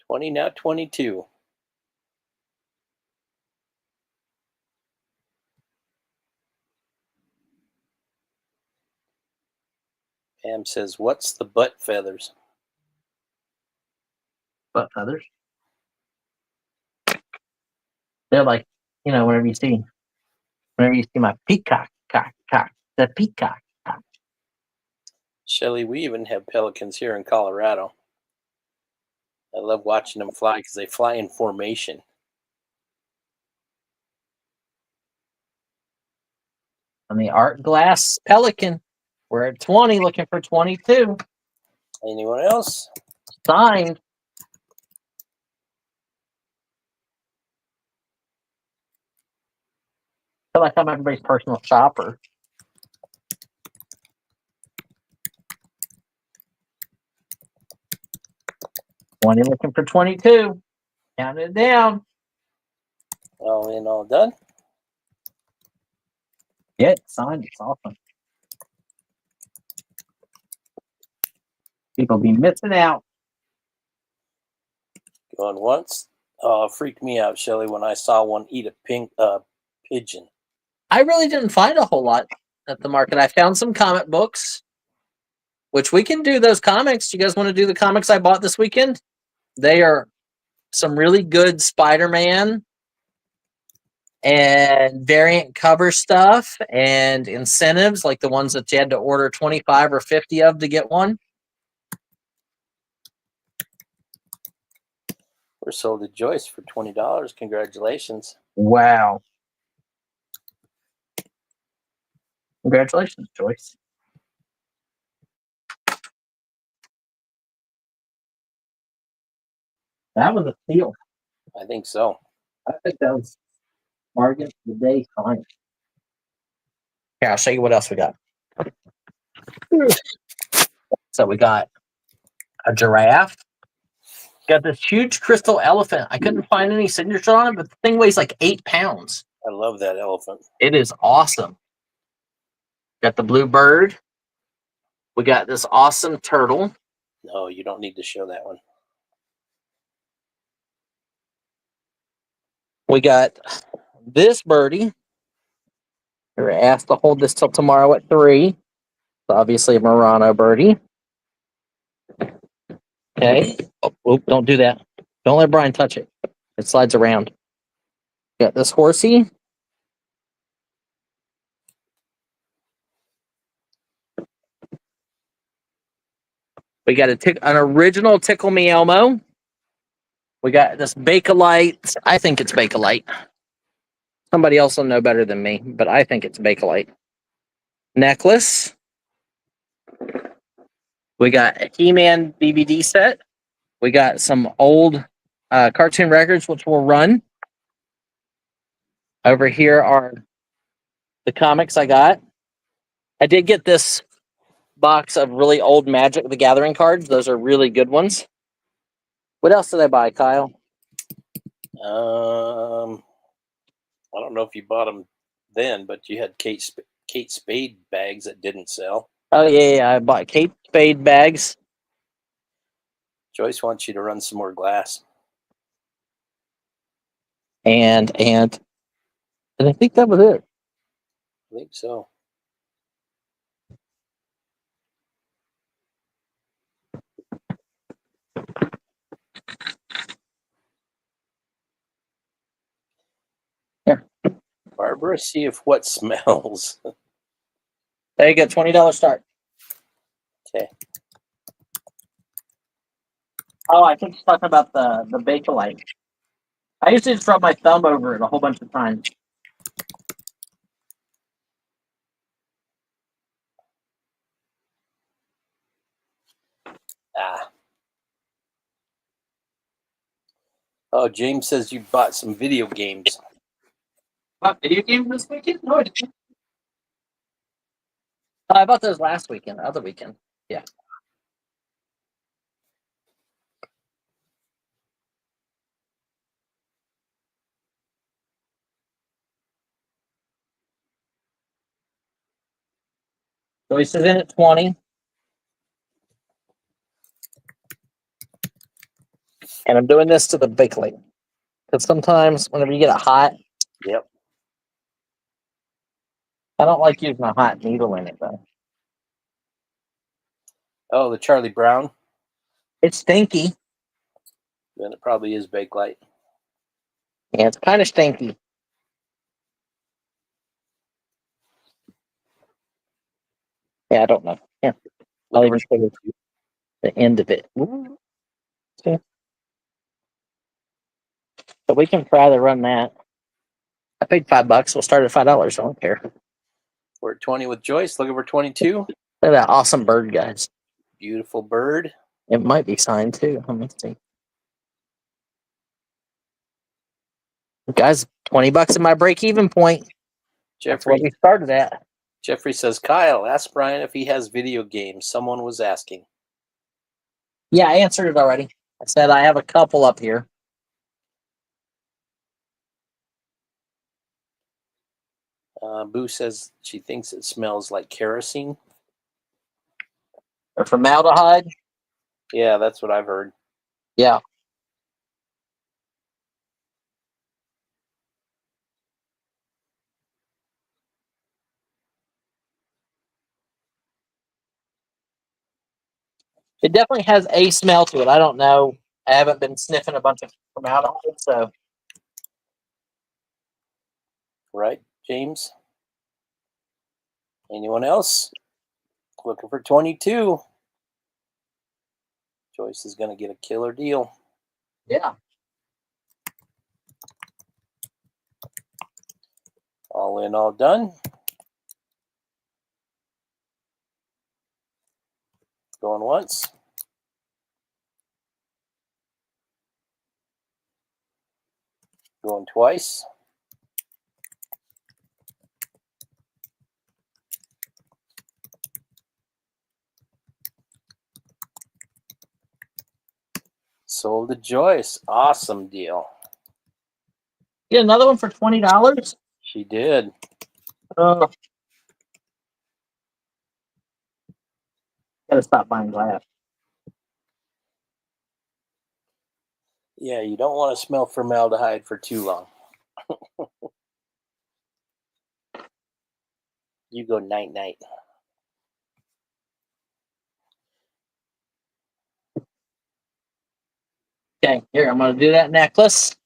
20 now, 22. Pam says, "What's the butt feathers?" butt feathers. They're like, whenever you see my peacock, the peacock. Shelly, we even have pelicans here in Colorado. I love watching them fly because they fly in formation. And the art glass pelican. We're at 20, looking for 22. Anyone else? Signed. I feel like I'm everybody's personal shopper. Looking for 22. Counting it down. All in, all done. Yeah, it's signed. It's awesome. People be missing out. Going once. Oh, it freaked me out, Shelly, when I saw one eat a pink pigeon. I really didn't find a whole lot at the market. I found some comic books, which we can do those comics. You guys want to do the comics I bought this weekend? They are some really good Spider-Man and variant cover stuff and incentives, like the ones that you had to order 25 or 50 of to get one. We're sold to Joyce for $20. Congratulations. Wow. Congratulations, Joyce. That was a steal. I think so. I think that was bargain of the day. Fine. Here, I'll show you what else we got. So we got a giraffe. Got this huge crystal elephant. I couldn't find any signature on it, but the thing weighs like 8 pounds. I love that elephant. It is awesome. Got the blue bird. We got this awesome turtle. No, you don't need to show that one. We got this birdie. We were asked to hold this till tomorrow at 3. It's obviously a Murano birdie. Okay. Oh, don't do that. Don't let Brian touch it. It slides around. Got this horsey. We got an original Tickle Me Elmo. We got this Bakelite. I think it's Bakelite. Somebody else will know better than me, but I think it's Bakelite. Necklace. We got a He-Man DVD set. We got some old cartoon records, which we'll run. Over here are the comics I got. I did get this box of really old Magic the Gathering cards. Those are really good ones. What else did I buy, Kyle? I don't know if you bought them then, but you had Kate Spade bags that didn't sell. Oh, yeah. I bought Kate Spade bags. Joyce wants you to run some more glass. And I think that was it. I think so. Here. Barbara, see if what smells. There you go, $20 start. Okay. Oh, I think she's talking about the Bakelite. I used to just rub my thumb over it a whole bunch of times. Oh, James says you bought some video games. What, video games this weekend? No, I didn't. I bought those last weekend, other weekend. Yeah. Joyce is in at 20. And I'm doing this to the bakelite. Because sometimes whenever you get it hot, Yep. I don't like using a hot needle in it though. Oh, the Charlie Brown. It's stinky. Then it probably is Bakelite. Yeah, it's kind of stinky. Yeah, I don't know. Yeah, I'll even show you the end of it. Ooh. See? So we can try to run that. I paid $5. We'll start at $5. I don't care. We're at 20 with Joyce. Looking for 22. Look at that awesome bird, guys. Beautiful bird. It might be signed too. Let me see. Guys, $20 in my break-even point. That's what Jeffrey. we started at. Jeffrey says, Kyle, ask Brian if he has video games. Someone was asking. Yeah, I answered it already. I said I have a couple up here. Boo says she thinks it smells like kerosene. Or formaldehyde. Yeah, that's what I've heard. Yeah. It definitely has a smell to it. I don't know. I haven't been sniffing a bunch of formaldehyde, so Right, James? Anyone else? Looking for 22. Joyce is going to get a killer deal. yeah. All in, all done. Going once. Going twice. Sold to Joyce. Awesome deal. Get another one for $20. She did. Gotta stop buying glass. Yeah, you don't want to smell formaldehyde for too long. You go night-night. Okay, here I'm gonna do that necklace.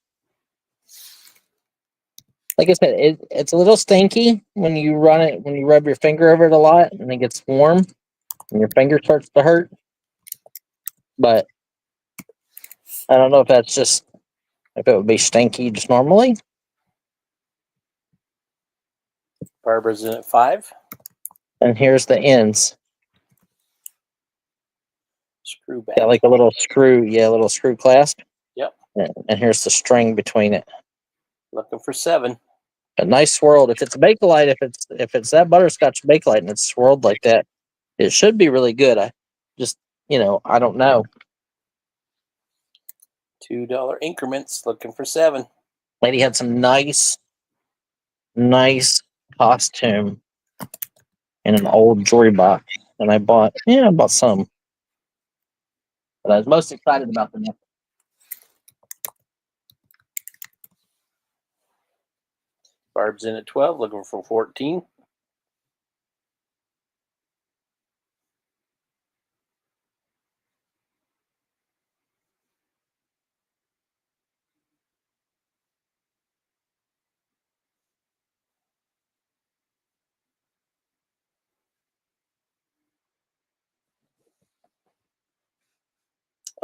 Like I said, it's a little stinky when you run it, when you rub your finger over it a lot, and it gets warm, and your finger starts to hurt. But I don't know if that's just if it would be stinky just normally. Barbara's in at 5. And here's the ends. Screw back. Got like a little screw, a little screw clasp. Yep. And here's the string between it. Looking for 7. A nice swirled. If it's a Bakelite, if it's that butterscotch Bakelite and it's swirled like that, it should be really good. I just I don't know. $2 increments. Looking for 7. Lady had some nice costume in an old jewelry box, and I bought some, but I was most excited about the necklace. Barb's in at 12. Looking for 14.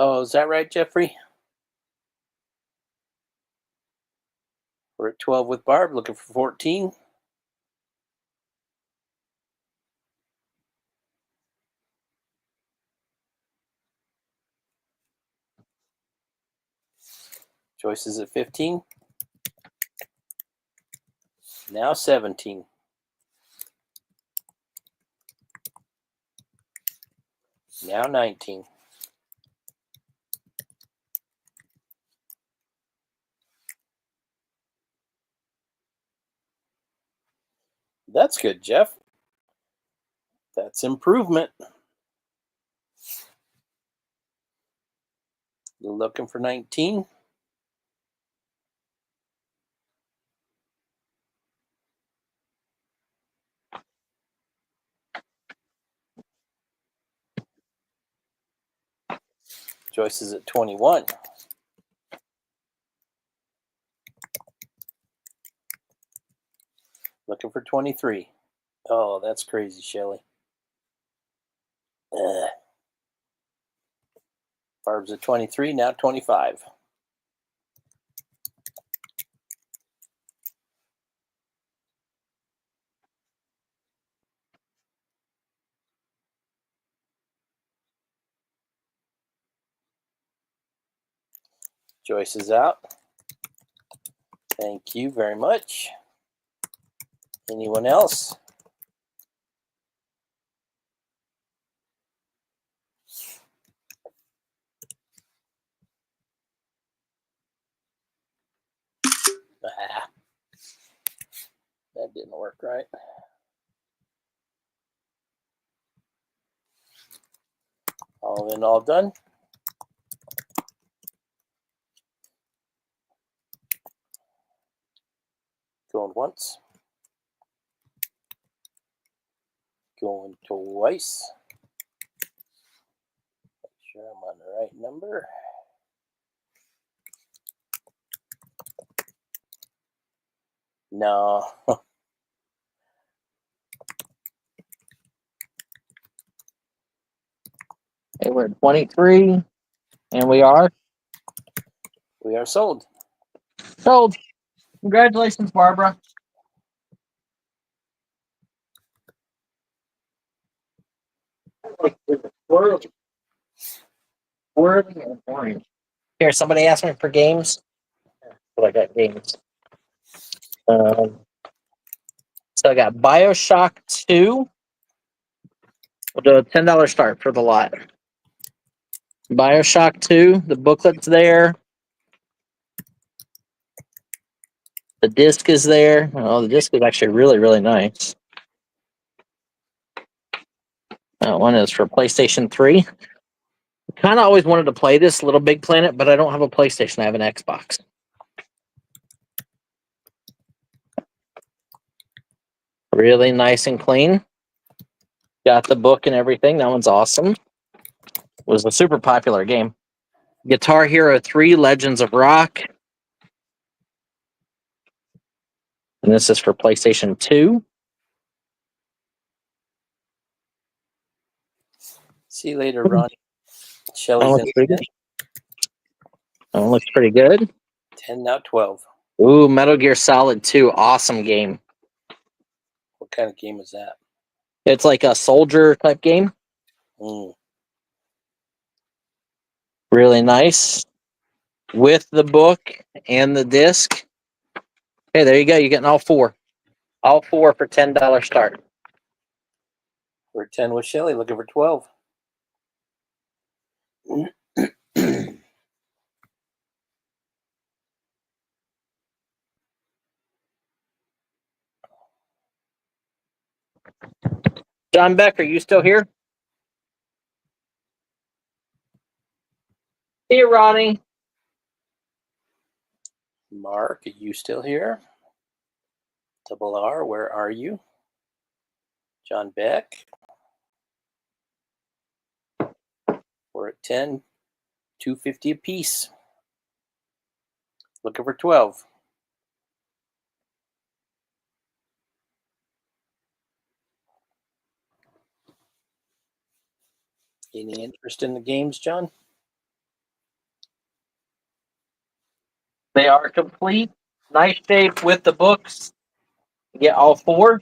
Oh, is that right, Jeffrey? We're at 12 with Barb. Looking for 14. Joyce is at 15. Now 17. Now 19. That's good, Jeff. That's improvement. You're looking for 19. Joyce is at 21. Looking for 23. Oh, that's crazy, Shelly. Barb's at 23, now 25. Joyce is out. Thank you very much. Anyone else? Ah, that didn't work right. All in, all done. Going once. Going twice. Make sure I'm on the right number. No. Okay, we're at 23, and we are We are sold. sold. Congratulations, Barbara. Swirly and orange. Here, somebody asked me for games. But I got games. So I got BioShock 2. We'll do a $10 start for the lot. BioShock 2, the booklet's there. The disc is there. Oh, the disc is actually really, really nice. One is for PlayStation 3. Kind of always wanted to play this Little Big Planet, but I don't have a PlayStation. I have an Xbox. Really nice and clean. Got the book and everything. That one's awesome. Was a super popular game. Guitar Hero 3 Legends of Rock. And this is for PlayStation 2. See you later, Ronnie. That Shelly's one in looks pretty good. That one looks pretty good. 10, now 12. Ooh, Metal Gear Solid 2. Awesome game. What kind of game is that? It's like a soldier type game. Really nice. With the book and the disc. Hey, there you go. You're getting all four. All four for $10 start. We're at 10 with Shelly, looking for 12. John Beck, are you still here? Hey, Ronnie. Mark, are you still here? Double R, where are you? John Beck. We're at 10, $2.50 a piece. Looking for 12. Any interest in the games, John? They are complete. Nice shape with the books. You get all four.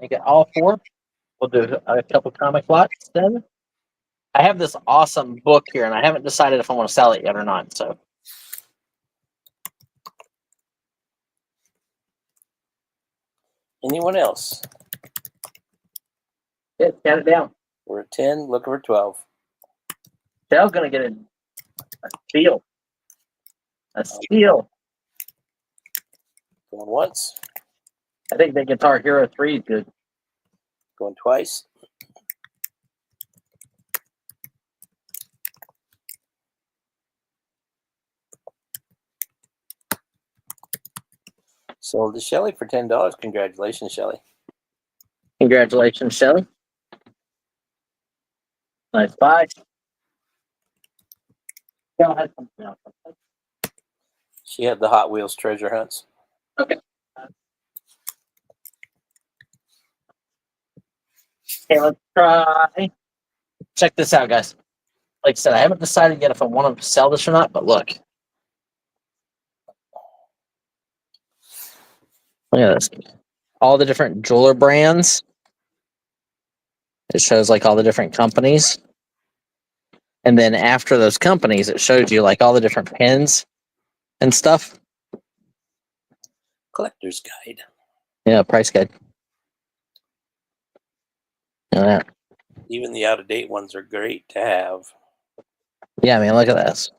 You get all four. We'll do a couple comic lots then. I have this awesome book here, and I haven't decided if I want to sell it yet or not. So, Anyone else? yeah, count it down. We're at 10, looking for 12. Dell's gonna get a steal. A steal. Going once, I think the Guitar Hero 3 is good. going twice. Sold to Shelly for $10. Congratulations, Shelly. Congratulations, Shelly. Nice buy. Dell has something else. She had the Hot Wheels treasure hunts. Okay. Okay, let's try. Check this out, guys. Like I said, I haven't decided yet if I want to sell this or not, but look. Look at this. All the different jeweler brands. It shows like all the different companies. And then after those companies, it shows you like all the different pins and stuff. Collector's guide. Yeah, price guide. Yeah, Even the out-of-date ones are great to have. yeah, I mean, look at this.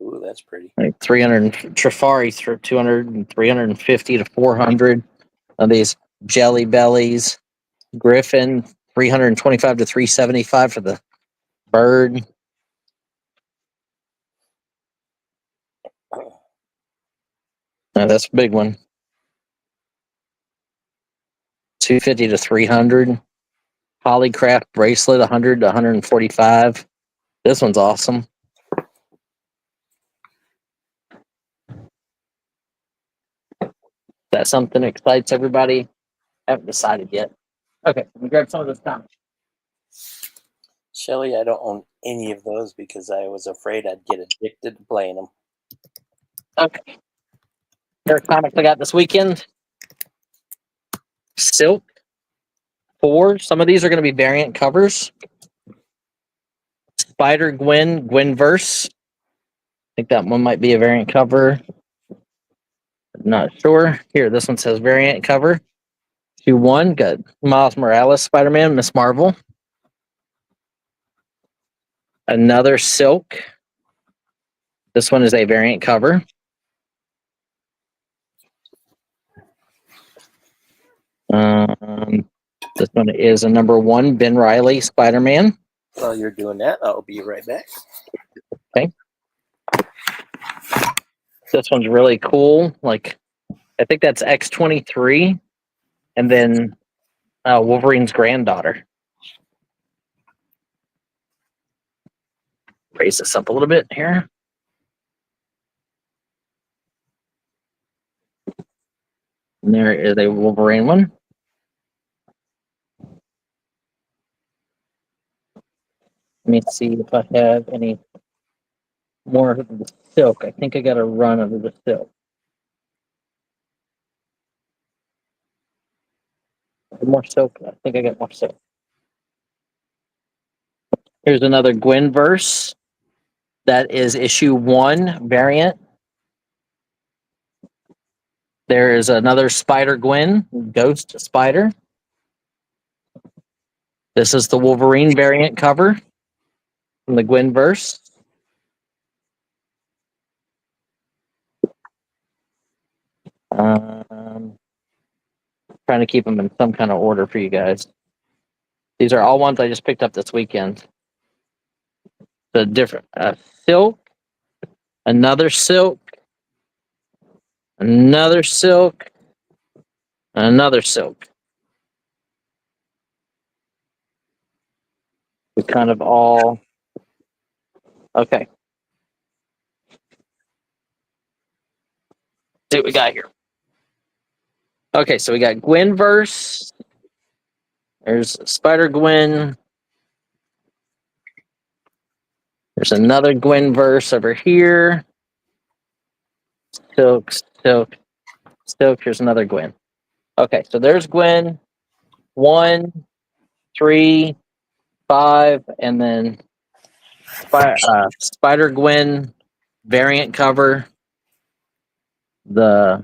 Ooh, that's pretty. Like 300 Trifari through 200 and 350 to 400 of these Jelly Bellies. Griffin 325 to 375 for the bird. That's a big one. 250 to 300. Polycraft bracelet 100 to 145. This one's awesome. That something excites everybody? Haven't decided yet. Okay, let me grab some of this down. Shelly, I don't own any of those because I was afraid I'd get addicted to playing them. Okay. Here are comics I got this weekend. Silk. 4. Some of these are going to be variant covers. Spider Gwen, Gwenverse. I think that one might be a variant cover. Not sure. Here, this one says variant cover. 2-1. Got Miles Morales, Spider-Man, Miss Marvel. Another Silk. This one is a variant cover. This one is a number 1, Ben Reilly, Spider-Man. While you're doing that, I'll be right back. Okay. This one's really cool. Like, I think that's X-23, and then Wolverine's granddaughter. Raise this up a little bit here. And there is a Wolverine one. Let me see if I have any more of the Silk. I think I got a run of the Silk. More Silk. I think I got more Silk. Here's another Gwenverse. That is issue 1 variant. There is another Spider Gwen, Ghost Spider. This is the Wolverine variant cover from the Gwenverse. Trying to keep them in some kind of order for you guys. These are all ones I just picked up this weekend. The different Silk, another Silk, another Silk, another Silk. We kind of all okay. See what we got here. Okay, so we got Gwenverse. There's Spider Gwen. There's another Gwenverse over here. Silk, Silk, Silk. Here's another Gwen. Okay, so there's Gwen. 1, 3, 5, and then Spider Gwen variant cover. The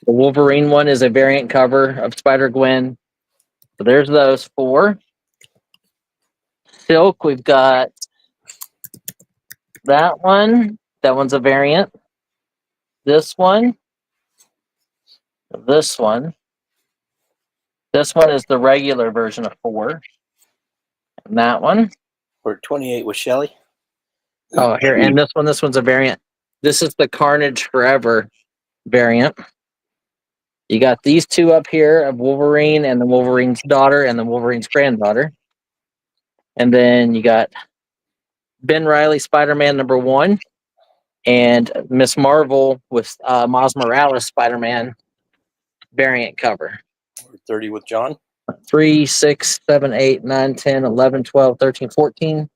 Wolverine one is a variant cover of Spider Gwen. So there's those 4. Silk, we've got that one. That one's a variant. This one. This one. This one is the regular version of 4. And that one. We're at 28 with Shelly. Oh, here. And this one. This one's a variant. This is the Carnage Forever variant. You got these two up here of Wolverine and the Wolverine's daughter and the Wolverine's granddaughter. And then you got Ben Reilly Spider-Man #1 and Miss Marvel with Miles Morales Spider-Man variant cover. We're 30 with John. 3, 6, 7, 8, 9, 10, 11, 12, 13, 14.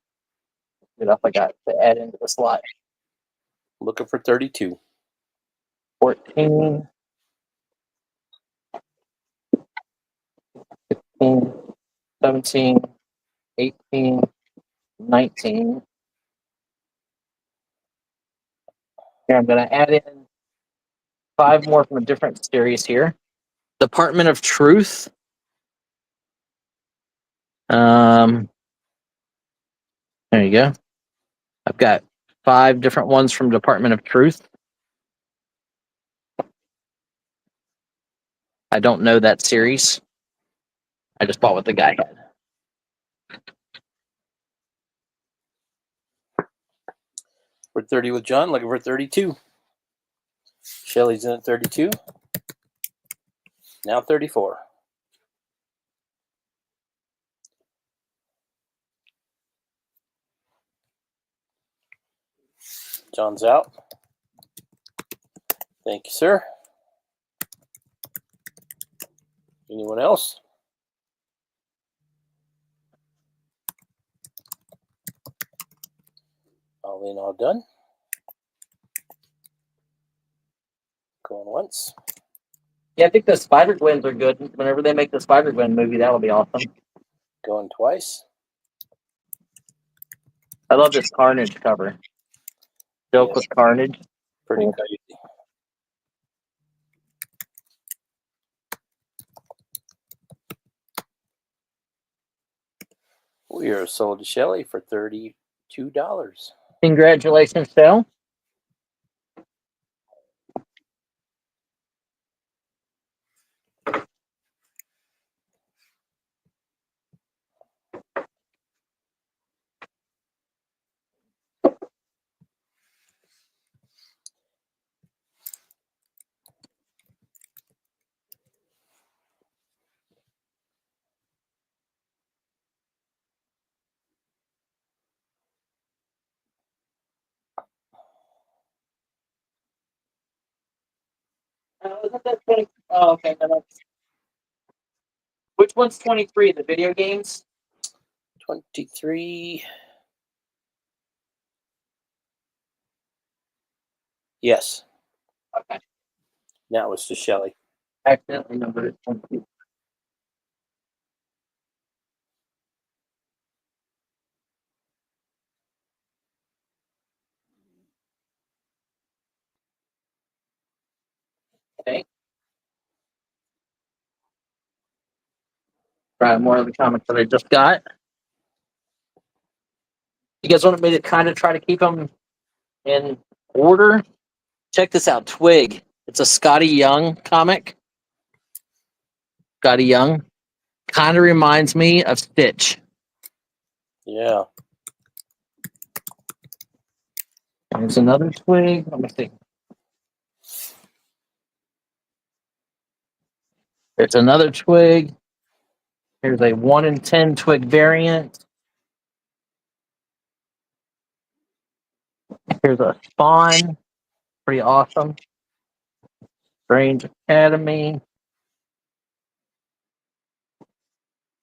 What else I got to add into the slot? Looking for 32. 14, 16, 17, 18, 19. Here, I'm going to add in 5 more from a different series here. Department of Truth. There you go. I've got 5 different ones from Department of Truth. I don't know that series. I just bought what the guy had. We're 30 with John. Looking for 32. Shelly's in at 32. Now 34. John's out. Thank you, sir. Anyone else? All in, all done. Going once. Yeah, I think the Spider-Gwens are good. Whenever they make the Spider-Gwen movie, that'll be awesome. Going twice. I love this Carnage cover. Silk Yes. with Carnage. Pretty Cool. crazy. We are sold to Shelly for $32. Congratulations, Phil. Isn't that 20? Oh, okay. Which one's 23? The video games? 23. Yes. Okay. Now it's to Shelly. Accidentally numbered it 22. Okay. Try more of the comics that I just got. You guys want me to kind of try to keep them in order? Check this out, Twig. It's a Scotty Young comic. Scotty Young. Kind of reminds me of Stitch. Yeah. There's another Twig. Let me see. There's another Twig. Here's a 1 in 10 Twig variant. Here's a Spawn. Pretty awesome. Strange Academy.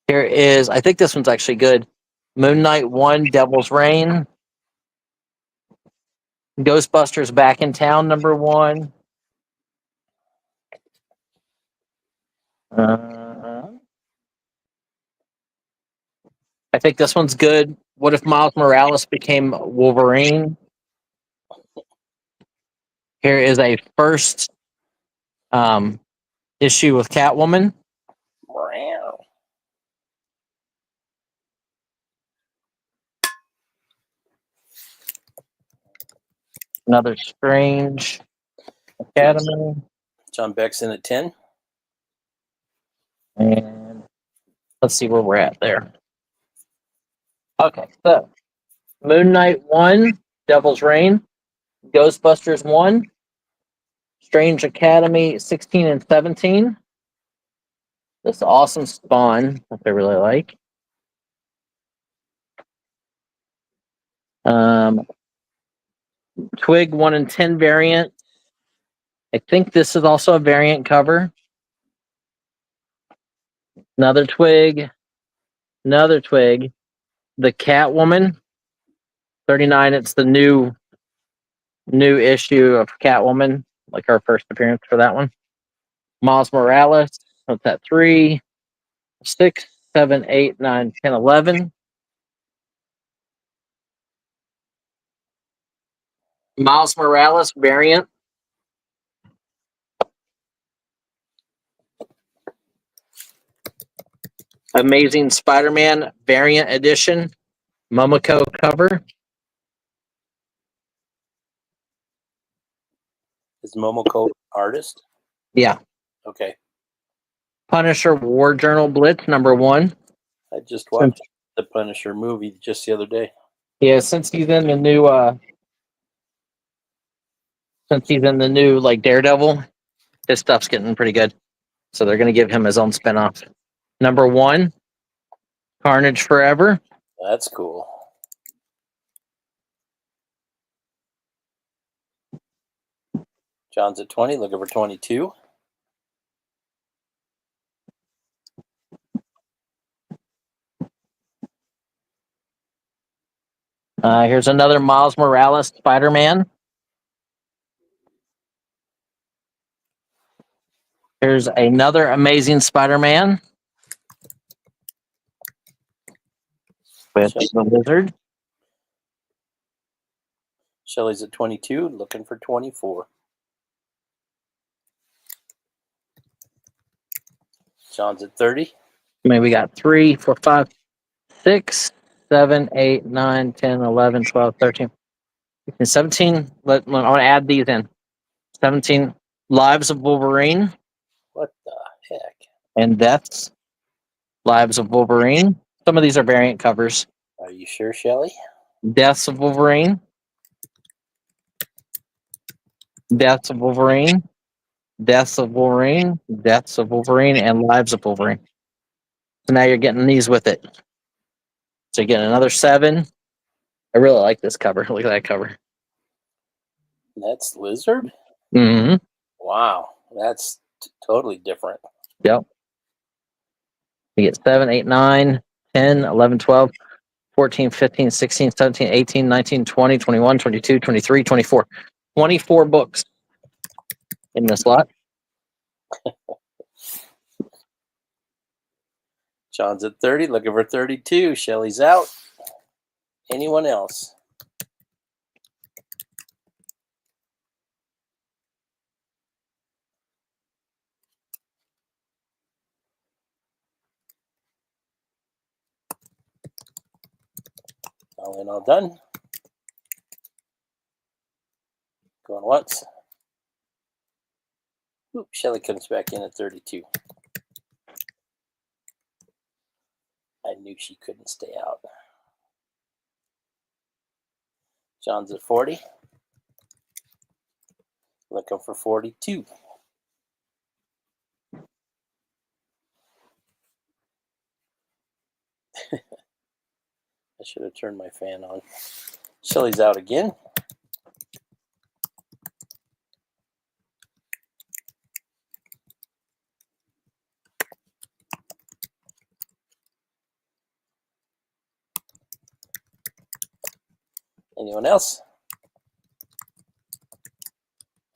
Here is, I think this one's actually good. Moon Knight 1, Devil's Reign. Ghostbusters Back in Town #1. I think this one's good. What if Miles Morales became Wolverine? Here is a first issue with Catwoman. Wow. Another Strange Academy. John Beck's in at 10. And let's see where we're at there. Okay, so Moon Knight 1, Devil's Reign, Ghostbusters 1, Strange Academy 16 and 17. This awesome Spawn, which I really like. Twig 1 and 10 variant. I think this is also a variant cover. Another Twig. Another Twig. The Catwoman 39. It's the new issue of Catwoman, like our first appearance for that one. Miles Morales. What's that? 3, 6, 7, 8, 9, 10, 11. Miles Morales variant. Amazing Spider-Man variant edition. Momoko cover. Is Momoko artist? Yeah. Okay. Punisher War Journal Blitz #1. I just watched the Punisher movie just the other day. Yeah, since he's in the new like Daredevil, his stuff's getting pretty good. So they're gonna give him his own spinoff. #1, Carnage Forever. That's cool. John's at 20, looking for 22. Here's another Miles Morales Spider-Man. Here's another Amazing Spider-Man with the Lizard. Shelley's at 22, looking for 24. John's at 30. I mean, we got 3, 4, 5, 6, 7, 8, 9, 10, 11, 12, 13, 15, 17. I want to add these in. 17 Lives of Wolverine What the heck? and Deaths. Lives of Wolverine. Some of these are variant covers. Are you sure, Shelley? Deaths of Wolverine. Deaths of Wolverine. Deaths of Wolverine. Deaths of Wolverine and Lives of Wolverine. So now you're getting these with it. So you get another 7. I really like this cover. Look at that cover. That's Lizard? Mm-hmm. Wow, that's totally different. Yep. You get 7, 8, 9, 10, 11, 12, 14, 15, 16, 17, 18, 19, 20, 21, 22, 23, 24. 24 books in this lot. John's at 30, looking for 32. Shelley's out. Anyone else? All in, all done. Going once. Oop, Shelley comes back in at 32. I knew she couldn't stay out. John's at 40. Looking for 42. I should have turned my fan on. Shelley's out again. Anyone else?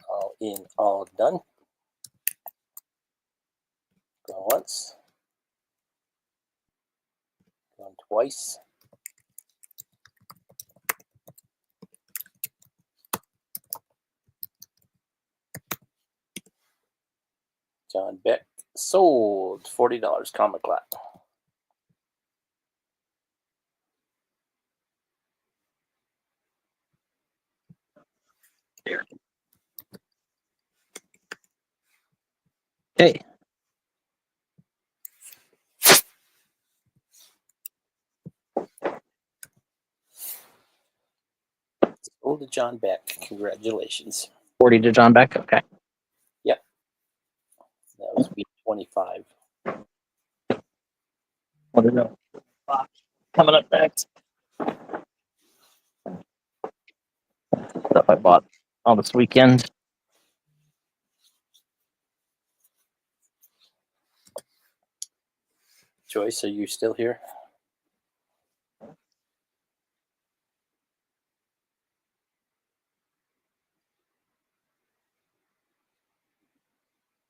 All in, all done. Going once. Going twice. John Beck sold $40 Comic Lot. Here. Okay. Sold to John Beck. Congratulations. 40 to John Beck. Okay. Yep. That was B25. What is it? Coming up next. Stuff I bought all this weekend. Joyce, are you still here?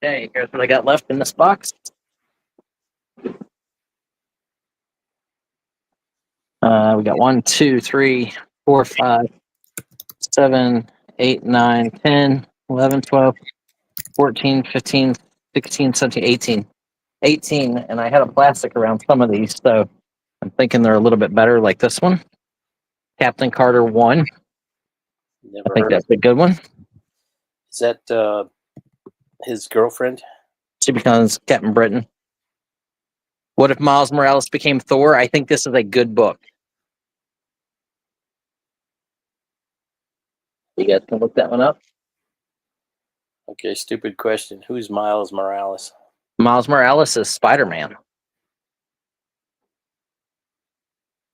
Okay, here's what I got left in this box. We got 1, 2, 3, 4, 5, 7, 8, 9, 10, 11, 12, 14, 15, 16, 17, 18. 18, and I had a plastic around some of these, so I'm thinking they're a little bit better, like this one. Captain Carter 1. I Never think heard of that's a good one. Is that his girlfriend? She becomes Captain Britain. What if Miles Morales became Thor? I think this is a good book. You guys can look that one up. Okay, stupid question. Who's Miles Morales? Miles Morales is Spider-Man.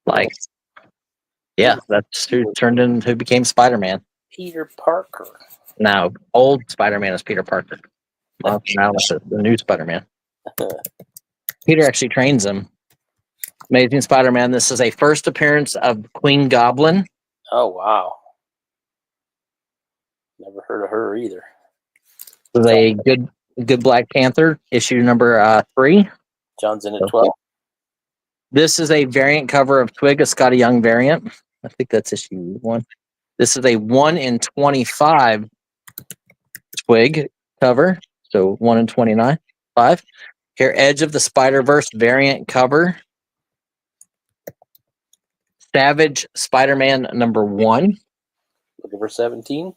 Like, yeah, that's who turned in, who became Spider-Man. Peter Parker. Now, old Spider-Man is Peter Parker. Miles Morales is the new Spider-Man. Peter actually trains him. Amazing Spider-Man. This is a first appearance of Queen Goblin. Oh, wow. Never heard of her either. This is a good Black Panther, issue number 3. John's in at 12. This is a variant cover of Twig, a Scotty Young variant. I think that's issue 1. This is a 1 in 25 Twig cover. So 1 in 29. 5. Here, Edge of the Spider-Verse variant cover. Savage Spider-Man number 1. Looking for 17.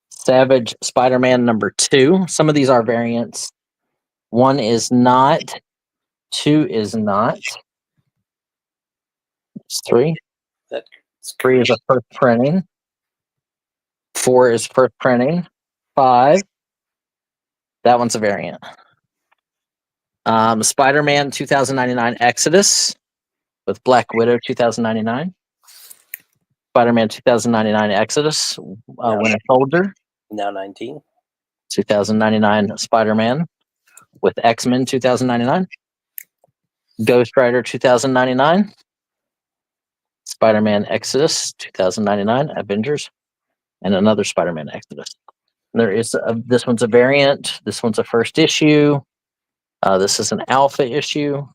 Savage Spider-Man number 2. Some of these are variants. 1 is not. 2 is not. It's 3. That's 3 is a first printing. 4 is first printing. 5. That one's a variant. Spider-Man 2099 Exodus with Black Widow 2099. Spider-Man 2099 Exodus, Winter Soldier. now 19. 2099 Spider-Man with X-Men 2099. Ghost Rider 2099. Spider-Man Exodus 2099 Avengers. And another Spider-Man Exodus. There is this one's a variant. This one's a first issue. This is an alpha issue.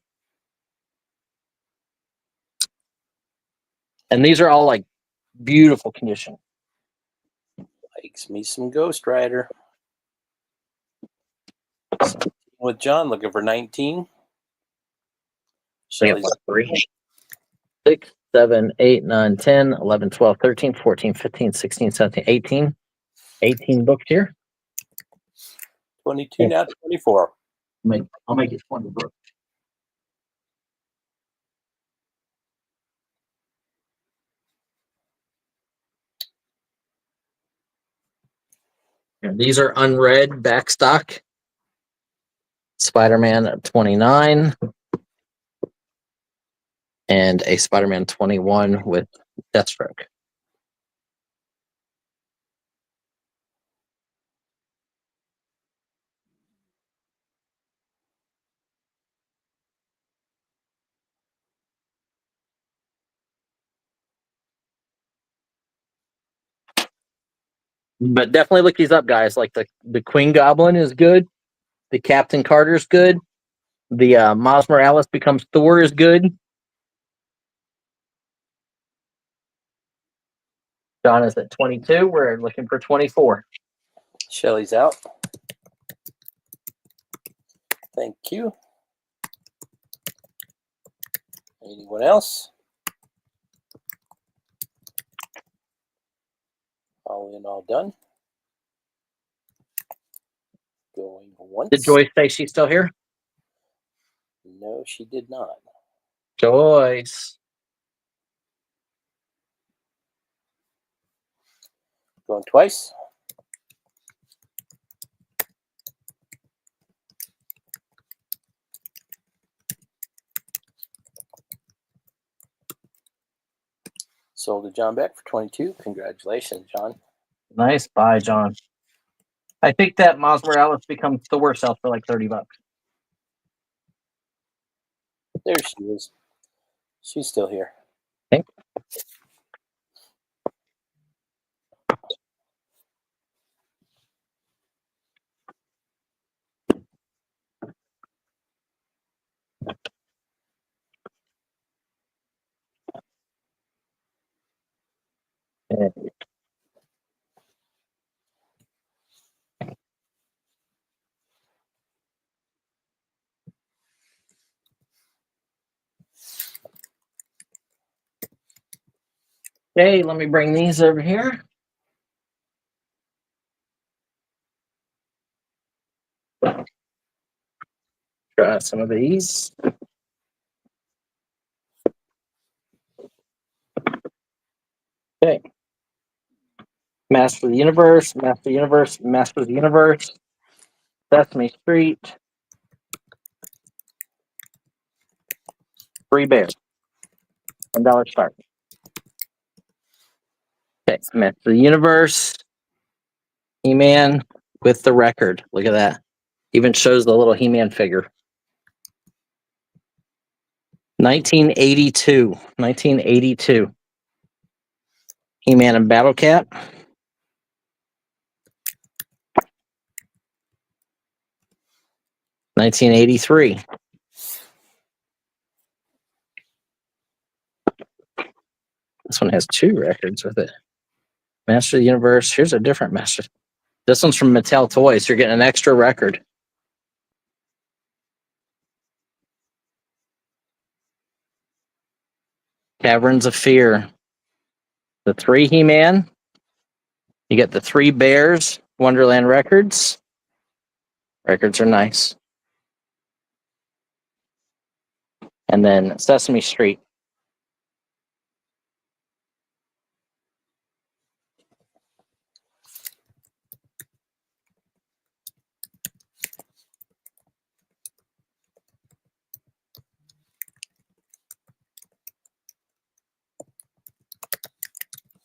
And these are all like beautiful condition. Likes me some Ghost Rider. With John, looking for 19. We have Shelley's 3, 6, 7, 8, 9, 10, 11, 12, 13, 14, 15, 16, 17, 18. 18 books here. 22, now 24. I'll make it 20 books. And these are unread backstock. Spider-Man 29 and a Spider-Man 21 with Deathstroke. But definitely look these up, guys. Like the Queen Goblin is good. The Captain Carter's good. The Miles Morales becomes Thor is good. John is at 22. We're looking for 24. Shelley's out. Thank you. Anyone else? I'll And all done. Going once. Did Joyce say she's still here? No, she did not. Joyce. Going twice. Sold to John Beck for 22. Congratulations, John. Nice buy, John. I think that Miles Morales becomes the worst sell for like $30. There she is. She's still here. Okay. Okay, let me bring these over here. Try some of these. Okay. Master of the Universe, Master of the Universe, Master of the Universe, Sesame Street, Three Bears, $1 start. Okay, Master of the Universe, He-Man with the record. Look at that. Even shows the little He-Man figure. 1982. 1982. He-Man and Battle Cat. 1983. This one has two records with it. Master of the Universe. Here's a different Master. This one's from Mattel Toys. You're getting an extra record. Caverns of Fear. The three He-Man. You get the Three Bears Wonderland records. Records are nice. And then Sesame Street.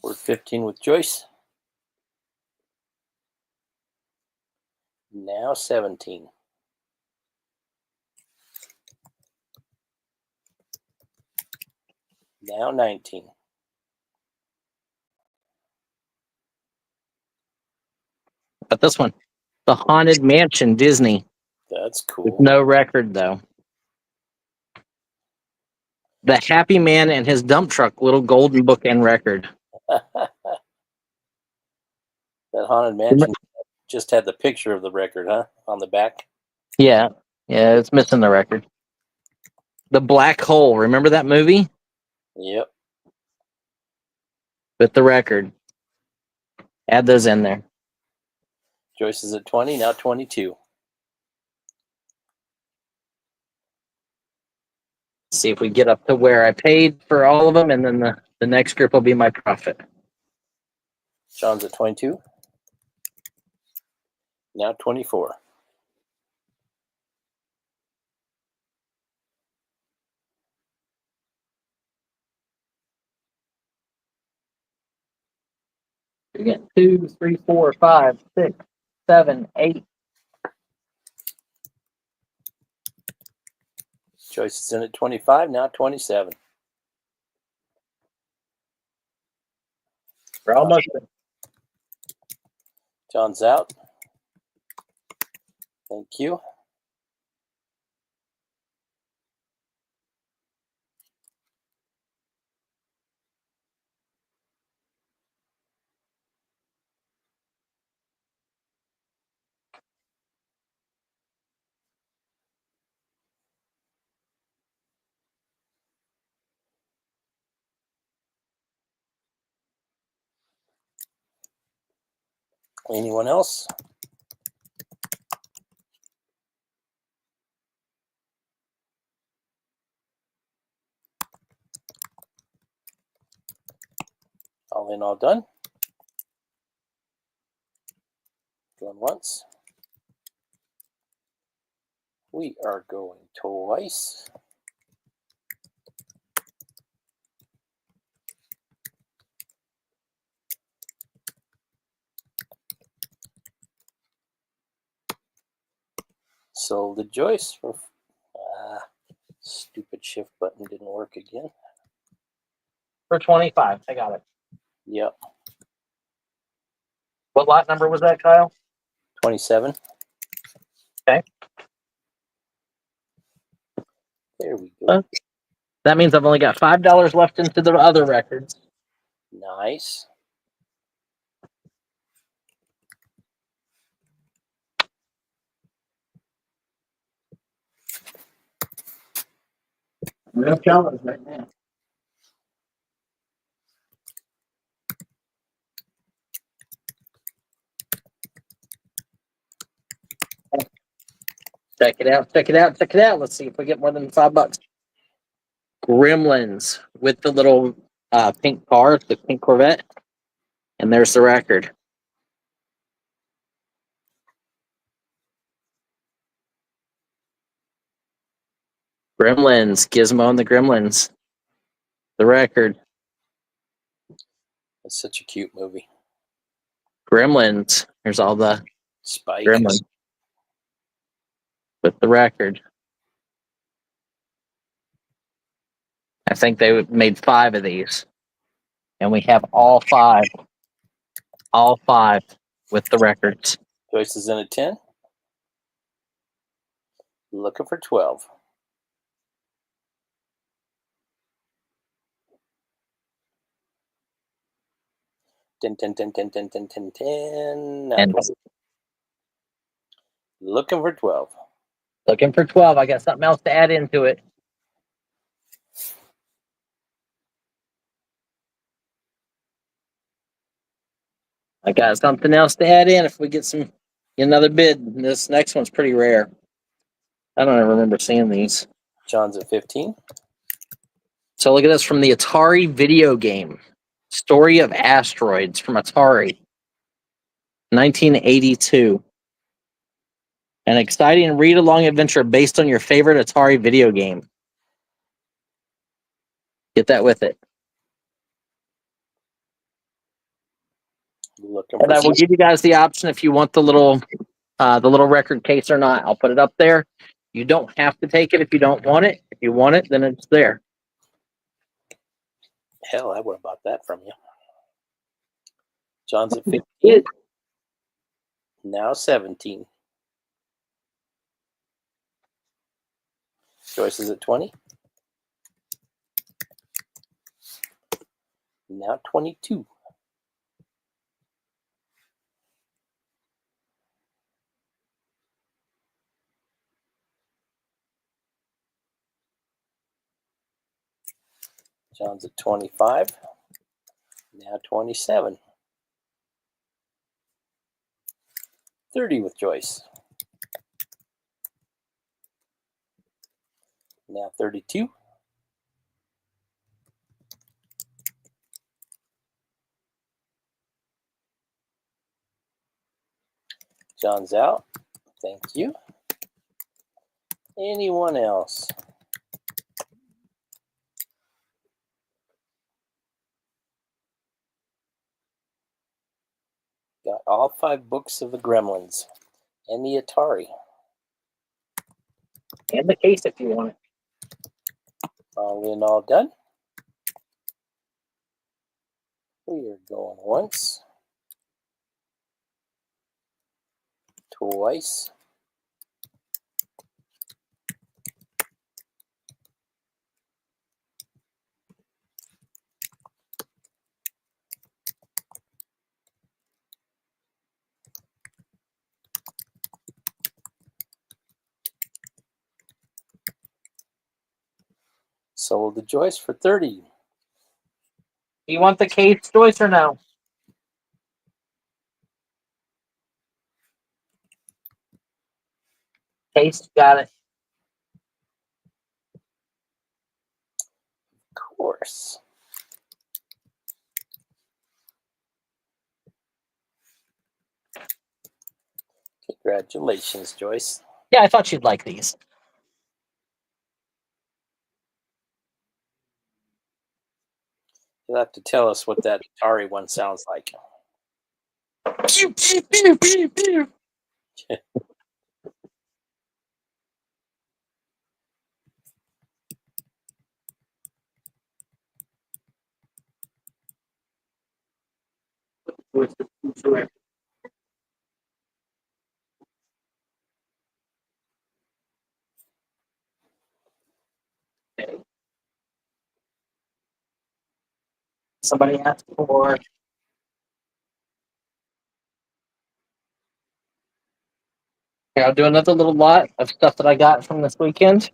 We're 15 with Joyce. Now 17. Now 19. But this one, the Haunted Mansion Disney. That's With cool. no record though. The Happy Man and his dump truck, little golden bookend record. That Haunted Mansion just had the picture of the record, huh? On the back. Yeah, it's missing the record. The Black Hole, remember that movie? Yep. With the record. Add those in there. Joyce is at 20, now 22. See if we get up to where I paid for all of them, and then the next group will be my profit. John's at 22. Now 24. You get 2, 3, 4, 5, 6, 7, 8. Joyce is in at 25, now 27. We're almost there. John's out. Thank you. Anyone else? All in, all done. Going once. We are going twice. Sold the Joyce for stupid shift button didn't work again. For 25. I got it. Yep. What lot number was that, Kyle? 27. Okay. There we go. That means I've only got $5 left into the other records. Nice. No challenge right now. Check it out, check it out, check it out. Let's see if we get more than $5. Gremlins with the little pink car, the pink Corvette. And there's the record. Gremlins, Gizmo and the Gremlins. The record. That's such a cute movie. Gremlins. Here's all the Spike. Gremlins with the record. I think they made 5 of these. And we have all 5. All 5 with the records. Joyce is in at 10. Looking for 12. Ten. Now And 20. Looking for 12. looking for 12. I got something else to add into it. I got something else to add in if we get another bid. This next one's pretty rare. I don't ever remember seeing these. John's at 15. So look at this from the Atari video game. Story of Asteroids from Atari. 1982. An exciting read-along adventure based on your favorite Atari video game. Get that with it. Looking And for I will give you guys the option if you want the little record case or not. I'll put it up there. You don't have to take it if you don't want it. If you want it, then it's there. Hell, I would have bought that from you. John's at 15. Now 17. Joyce is at 20. Now 22. John's at 25. Now 27. 30 with Joyce. Now 32. John's out. Thank you. Anyone else? Got all 5 books of the Gremlins and the Atari. And the case if you want it. All in, all done. We are going once, twice, sold the Joyce for 30. Do you want the case, Joyce, or no? Case, got it. Of course. Congratulations, Joyce. Yeah, I thought you'd like these. You'll have to tell us what that Atari one sounds like. Pew, pew, pew, pew, pew. Somebody asked for. Okay, I'll do another little lot of stuff that I got from this weekend.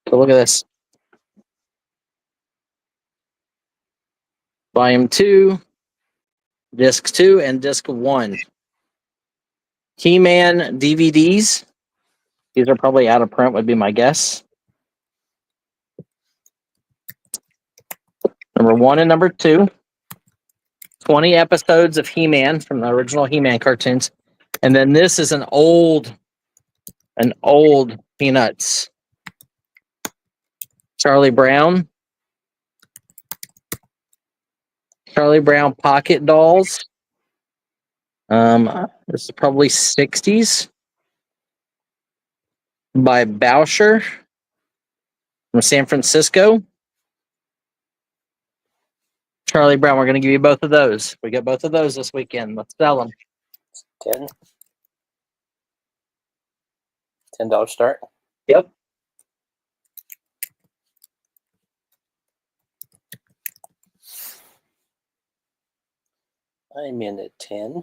So look at this. Volume 2, Disc 2, and Disc 1. He-Man DVDs. These are probably out of print, would be my guess. Number 1 and number 2. 20 episodes of He-Man from the original He-Man cartoons. And then this is an old Peanuts. Charlie Brown pocket dolls. This is probably 60s by Boucher from San Francisco. Charlie Brown, we're going to give you both of those. We got both of those this weekend. Let's sell them. 10. $10 start. Yep. I'm in at 10.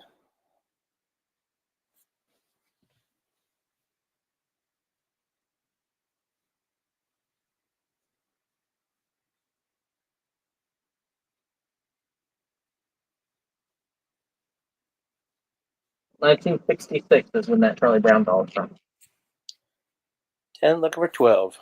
$1966 is when that Charlie Brown doll is from. 10, looking for 12.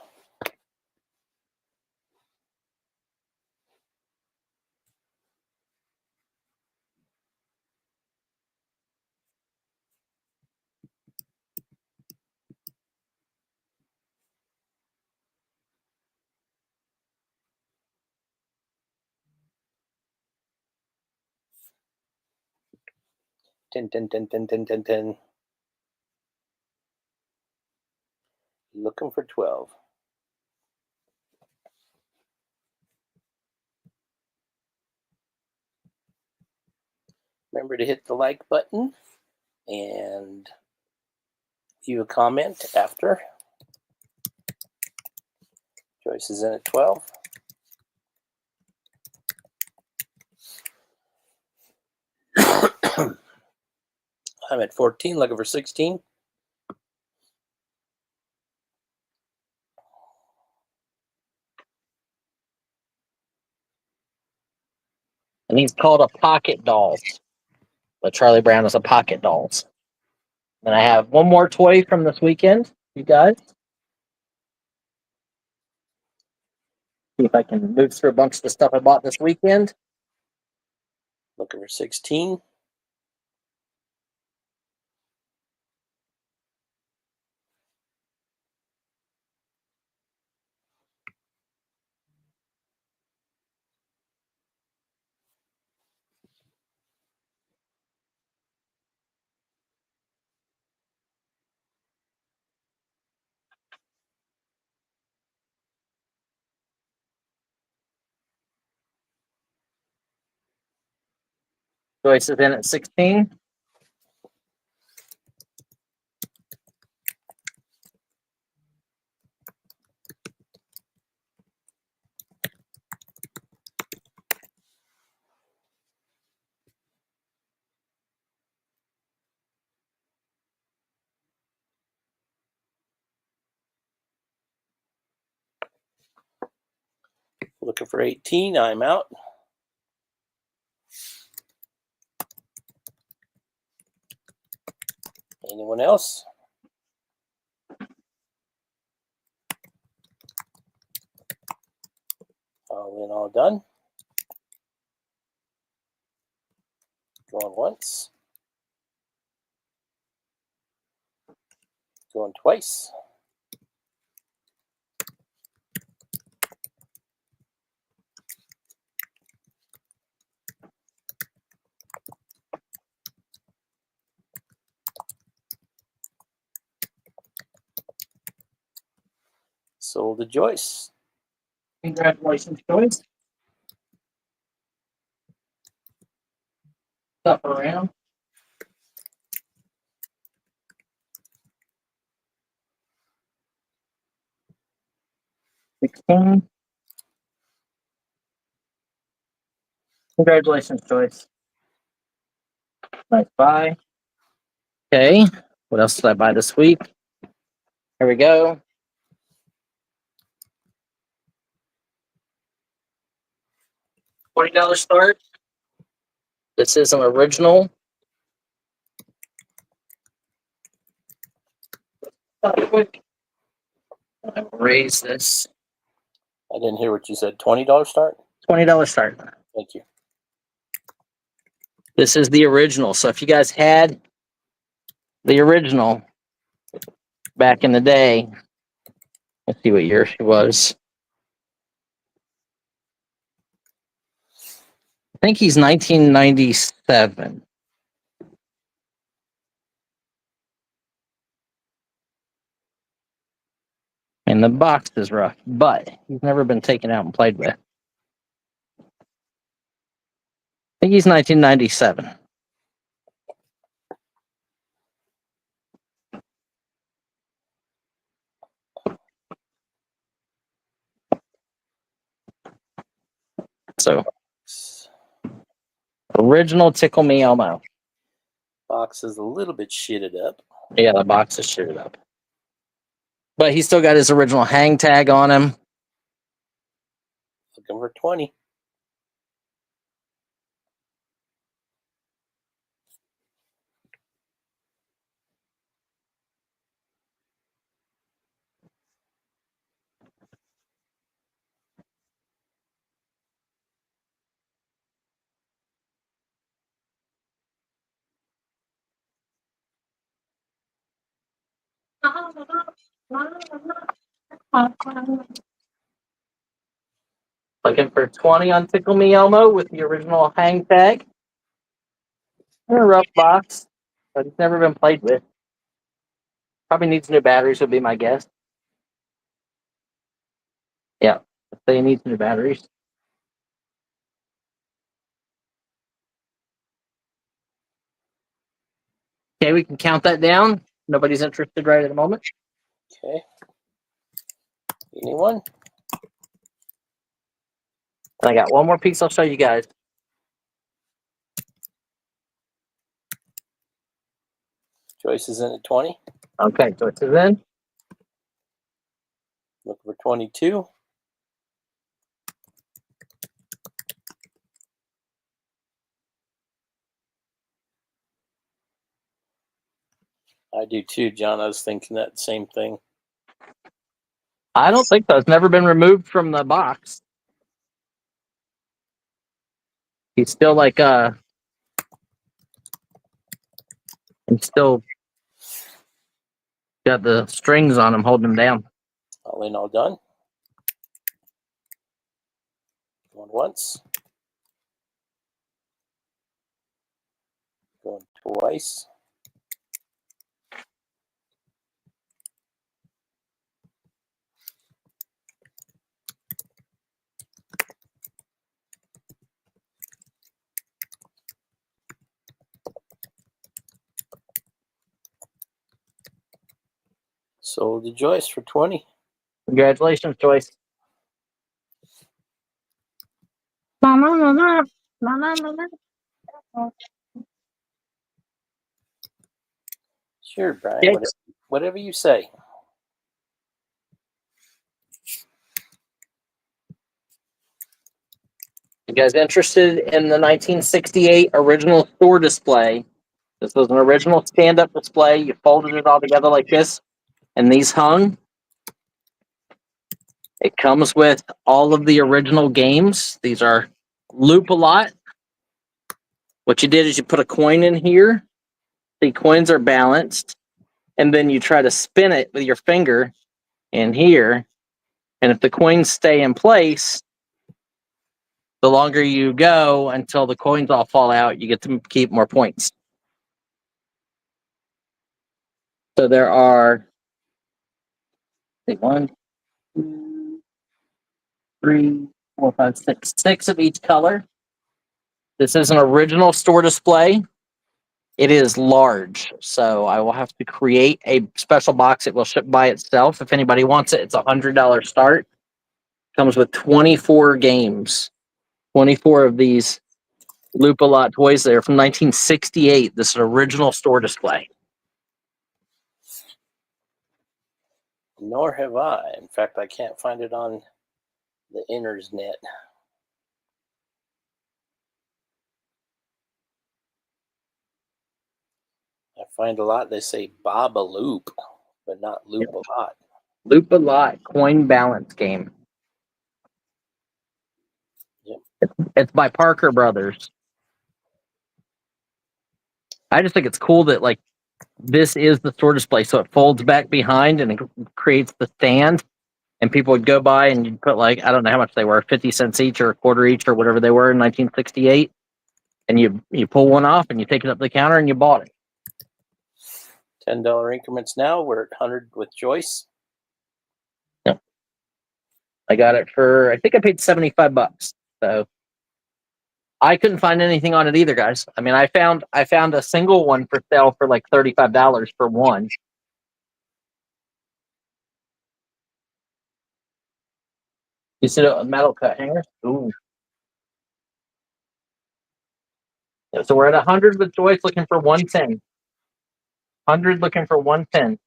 $10. Looking for 12. Remember to hit the like button and leave a comment after. Joyce is in at 12. I'm at 14, looking for 16. And he's called a pocket dolls. But Charlie Brown is a pocket dolls. And I have one more toy from this weekend, you guys. See if I can move through a bunch of the stuff I bought this weekend. Looking for 16. Joyce is in at 16. Looking for 18. I'm out. Anyone else? All in, all done. Going once. Going twice. Sold to Joyce. Congratulations, Joyce. Up around. 16. Congratulations, Joyce. Nice buy. Okay. What else did I buy this week? Here we go. $40 start. This is an original. Quick. I will raise this. I didn't hear what you said. $20 start? $20 start. Thank you. This is the original. So if you guys had the original back in the day, let's see what year she was. I think he's 1997. And the box is rough, but he's never been taken out and played with. I think he's 1997. So, original Tickle Me Elmo. Box is a little bit shitted up. Yeah, the box is shitted up. But he still got his original hang tag on him. Looking for 20. Looking for 20 on Tickle Me Elmo with the original hang tag. In a rough box, but it's never been played with. Probably needs new batteries, would be my guess. Yeah, they need new batteries. Okay, we can count that down. Nobody's interested right at the moment. Okay. Anyone? I got one more piece I'll show you guys. Joyce is in at 20. Okay, so it's in. Looking for 22. I do too, John. I was thinking that same thing. I don't think so. It's never been removed from the box. He's still like and still got the strings on him holding him down. All in, all done. Going once. Going twice. Sold to Joyce for 20. Congratulations, Joyce. Sure, Brian. Okay. Whatever you say. You guys interested in the 1968 original store display? This was an original stand-up display. You folded it all together like this, and these hung. It comes with all of the original games. These are Loop a Lot. What you did is you put a coin in here. The coins are balanced. And then you try to spin it with your finger in here. And if the coins stay in place, the longer you go until the coins all fall out, you get to keep more points. So there are 1, 2, 3, 4, 5, 6, 6 of each color. This is an original store display. It is large, so I will have to create a special box. It will ship by itself. If anybody wants it, it's $100 start. Comes with 24 games, 24 of these Loop a Lot toys. They're from 1968. This is an original store display. Nor have I. In fact, I can't find it on the internet. I find a lot they say Bob a Loop, but not Loop a Lot. Loop a Lot coin balance game. Yep. It's by Parker Brothers. I just think it's cool that like this is the store display, so it folds back behind and it creates the stand, and people would go by and you'd put like, I don't know how much they were, 50 cents each or a quarter each or whatever they were in 1968, and you pull one off and you take it up the counter and you bought it. $10 increments now. We're at 100 with Joyce. Yep. I got it for, I think I paid $75. So I couldn't find anything on it either, guys. I mean, I found a single one for sale for like $35 for one. You see a metal cut hanger? Ooh. Yeah, so we're at 100 with Joyce, looking for 110. 100 looking for 110.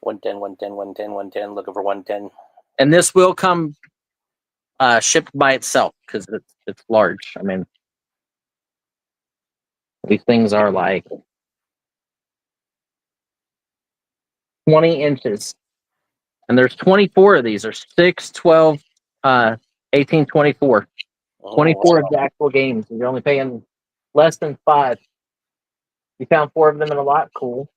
$110, looking for 110. And this will come shipped by itself because it's large. I mean, these things are like 20 inches. And there's 24 of these. There's 6, 12, 18, 24. 24 of the actual games. You're only paying less than 5. You found 4 of them in a lot. Cool.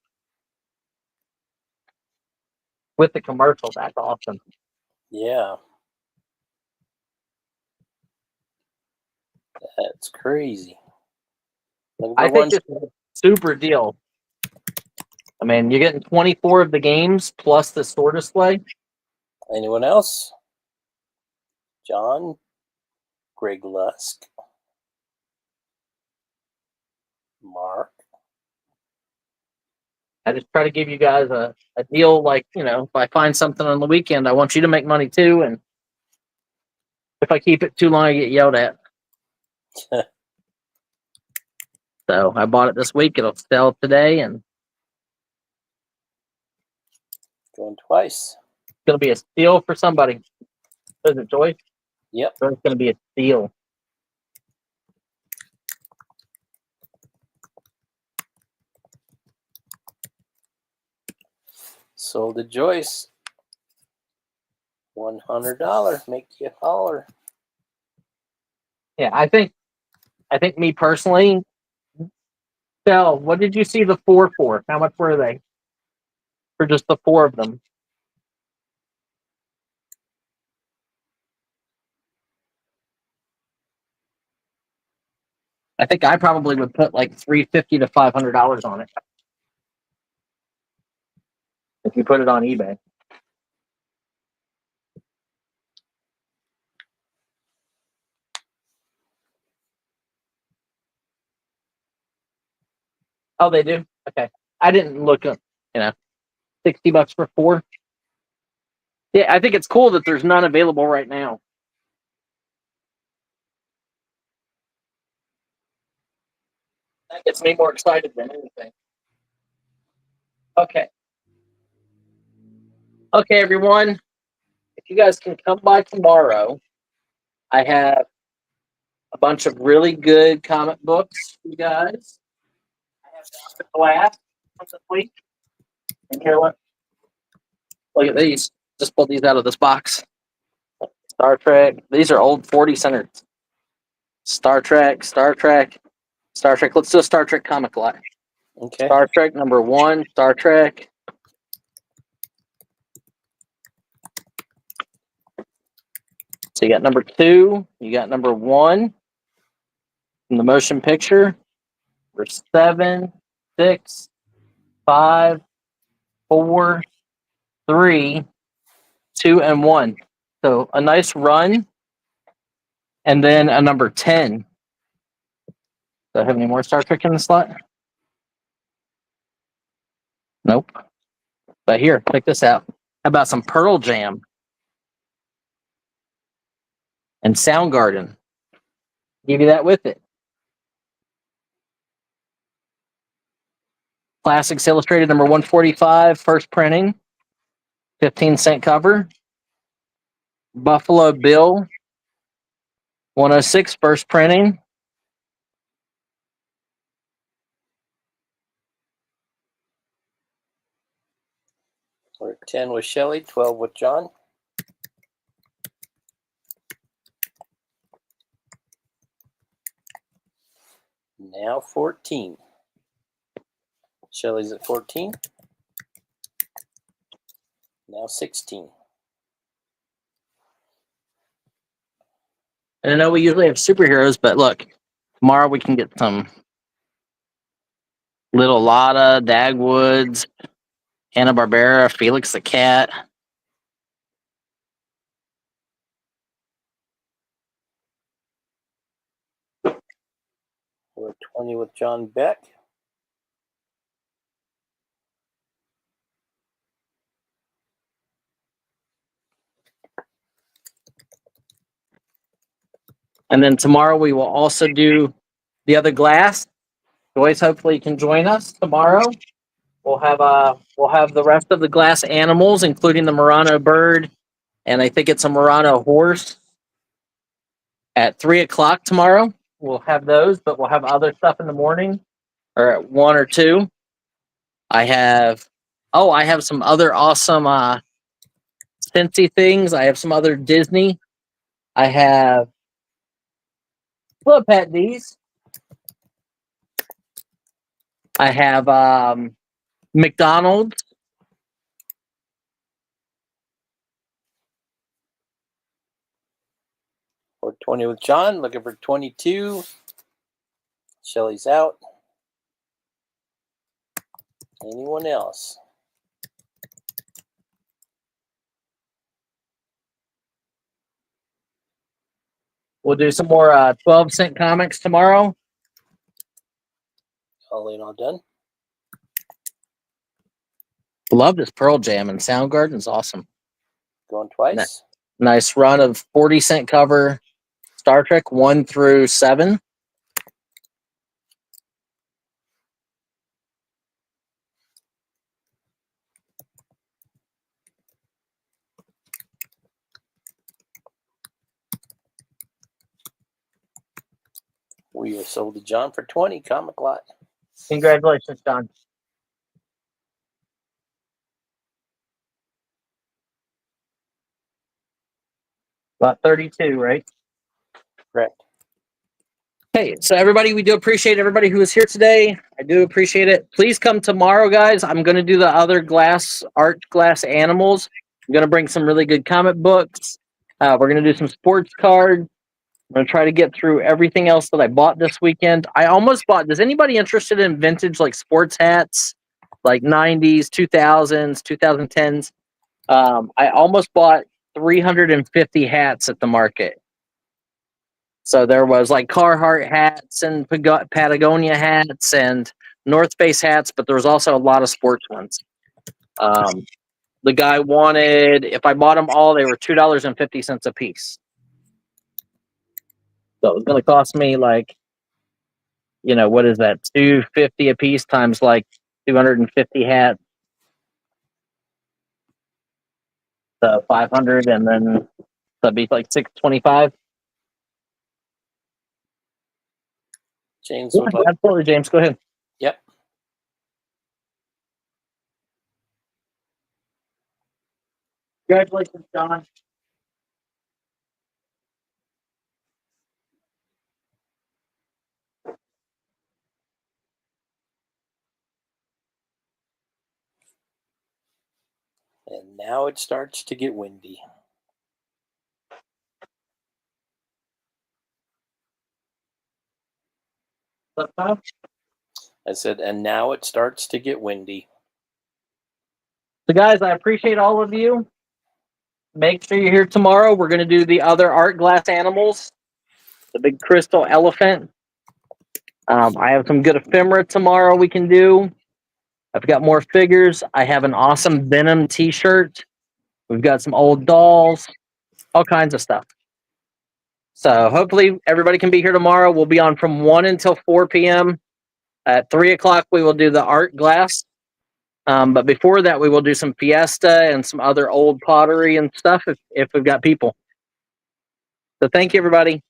With the commercial, that's awesome. Yeah. That's crazy. I think this is a super deal. I mean, you're getting 24 of the games plus the store display. Anyone else? John? Greg Lusk? Mark? I just try to give you guys a deal like, you know, if I find something on the weekend, I want you to make money too. And if I keep it too long, I get yelled at. So I bought it this week. It'll sell today, and Going twice. it's going to be a steal for somebody. Is it Joyce? Yep. So it's going to be a steal. Sold to Joyce. $100. Make you holler. Yeah, I think me personally, Phil, what did you see the 4 for? How much were they? For just the 4 of them. I think I probably would put like $350 to $500 on it. If you put it on eBay. Oh, they do? Okay. I didn't look up, $60 for 4. Yeah, I think it's cool that there's none available right now. That gets me more excited than anything. Okay. Okay, everyone. If you guys can come by tomorrow, I have a bunch of really good comic books for you guys. glass from this week. And here, look at these. Just pulled these out of this box. Star Trek. These are old 40 centers. Star Trek. Let's do a Star Trek comic lot. Okay. Star Trek #1. Star Trek. So you got #2. You got #1 from the motion picture. For 7, 6, 5, 4, 3, 2, and 1. So a nice run. And then a #10. Do I have any more Star Trek in the slot? Nope. But here, check this out. How about some Pearl Jam and Soundgarden? Give you that with it. Classics Illustrated #145, first printing, 15-cent cover. Buffalo Bill 106, first printing. We're at 10 with Shelley, 12 with John. Now 14. Shelley's at 14. Now 16. And I know we usually have superheroes, but look, tomorrow we can get some Little Lotta, Dagwoods, Hanna-Barbera, Felix the Cat. We're at 20 with John Beck. And then tomorrow we will also do the other glass. Joyce hopefully can join us tomorrow. We'll have the rest of the glass animals, including the Murano bird, and I think it's a Murano horse. At 3:00 tomorrow, we'll have those, but we'll have other stuff in the morning, or at 1 or 2. I have some other awesome Cincy things. I have some other Disney. I have Flip at these. I have McDonald's. We're at 20 with John, looking for 22. Shelley's out. Anyone else? We'll do some more 12-cent comics tomorrow. All in, all done. Love this Pearl Jam, and Soundgarden's awesome. Going twice. Nice run of 40-cent cover Star Trek 1 through 7. We are sold to John for 20. Comic lot. Congratulations, John. About 32, right? Correct. Hey, so everybody, we do appreciate everybody who is here today. I do appreciate it. Please come tomorrow, guys. I'm going to do the other art glass animals. I'm going to bring some really good comic books. We're going to do some sports cards. I'm going to try to get through everything else that I bought this weekend. I almost bought, does anybody interested in vintage like sports hats, like 90s, 2000s, 2010s? I almost bought 350 hats at the market. So there was like Carhartt hats and Patagonia hats and North Face hats, but there was also a lot of sports ones. The guy wanted, if I bought them all, they were $2.50 a piece. So it was going to cost me like, what is that? $2.50 a piece times like 250 hats. So 500, and then that'd be like $625. James Yeah, would like. absolutely, James. Go ahead. Yep. Congratulations, John. And now it starts to get windy. I said, and now it starts to get windy. So, guys, I appreciate all of you. Make sure you're here tomorrow. We're going to do the other art glass animals, the big crystal elephant. I have some good ephemera tomorrow we can do. I've got more figures. I have an awesome Venom t-shirt. We've got some old dolls, all kinds of stuff. So hopefully everybody can be here tomorrow. We'll be on from 1 until 4 p.m. At 3 o'clock, we will do the art glass. But before that, we will do some Fiesta and some other old pottery and stuff if we've got people. So thank you, everybody.